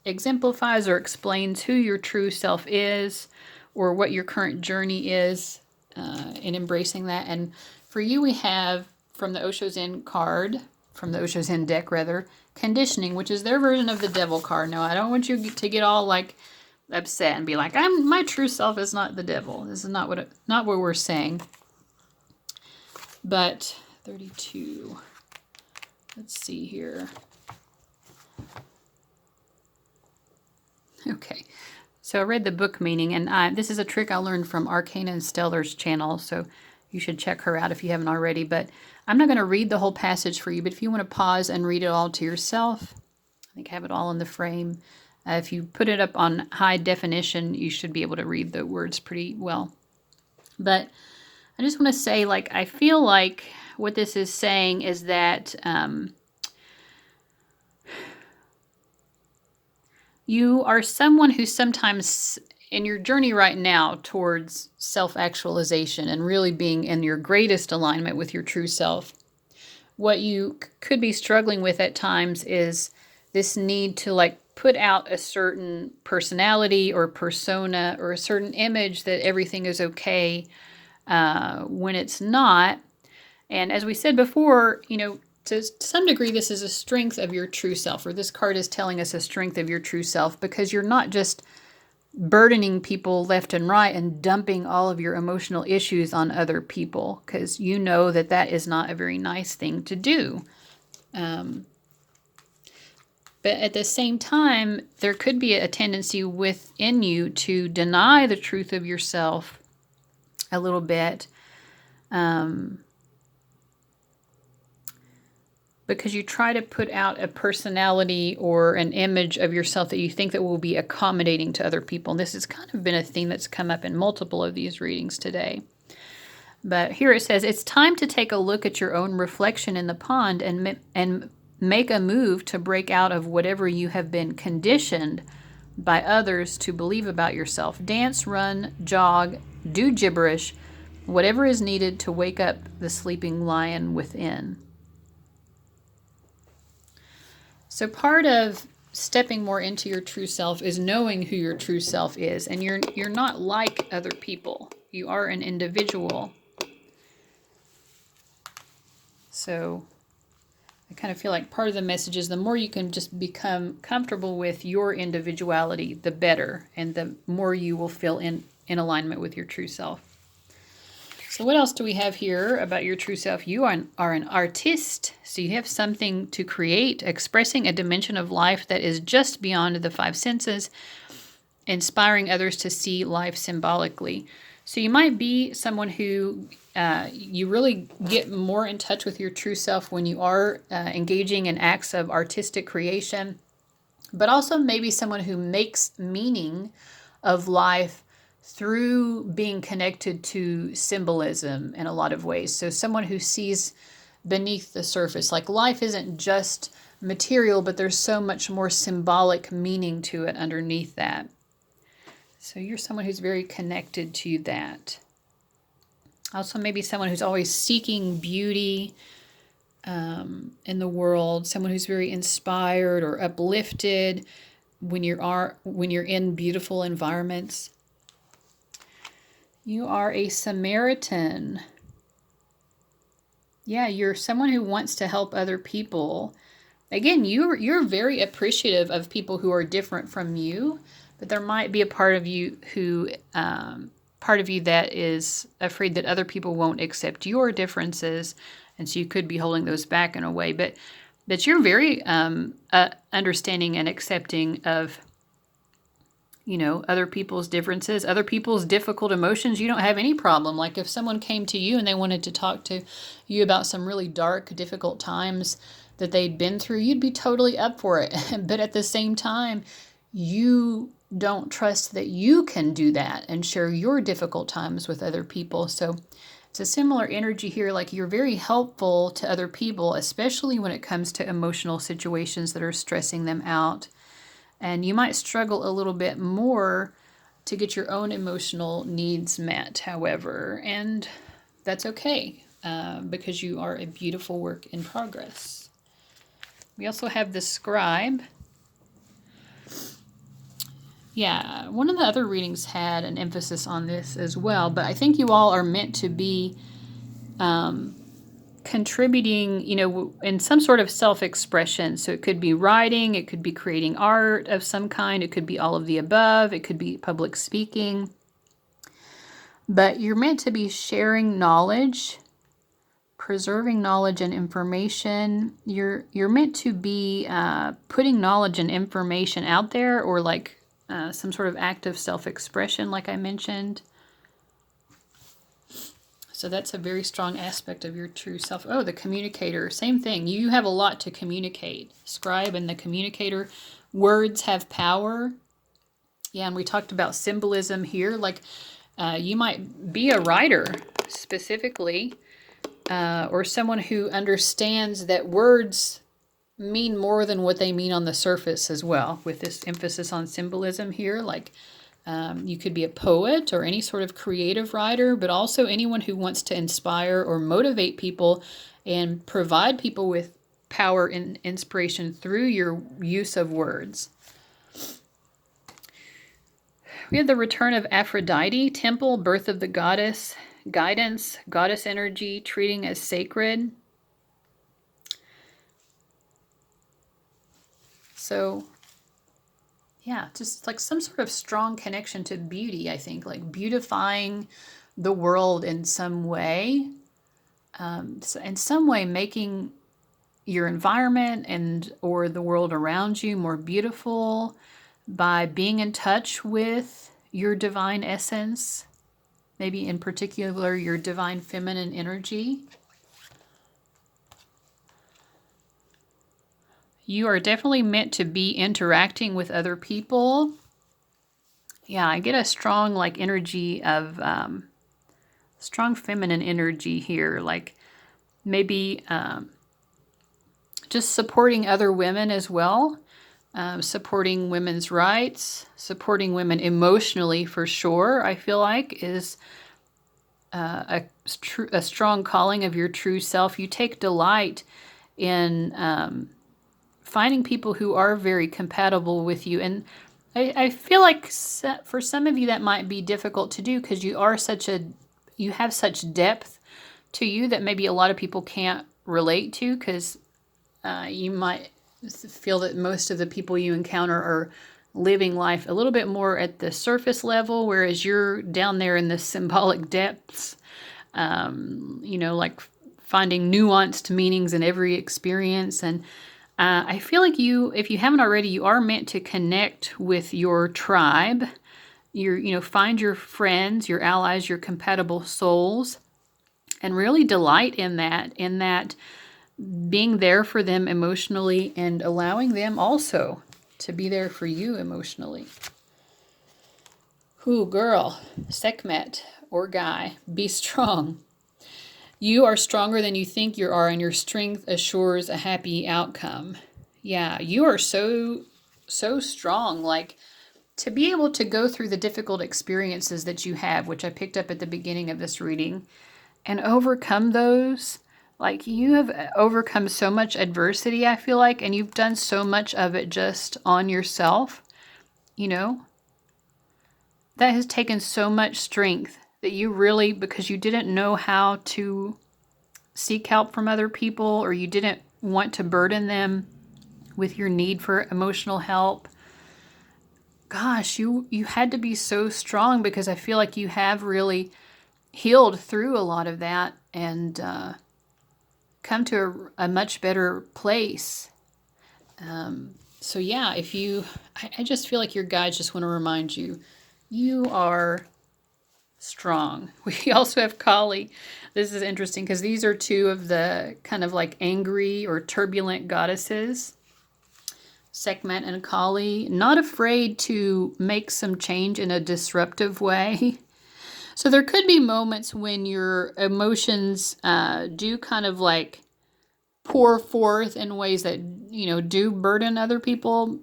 exemplifies or explains who your true self is, or what your current journey is in embracing that. And for you, we have from the Osho Zen card, from the Osho Zen deck rather, conditioning, which is their version of the devil card. Now, I don't want you to get all like upset and be like, my true self is not the devil. This is not what we're saying. But 32. Let's see here. Okay. So I read the book meaning, and this is a trick I learned from Arcana and Stellar's channel, so you should check her out if you haven't already. But I'm not going to read the whole passage for you, but if you want to pause and read it all to yourself, I think I have it all in the frame. If you put it up on high definition, you should be able to read the words pretty well. But I just want to say, like, I feel like what this is saying is that you are someone who sometimes, in your journey right now towards self-actualization and really being in your greatest alignment with your true self, what you could be struggling with at times is this need to like put out a certain personality or persona or a certain image that everything is okay when it's not. And as we said before, to some degree, this is a strength of your true self, or this card is telling us a strength of your true self, because you're not just burdening people left and right and dumping all of your emotional issues on other people, because you know that that is not a very nice thing to do. But at the same time, there could be a tendency within you to deny the truth of yourself a little bit, because you try to put out a personality or an image of yourself that you think that will be accommodating to other people. And this has kind of been a theme that's come up in multiple of these readings today. But here it says, it's time to take a look at your own reflection in the pond and make a move to break out of whatever you have been conditioned by others to believe about yourself. Dance, run, jog, do gibberish, whatever is needed to wake up the sleeping lion within. So part of stepping more into your true self is knowing who your true self is. And you're not like other people. You are an individual. So I kind of feel like part of the message is the more you can just become comfortable with your individuality, the better. And the more you will feel in alignment with your true self. So what else do we have here about your true self? You are an artist, so you have something to create, expressing a dimension of life that is just beyond the five senses, inspiring others to see life symbolically. So you might be someone who you really get more in touch with your true self when you are engaging in acts of artistic creation, but also maybe someone who makes meaning of life through being connected to symbolism in a lot of ways. So someone who sees beneath the surface, like life isn't just material, but there's so much more symbolic meaning to it underneath that. So you're someone who's very connected to that. Also maybe someone who's always seeking beauty in the world, someone who's very inspired or uplifted when you're in beautiful environments. You are a Samaritan. Yeah, you're someone who wants to help other people. Again, you're very appreciative of people who are different from you, but there might be a part of you that is afraid that other people won't accept your differences, and so you could be holding those back in a way. But that you're very understanding and accepting of, other people's differences, other people's difficult emotions. You don't have any problem. Like if someone came to you and they wanted to talk to you about some really dark, difficult times that they'd been through, you'd be totally up for it. But at the same time, you don't trust that you can do that and share your difficult times with other people. So it's a similar energy here. Like you're very helpful to other people, especially when it comes to emotional situations that are stressing them out. And you might struggle a little bit more to get your own emotional needs met, however, and that's okay because you are a beautiful work in progress. We also have the scribe. Yeah, one of the other readings had an emphasis on this as well, but I think you all are meant to be contributing, in some sort of self-expression. So it could be writing, it could be creating art of some kind, it could be all of the above, it could be public speaking. But you're meant to be sharing knowledge, preserving knowledge and information. You're meant to be putting knowledge and information out there, or like some sort of act of self-expression, like I mentioned. So that's a very strong aspect of your true self. Oh, the communicator, same thing. You have a lot to communicate. Scribe and the communicator. Words have power. Yeah, and we talked about symbolism here. Like you might be a writer specifically, or someone who understands that words mean more than what they mean on the surface as well, with this emphasis on symbolism here. Like you could be a poet or any sort of creative writer, but also anyone who wants to inspire or motivate people and provide people with power and inspiration through your use of words. We have the return of Aphrodite, temple, birth of the goddess, guidance, goddess energy, treating as sacred. So yeah, just like some sort of strong connection to beauty, I think, like beautifying the world in some way, in some way making your environment and or the world around you more beautiful by being in touch with your divine essence, maybe in particular your divine feminine energy. You are definitely meant to be interacting with other people. Yeah, I get a strong like energy of strong feminine energy here, like maybe just supporting other women as well, supporting women's rights, supporting women emotionally for sure, I feel like is a strong calling of your true self. You take delight in finding people who are very compatible with you. And I feel like for some of you that might be difficult to do because you have such depth to you that maybe a lot of people can't relate to, because you might feel that most of the people you encounter are living life a little bit more at the surface level, whereas you're down there in the symbolic depths, like finding nuanced meanings in every experience. And I feel like if you haven't already, you are meant to connect with your tribe. Find your friends, your allies, your compatible souls, and really delight in that being there for them emotionally and allowing them also to be there for you emotionally. Ooh, girl, Sekhmet or guy, be strong. You are stronger than you think you are, and your strength assures a happy outcome. Yeah, you are so strong. Like, to be able to go through the difficult experiences that you have, which I picked up at the beginning of this reading, and overcome those. Like, you have overcome so much adversity, I feel like, and you've done so much of it just on yourself, That has taken so much strength that you really, because you didn't know how to seek help from other people, or you didn't want to burden them with your need for emotional help. Gosh, you had to be so strong, because I feel like you have really healed through a lot of that, and come to a much better place. So yeah, I just feel like your guides just want to remind you, you are strong. We also have Kali. This is interesting because these are two of the kind of like angry or turbulent goddesses. Sekhmet and Kali, not afraid to make some change in a disruptive way. So there could be moments when your emotions do kind of like pour forth in ways that, do burden other people,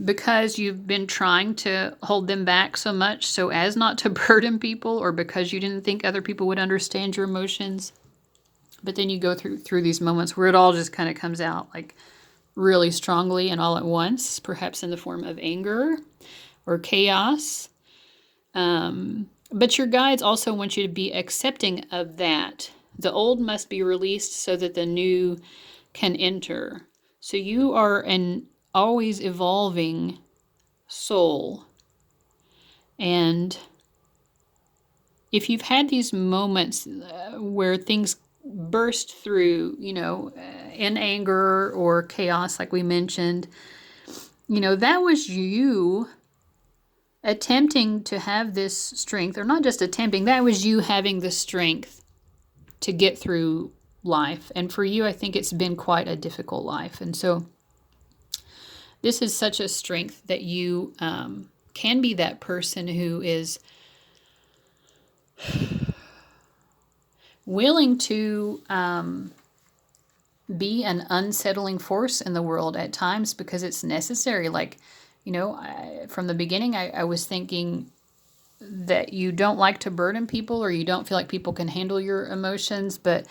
because you've been trying to hold them back so much so as not to burden people, or because you didn't think other people would understand your emotions. But then you go through these moments where it all just kind of comes out like really strongly and all at once, perhaps in the form of anger or chaos. But your guides also want you to be accepting of that. The old must be released so that the new can enter. So you are an always evolving soul. And if you've had these moments where things burst through, in anger or chaos, like we mentioned, that was you attempting to have this strength, or not just attempting, that was you having the strength to get through life. And for you, I think it's been quite a difficult life. And so this is such a strength that you can be that person who is willing to be an unsettling force in the world at times because it's necessary. Like, from the beginning, I was thinking that you don't like to burden people, or you don't feel like people can handle your emotions. But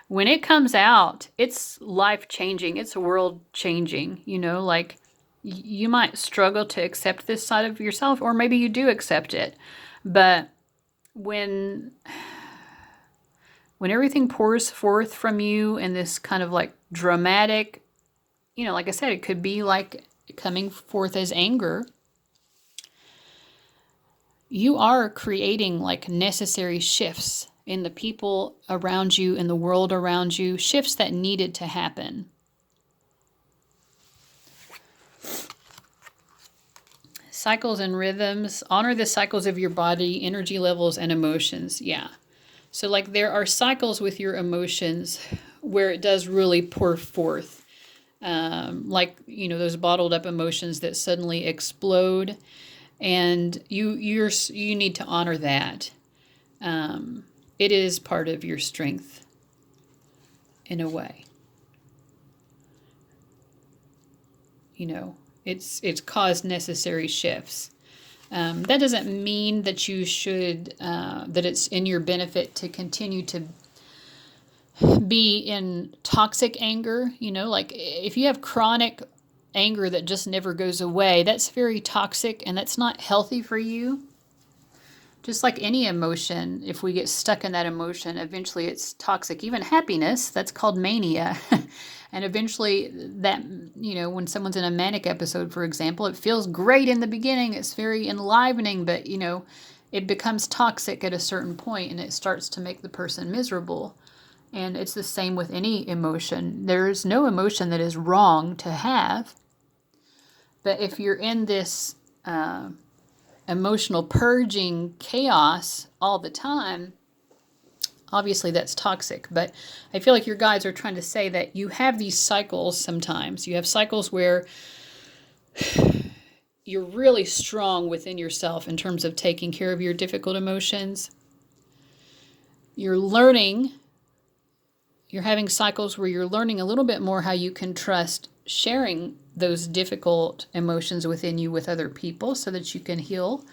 when it comes out, it's life-changing. It's world-changing. Like you might struggle to accept this side of yourself, or maybe you do accept it. But when everything pours forth from you in this kind of like dramatic, like I said, it could be like coming forth as anger. You are creating like necessary shifts in the people around you, in the world around you, shifts that needed to happen. Cycles and rhythms. Honor the cycles of your body, energy levels, and emotions. Yeah. So like there are cycles with your emotions where it does really pour forth. Like, those bottled up emotions that suddenly explode. And you need to honor that. It is part of your strength in a way. It's caused necessary shifts. That doesn't mean that you should, that it's in your benefit to continue to be in toxic anger. Like if you have chronic anger that just never goes away, that's very toxic and that's not healthy for you. Just like any emotion, if we get stuck in that emotion, eventually it's toxic. Even happiness, that's called mania. And eventually that, when someone's in a manic episode, for example, it feels great in the beginning. It's very enlivening, but, it becomes toxic at a certain point and it starts to make the person miserable. And it's the same with any emotion. There is no emotion that is wrong to have. But if you're in this emotional purging chaos all the time, obviously that's toxic. But I feel like your guides are trying to say that you have these cycles sometimes. You have cycles where you're really strong within yourself in terms of taking care of your difficult emotions. You're having cycles where you're learning a little bit more how you can trust sharing those difficult emotions within you with other people so that you can heal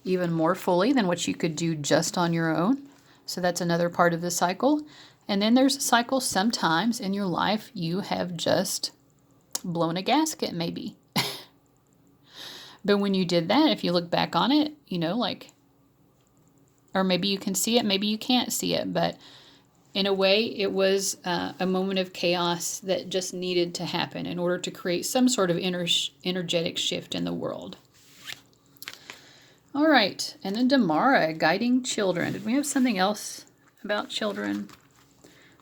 even more fully than what you could do just on your own. So that's another part of the cycle. And then there's a cycle sometimes in your life you have just blown a gasket maybe. But when you did that, if you look back on it, or maybe you can see it, maybe you can't see it, but in a way, it was a moment of chaos that just needed to happen in order to create some sort of energetic shift in the world. All right, and then Damara, guiding children. Did we have something else about children?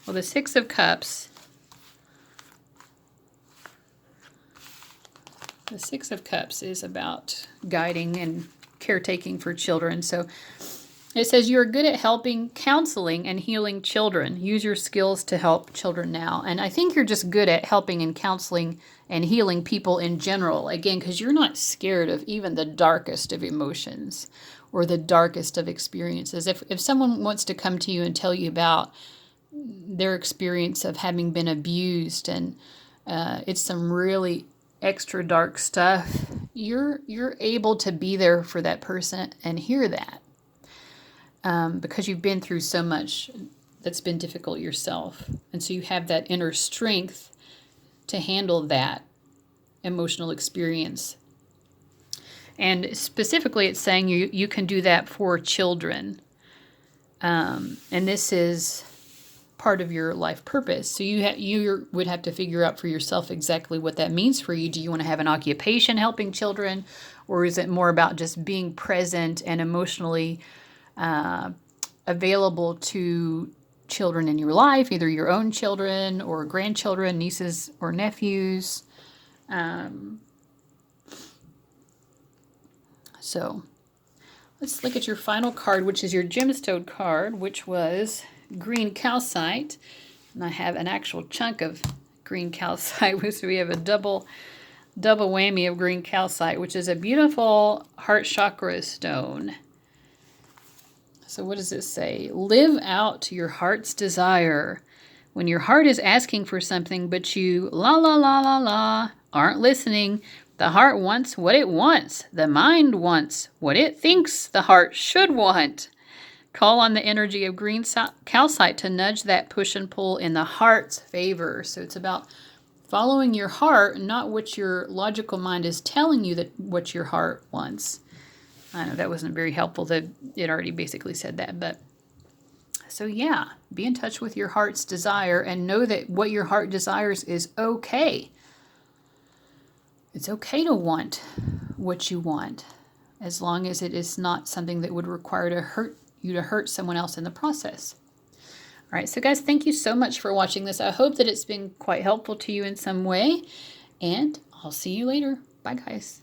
Well, the Six of Cups. The Six of Cups is about guiding and caretaking for children. So it says you are good at helping, counseling, and healing children. Use your skills to help children now. And I think you're just good at helping and counseling and healing people in general. Again, because you're not scared of even the darkest of emotions or the darkest of experiences. If someone wants to come to you and tell you about their experience of having been abused and it's some really extra dark stuff, you're able to be there for that person and hear that. Because you've been through so much that's been difficult yourself. And so you have that inner strength to handle that emotional experience. And specifically, it's saying you can do that for children. And this is part of your life purpose. So you would have to figure out for yourself exactly what that means for you. Do you want to have an occupation helping children? Or is it more about just being present and emotionally available to children in your life, either your own children or grandchildren, nieces or nephews? So let's look at your final card, which is your gemstone card, which was green calcite. And I have an actual chunk of green calcite, so we have a double whammy of green calcite, which is a beautiful heart chakra stone. So what does it say? Live out your heart's desire. When your heart is asking for something, but you aren't listening, the heart wants what it wants. The mind wants what it thinks the heart should want. Call on the energy of green calcite to nudge that push and pull in the heart's favor. So it's about following your heart, not what your logical mind is telling you that what your heart wants. I know that wasn't very helpful. That it already basically said that. But so yeah, be in touch with your heart's desire and know that what your heart desires is okay. It's okay to want what you want, as long as it is not something that would require you to hurt someone else in the process. All right, so guys, thank you so much for watching this. I hope that it's been quite helpful to you in some way, and I'll see you later. Bye, guys.